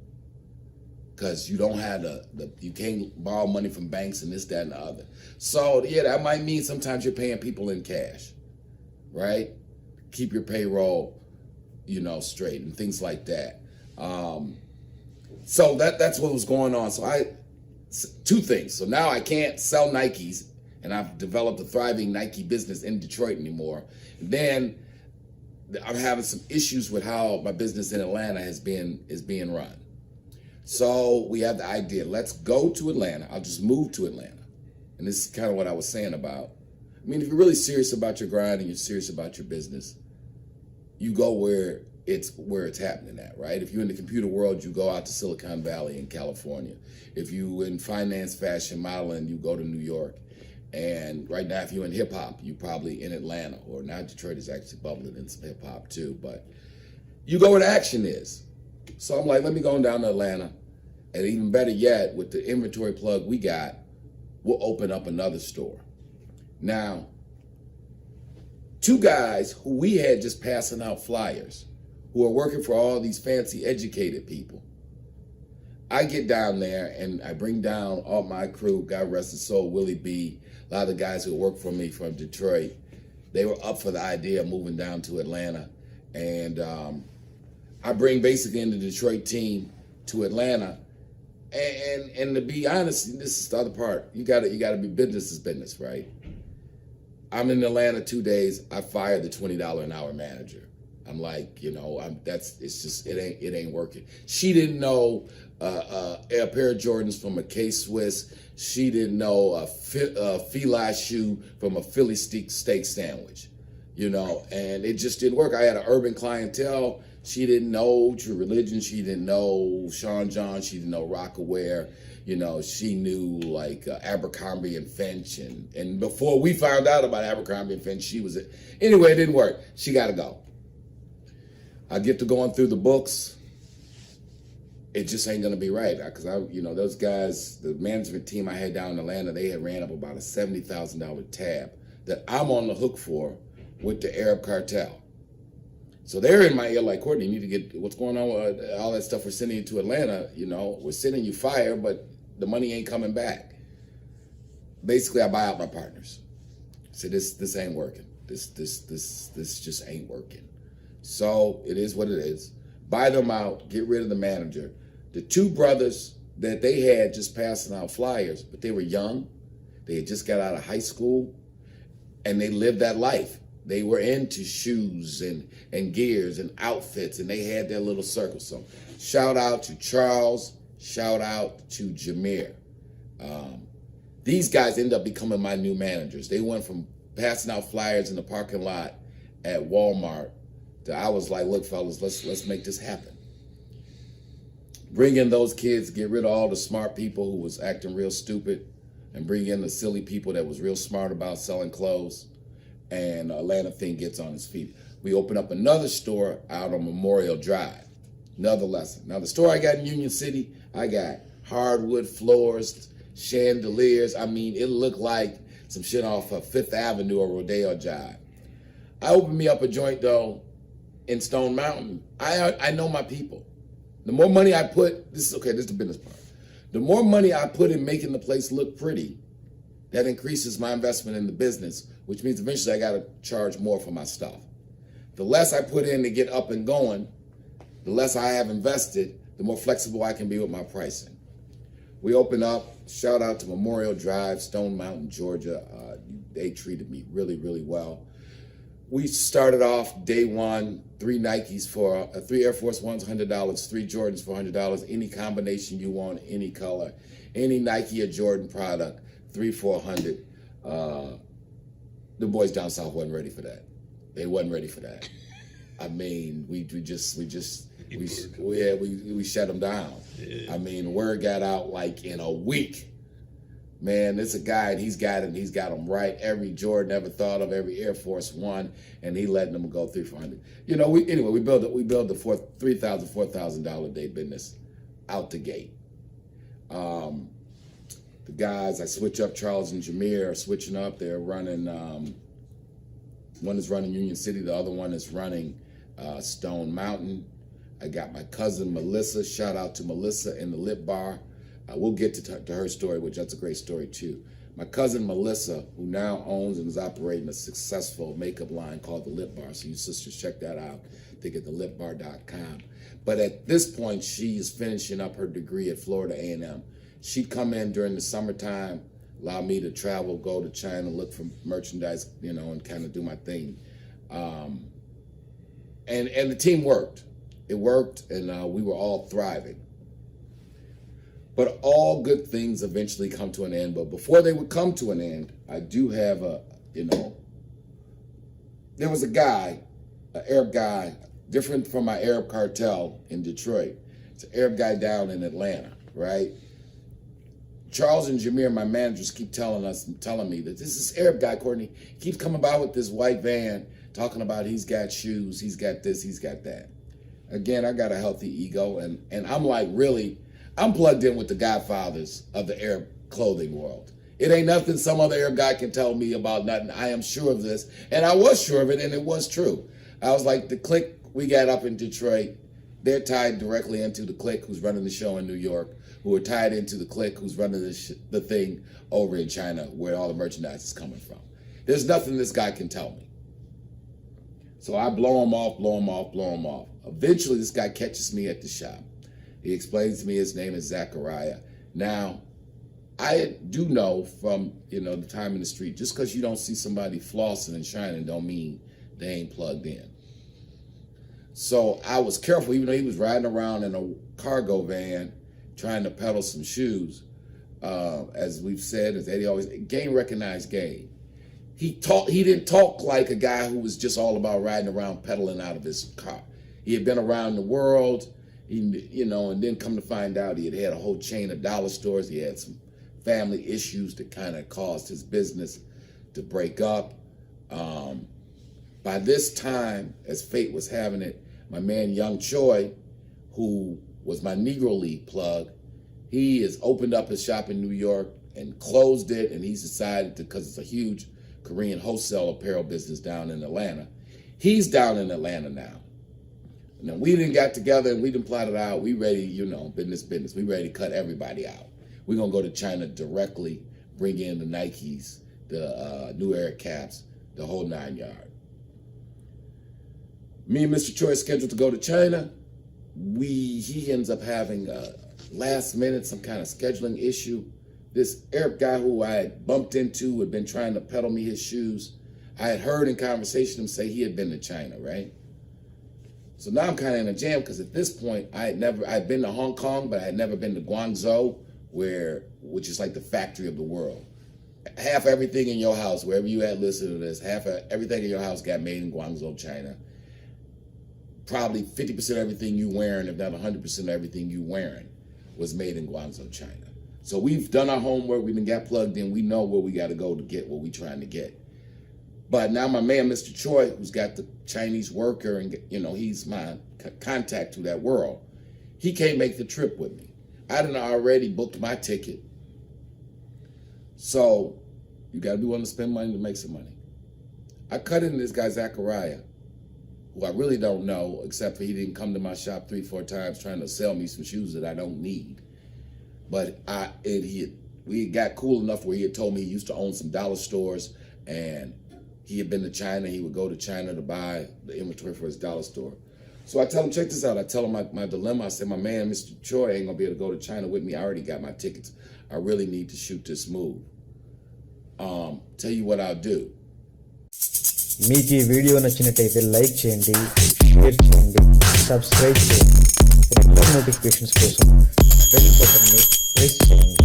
Because you don't have you can't borrow money from banks and this, that, and the other. So yeah, that might mean sometimes you're paying people in cash, right? Keep your payroll, straight and things like that. So that's what was going on. So two things. So now I can't sell Nikes, and I've developed a thriving Nike business in Detroit anymore. And then I'm having some issues with how my business in Atlanta is being run. So we have the idea, let's go to Atlanta. I'll just move to Atlanta. And this is kind of what I was saying about, if you're really serious about your grind and you're serious about your business, you go where it's happening at, right? If you're in the computer world, you go out to Silicon Valley in California. If you're in finance, fashion, modeling, you go to New York. And right now, if you're in hip hop, you're probably in Atlanta, or now Detroit is actually bubbling in some hip hop too, but you go where the action is. So I'm like, let me go down to Atlanta, and even better yet, with the inventory plug we got, we'll open up another store. Now, two guys who we had just passing out flyers, who are working for all these fancy educated people, I get down there and I bring down all my crew, God rest his soul, Willie B, a lot of the guys who work for me from Detroit. They were up for the idea of moving down to Atlanta. And I bring basically in the Detroit team to Atlanta. And to be honest, this is the other part. You gotta be business is business, right? I'm in Atlanta 2 days. I fired the $20 an hour manager. I'm like, you know, it ain't working. She didn't know a pair of Jordans from a K-Swiss. She didn't know a Feli shoe from a Philly steak sandwich, you know, and it just didn't work. I had an urban clientele. She didn't know True Religion. She didn't know Sean John. She didn't know Rockaware. You know, she knew like Abercrombie and Finch. And before we found out about Abercrombie and Finch, she was it. Anyway, it didn't work. She got to go. I get to going through the books. It just ain't gonna be right because those guys, the management team I had down in Atlanta, they had ran up about a $70,000 tab that I'm on the hook for with the Arab cartel. So they're in my ear like, Courtney, you need to get what's going on with all that stuff we're sending you to Atlanta. You know, we're sending you fire, but the money ain't coming back. Basically, I buy out my partners. I said, this ain't working. This just ain't working. So it is what it is. Buy them out, get rid of the manager. The two brothers that they had just passing out flyers, but they were young. They had just got out of high school and they lived that life. They were into shoes and gears and outfits and they had their little circle. So shout out to Charles, shout out to Jameer. These guys ended up becoming my new managers. They went from passing out flyers in the parking lot at Walmart. I was like, look, fellas, let's make this happen. Bring in those kids, get rid of all the smart people who was acting real stupid, and bring in the silly people that was real smart about selling clothes, and Atlanta thing gets on its feet. We open up another store out on Memorial Drive. Another lesson. Now, the store I got in Union City, I got hardwood floors, chandeliers. I mean, it looked like some shit off of Fifth Avenue or Rodeo Drive. I opened me up a joint, though, in Stone Mountain. I know my people. The more money I put, this is the business part. The more money I put in making the place look pretty, that increases my investment in the business, which means eventually I got to charge more for my stuff. The less I put in to get up and going, the less I have invested, the more flexible I can be with my pricing. We open up, shout out to Memorial Drive, Stone Mountain, Georgia. They treated me really, really well. We started off day one, 3 Nikes for 3 Air Force Ones, $100, 3 Jordans for $100, any combination you want, any color, any Nike or Jordan product, 3 for $100. The boys down south wasn't ready for that. They wasn't ready for that. I mean, we shut them down. Yeah. I mean, word got out like in a week. Man, there's a guy and he's got them right. Every Jordan ever thought of, every Air Force One, and he letting them go 3 for $100. You know, we build the $3,000, $4,000 day business out the gate. The guys I switch up, Charles and Jameer are switching up. They're running. One is running Union City. The other one is running Stone Mountain. I got my cousin Melissa. Shout out to Melissa in the Lip Bar. We'll get to her story, which that's a great story too. My cousin Melissa, who now owns and is operating a successful makeup line called the Lip Bar. So you sisters check that out. I think at thelipbar.com. But at this point, she is finishing up her degree at Florida A&M. She'd come in during the summertime, allow me to travel, go to China, look for merchandise, you know, and kind of do my thing. And the team worked. It worked, and we were all thriving. But all good things eventually come to an end. But before they would come to an end, I do have there was a guy, an Arab guy, different from my Arab cartel in Detroit. It's an Arab guy down in Atlanta, right? Charles and Jameer, my managers, keep telling me that this Arab guy, Courtney, keeps coming by with this white van, talking about he's got shoes, he's got this, he's got that. Again, I got a healthy ego, and I'm like, really, I'm plugged in with the godfathers of the Arab clothing world. It ain't nothing some other Arab guy can tell me about nothing. I am sure of this, and I was sure of it, and it was true. I was like, the clique we got up in Detroit, they're tied directly into the clique who's running the show in New York, who are tied into the clique who's running the thing over in China where all the merchandise is coming from. There's nothing this guy can tell me. So I blow him off. Eventually, this guy catches me at the shop. He explains to me his name is Zachariah. Now, I do know from, the time in the street, just because you don't see somebody flossing and shining don't mean they ain't plugged in. So I was careful, even though he was riding around in a cargo van trying to peddle some shoes. As we've said, as Eddie always, game recognized game. He didn't talk like a guy who was just all about riding around pedaling out of his car. He had been around the world, and then come to find out he had a whole chain of dollar stores. He had some family issues that kind of caused his business to break up. By this time, as fate was having it, my man Young Choi, who was my Negro League plug, he has opened up his shop in New York and closed it, and he's decided to, because it's a huge Korean wholesale apparel business down in Atlanta. He's down in Atlanta now. Now, we didn't got together and we didn't plot it out. We ready, business. We ready to cut everybody out. We're going to go to China directly, bring in the Nikes, the New Era caps, the whole 9 yards. Me and Mr. Choi scheduled to go to China. He ends up having a last minute, some kind of scheduling issue. This Arab guy who I had bumped into had been trying to peddle me his shoes. I had heard in conversation him say he had been to China, right? So now I'm kind of in a jam because at this point I'd been to Hong Kong, but I had never been to Guangzhou, which is like the factory of the world. Half everything in your house, wherever you had listened to this, half of everything in your house got made in Guangzhou, China. Probably 50% of everything you wearing, if not 100% of everything you wearing, was made in Guangzhou, China. So we've done our homework, we done got plugged in, we know where we got to go to get what we're trying to get. But now my man, Mr. Choi, who's got the Chinese worker and, he's my contact to that world, he can't make the trip with me. I done already booked my ticket. So you got to be willing to spend money to make some money. I cut into this guy, Zachariah, who I really don't know, except for he didn't come to my shop 3-4 times trying to sell me some shoes that I don't need. But we got cool enough where he had told me he used to own some dollar stores and he had been to China. He would go to China to buy the inventory for his dollar store. So I tell him, check this out. I tell him my dilemma. I said, my man, Mr. Choi, ain't going to be able to go to China with me. I already got my tickets. I really need to shoot this move. Tell you what I'll do. మీకు ఈ video నచ్చినట్టయితే like చేయండి, share చేయండి, subscribe చేయండి. Regular notifications కోసం bell బటన్ని press చేయండి.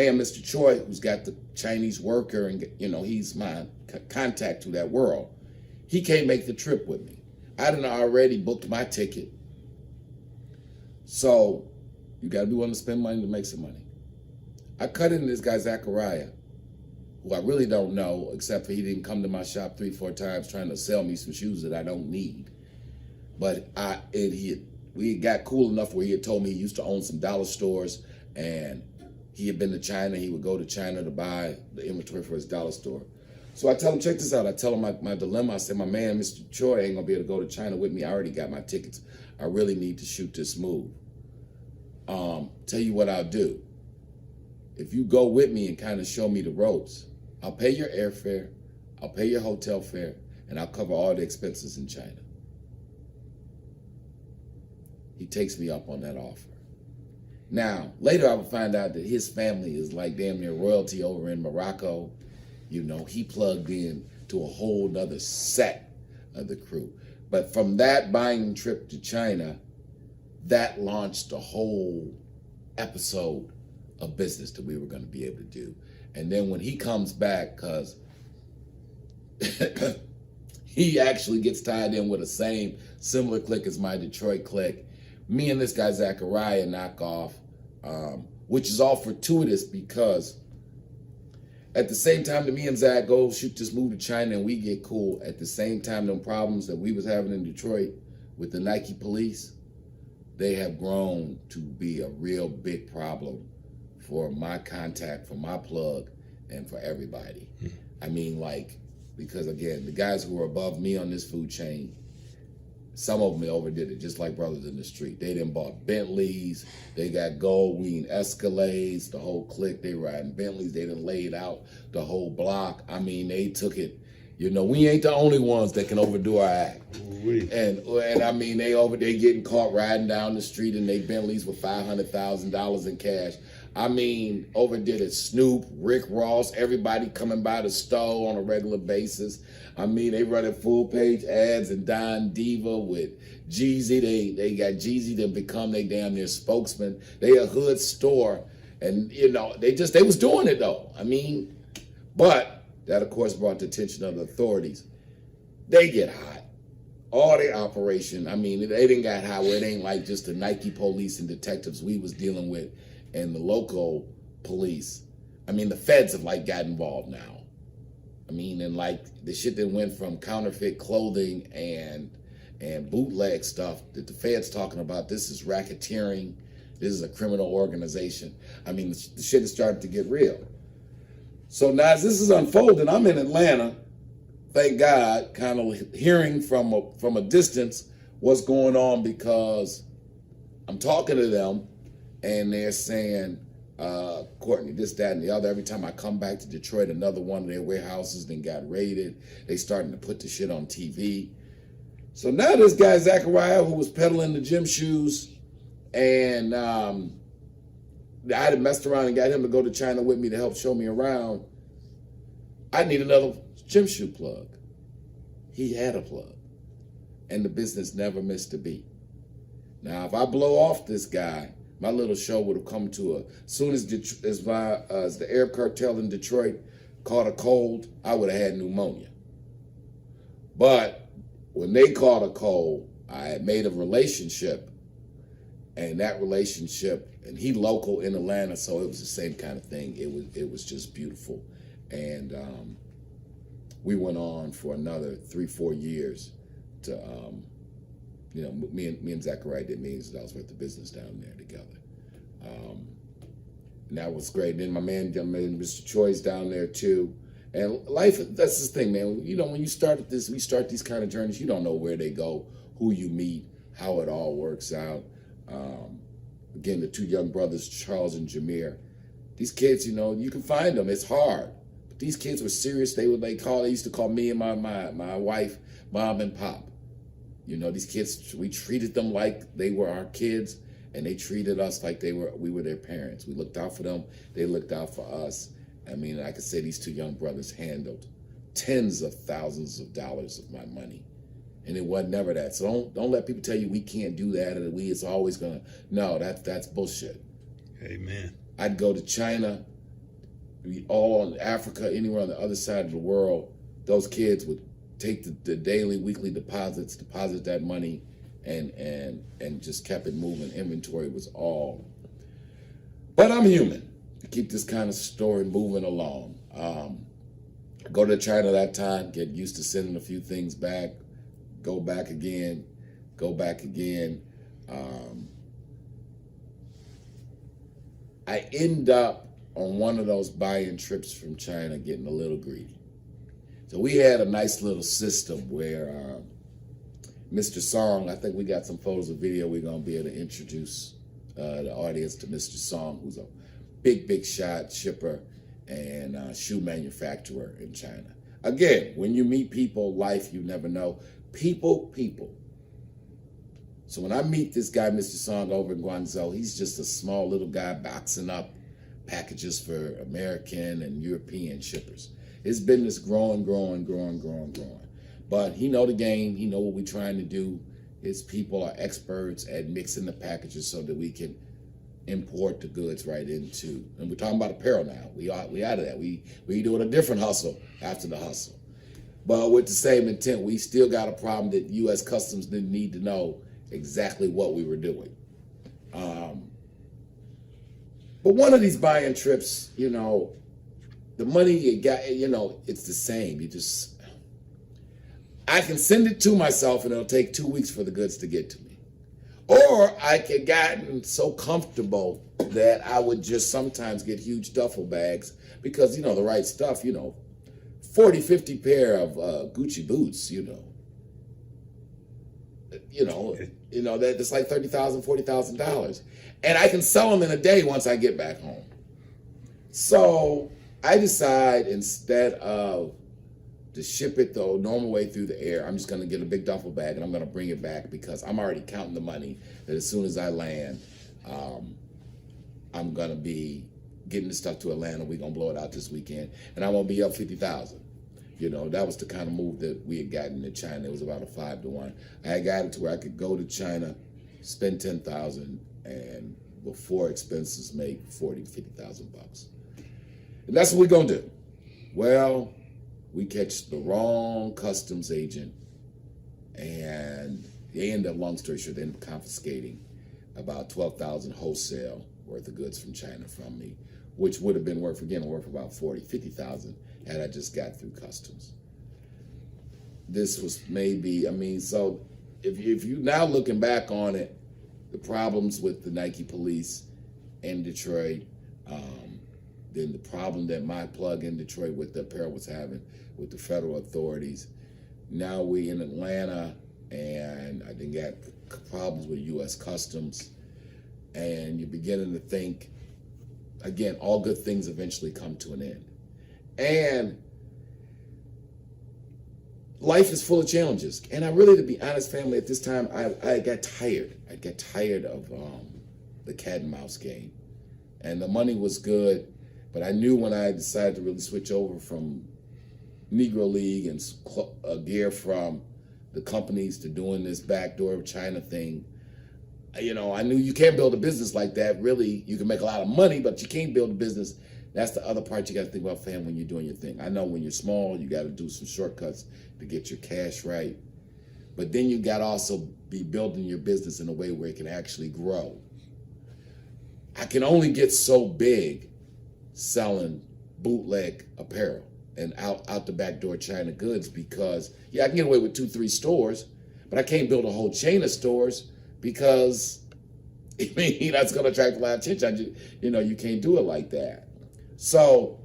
Man, Mr. Choi, who's got the Chinese worker and, he's my contact to that world, he can't make the trip with me. I done already booked my ticket. So you got to be willing to spend money to make some money. I cut into this guy, Zachariah, who I really don't know, except for he didn't come to my shop 3-4 times trying to sell me some shoes that I don't need. But we got cool enough where he had told me he used to own some dollar stores and he had been to China. He would go to China to buy the inventory for his dollar store. So I tell him, check this out. I tell him my dilemma. I said, my man, Mr. Choi, ain't going to be able to go to China with me. I already got my tickets. I really need to shoot this move. Tell you what I'll do. If you go with me and kind of show me the ropes, I'll pay your airfare, I'll pay your hotel fare, and I'll cover all the expenses in China. He takes me up on that offer. Now, later I would find out that his family is like damn near royalty over in Morocco. He plugged in to a whole nother set of the crew. But from that buying trip to China, that launched a whole episode of business that we were going to be able to do. And then when he comes back, because he actually gets tied in with the similar clique as my Detroit clique, me and this guy Zachariah knock off which is all fortuitous because at the same time that me and Zach go shoot this move to China and we get cool, at the same time them problems that we was having in Detroit with the Nike police, they have grown to be a real big problem for my contact, for my plug, and for everybody. I mean, like, because again, the guys who are above me on this food chain, some of them overdid it, just like brothers in the street. They done bought Bentleys, they got gold wing Escalades, the whole clique, they riding Bentleys, they done laid out the whole block. I mean, they took it. You know, we ain't the only ones that can overdo our act. And I mean, they getting caught riding down the street in they Bentleys with $500,000 in cash. I mean, overdid it. Snoop, Rick Ross, everybody coming by the store on a regular basis. I mean, they running full page ads and Don Diva with Jeezy. They got Jeezy to become their damn near spokesman. They a hood store, and you know, they was doing it though. I mean, but that of course brought the attention of the authorities. They get hot. All their operation, I mean, they didn't got hot where it ain't like just the Nike police and detectives we was dealing with and the local police. I mean, the feds have like got involved now. I mean, and like the shit that went from counterfeit clothing and bootleg stuff that the feds talking about, this is racketeering, this is a criminal organization. I mean, the shit is starting to get real. So now as this is unfolding, I'm in Atlanta, thank God, kind of hearing from a distance what's going on, because I'm talking to them and they're saying, Courtney, this, that, and the other. Every time I come back to Detroit, another one of their warehouses then got raided. They starting to put the shit on TV. So now this guy, Zachariah, who was peddling the gym shoes, and I had messed around and got him to go to China with me to help show me around. I need another gym shoe plug. He had a plug, and the business never missed a beat. Now, if I blow off this guy, my little show would have come to as soon as the Arab cartel in Detroit caught a cold, I would have had pneumonia. But when they caught a cold, I had made a relationship, and that relationship, and he local in Atlanta, so it was the same kind of thing. It was just beautiful, and we went on for another 3-4 years to. You know, me and Zachariah did millions of dollars worth of business down there together. And that was great. And then my man, Mr. Choi's down there too. And life, that's the thing, man. You know, when we start these kind of journeys, you don't know where they go, who you meet, how it all works out. Again, the two young brothers, Charles and Jameer. These kids, you know, you can find them. It's hard. But these kids were serious. They used to call me and my wife Mom and Pop. You know, these kids, we treated them like they were our kids, and they treated us like we were their parents. We looked out for them. They looked out for us. I mean, I could say these two young brothers handled tens of thousands of dollars of my money. And it wasn't never that. So don't let people tell you we can't do that, or it's always gonna. No, that's bullshit. Amen. I'd go to China, all in Africa, anywhere on the other side of the world. Those kids would take the daily, weekly deposit that money, and just kept it moving. Inventory was all. But I'm human to keep this kind of story moving along. Go to China that time, get used to sending a few things back, go back again. I end up on one of those buy-in trips from China getting a little greedy. So we had a nice little system where Mr. Song, I think we got some photos and video we're going to be able to introduce the audience to Mr. Song, who's a big shot shipper and shoe manufacturer in China. Again, when you meet people, life, you never know. People. So when I meet this guy, Mr. Song, over in Guangzhou, he's just a small little guy boxing up packages for American and European shippers. His business growing. But he know the game. He know what we're trying to do. His people are experts at mixing the packages so that we can import the goods right into. And we're talking about apparel now. We out of that. We doing a different hustle after the hustle. But with the same intent, we still got a problem that U.S. Customs didn't need to know exactly what we were doing. But one of these buying trips, you know, the money you got, you know, it's the same. I can send it to myself and it'll take 2 weeks for the goods to get to me. Or I could gotten so comfortable that I would just sometimes get huge duffel bags because, you know, the right stuff, you know, 40, 50 pair of Gucci boots, you know, that's like $30,000, $40,000. And I can sell them in a day once I get back home. So I decide instead of to ship it the normal way through the air, I'm just going to get a big duffel bag and I'm going to bring it back because I'm already counting the money that as soon as I land, I'm going to be getting the stuff to Atlanta. We're going to blow it out this weekend and I'm going to be up 50,000. You know, that was the kind of move that we had gotten to China. It was about a 5-to-1. I had gotten to where I could go to China, spend 10,000 and before expenses make 40 to 50,000 bucks. And that's what we're going to do. Well, we catch the wrong customs agent and they end up, long story short, they end up confiscating about 12,000 wholesale worth of goods from China from me, which would have been worth about 40, 50,000 had I just got through customs. This was maybe, so if you now looking back on it, the problems with the Nike police in Detroit, then the problem that my plug in Detroit with the apparel was having with the federal authorities. Now we in Atlanta and I think got problems with U.S. Customs and you're beginning to think, again, all good things eventually come to an end. And life is full of challenges. And I really, to be honest, family, at this time, I got tired. I got tired of the cat and mouse game. And the money was good, but I knew when I decided to really switch over from Negro League and gear from the companies to doing this backdoor China thing, you know, I knew you can't build a business like that. Really, you can make a lot of money, but you can't build a business. That's the other part you got to think about, fam, when you're doing your thing. I know when you're small, you got to do some shortcuts to get your cash right. But then you got to also be building your business in a way where it can actually grow. I can only get so big selling bootleg apparel and out the back door China goods because, I can get away with 2-3 stores, but I can't build a whole chain of stores because, that's going to attract a lot of attention. You can't do it like that. So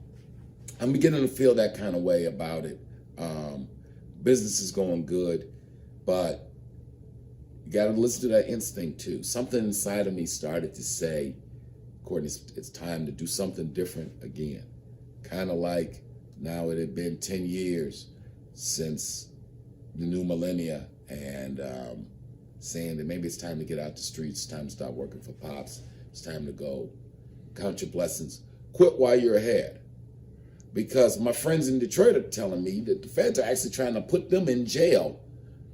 I'm beginning to feel that kind of way about it. Business is going good, but you got to listen to that instinct too. Something inside of me started to say, Courtney, it's time to do something different again. Kind of like now it had been 10 years since the new millennia and saying that maybe it's time to get out the streets, it's time to stop working for Pops, it's time to go count your blessings. Quit while you're ahead. Because my friends in Detroit are telling me that the feds are actually trying to put them in jail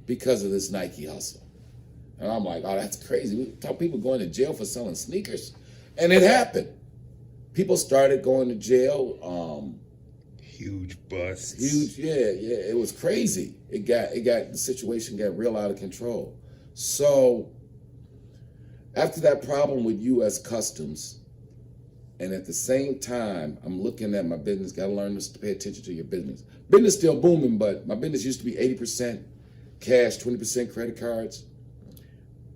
because of this Nike hustle. And I'm like, oh, that's crazy. We talk people going to jail for selling sneakers. And it happened. People started going to jail. Huge busts. Yeah. It was crazy. The situation got real out of control. So after that problem with U.S. Customs, and at the same time, I'm looking at my business, got to learn to pay attention to your business. Business still booming, but my business used to be 80% cash, 20% credit cards.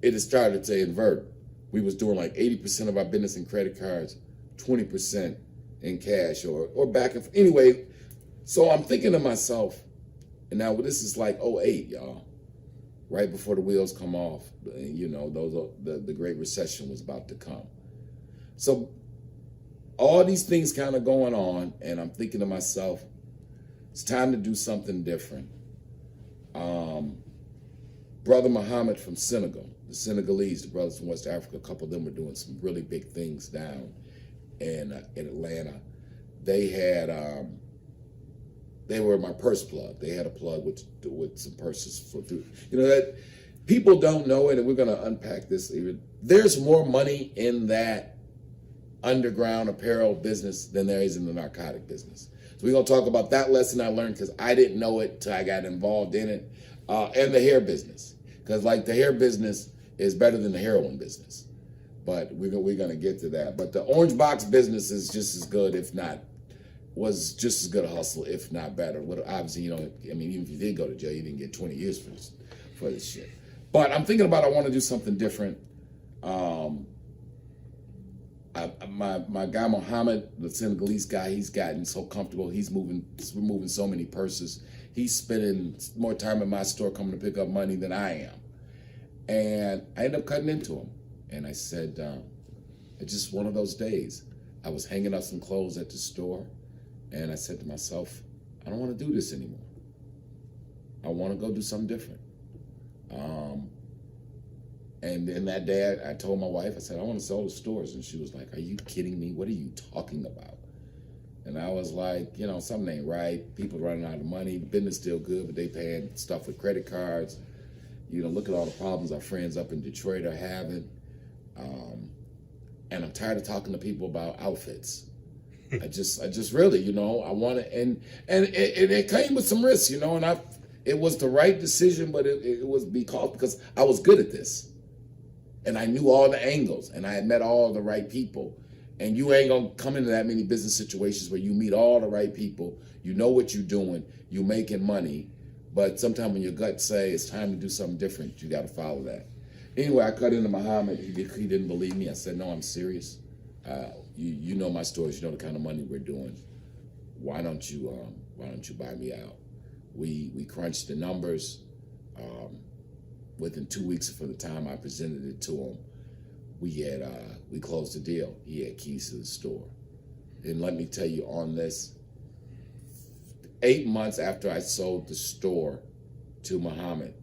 It has started to invert. We was doing like 80% of our business in credit cards, 20% in cash or back and forth. Anyway, so I'm thinking to myself, and now this is like 08, y'all, right before the wheels come off. The Great Recession was about to come. So all these things kind of going on, and I'm thinking to myself, it's time to do something different. Brother Muhammad from Senegal, the Senegalese, the brothers from West Africa, a couple of them were doing some really big things down in Atlanta. They had, they were my purse plug. They had a plug with some purses through. That people don't know it, and we're going to unpack this even. There's more money in that underground apparel business than there is in the narcotic business. So we're going to talk about that lesson I learned because I didn't know it till I got involved in it, and the hair business. Because like the hair business is better than the heroin business. but we're gonna get to that. But the orange box business is just as good, if not, was just as good a hustle, if not better. What obviously, you know, I mean, even if you did go to jail, you didn't get 20 years for this shit. But I'm thinking about I want to do something different. My guy Mohammed, the Senegalese guy, he's gotten so comfortable. He's removing so many purses. He's spending more time in my store coming to pick up money than I am. And I ended up cutting into him. And I said, it's just one of those days. I was hanging up some clothes at the store, and I said to myself, I don't want to do this anymore. I want to go do something different. And then that day I told my wife, I said, I want to sell the stores. And she was like, are you kidding me? What are you talking about? And I was like, you know, something ain't right. People running out of money. Business still good, but they paying stuff with credit cards. You know, look at all the problems our friends up in Detroit are having. And I'm tired of talking to people about outfits. I just really, you know, I want to, and it came with some risks, you know, and it was the right decision, but it was because I was good at this. And I knew all the angles, and I had met all the right people. And you ain't gonna come into that many business situations where you meet all the right people, you know what you're doing, you're making money, but sometimes when your gut say it's time to do something different, you gotta follow that. Anyway, I cut into Muhammad. He didn't believe me. I said, no, I'm serious. You know my stories, you know the kind of money we're doing. Why don't you buy me out? We crunched the numbers. Within 2 weeks from the time I presented it to him, we closed the deal. He had keys to the store. And let me tell you on this, 8 months after I sold the store to Muhammad,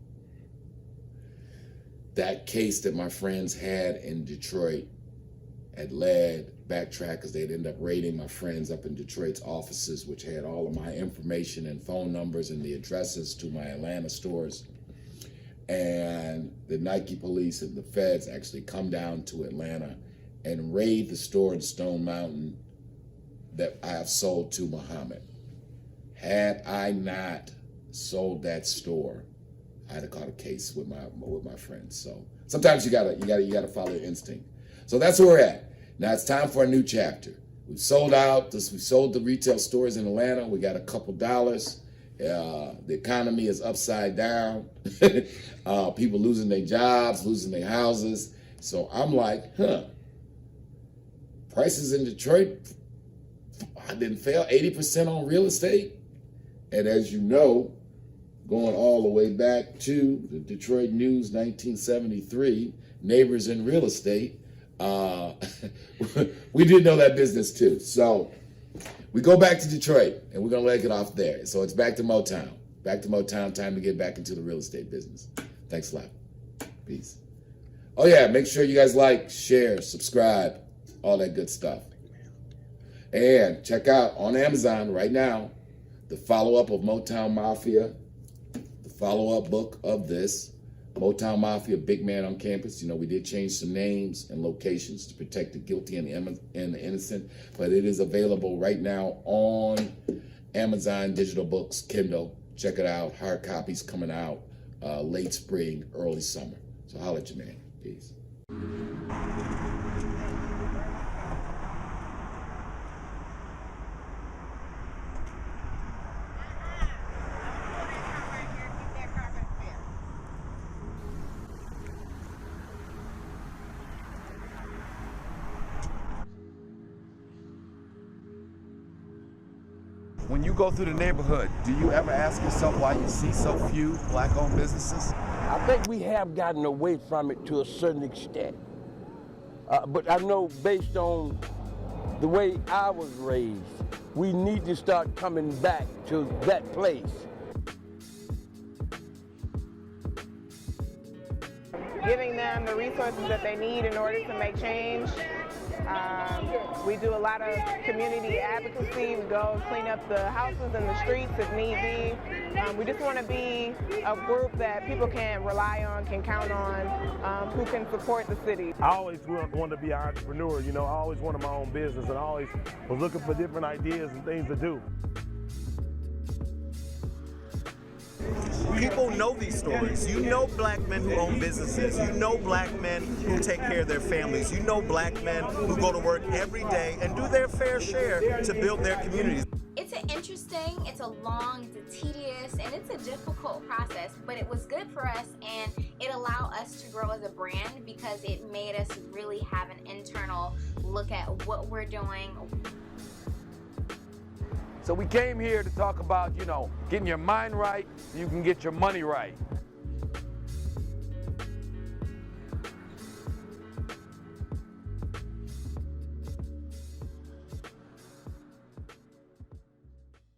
that case that my friends had in Detroit had backtracked because they'd end up raiding my friends up in Detroit's offices, which had all of my information and phone numbers and the addresses to my Atlanta stores. And the Nike police and the feds actually come down to Atlanta and raid the store in Stone Mountain that I have sold to Muhammad. Had I not sold that store, I'd have caught a case with my friends. So sometimes you gotta follow your instinct. So that's where we're at. Now it's time for a new chapter. We've sold out. We sold the retail stores in Atlanta. We got a couple dollars. The economy is upside down. People losing their jobs, losing their houses. So I'm like, prices in Detroit, I didn't fail, 80% on real estate. And as you know, going all the way back to the Detroit News 1973, neighbors in real estate, we did know that business too. So we go back to Detroit, and we're going to leg it off there. So it's back to Motown. Back to Motown, time to get back into the real estate business. Thanks a lot. Peace. Oh, yeah, make sure you guys like, share, subscribe, all that good stuff. And check out on Amazon right now the follow-up of Motown Mafia, the follow-up book of this, Motown Mafia, Big Man on Campus. You know, we did change some names and locations to protect the guilty and the innocent, but it is available right now on Amazon, digital books, Kindle. Check it out. Hard copies coming out late spring, early summer. So holla at your man. Peace. When you go through the neighborhood, do you ever ask yourself why you see so few black-owned businesses? I think we have gotten away from it to a certain extent. But I know based on the way I was raised, we need to start coming back to that place. Giving them the resources that they need in order to make change. We do a lot of community advocacy. We go clean up the houses and the streets if need be. We just want to be a group that people can rely on, can count on, who can support the city. I always wanted to be an entrepreneur, you know. I always wanted my own business, and I always was looking for different ideas and things to do. People know these stories. You know black men who own businesses. You know black men who take care of their families. You know black men who go to work every day and do their fair share to build their communities. It's interesting, it's a long, it's a tedious, and it's a difficult process, but it was good for us and it allowed us to grow as a brand because it made us really have an internal look at what we're doing. So we came here to talk about, getting your mind right so you can get your money right.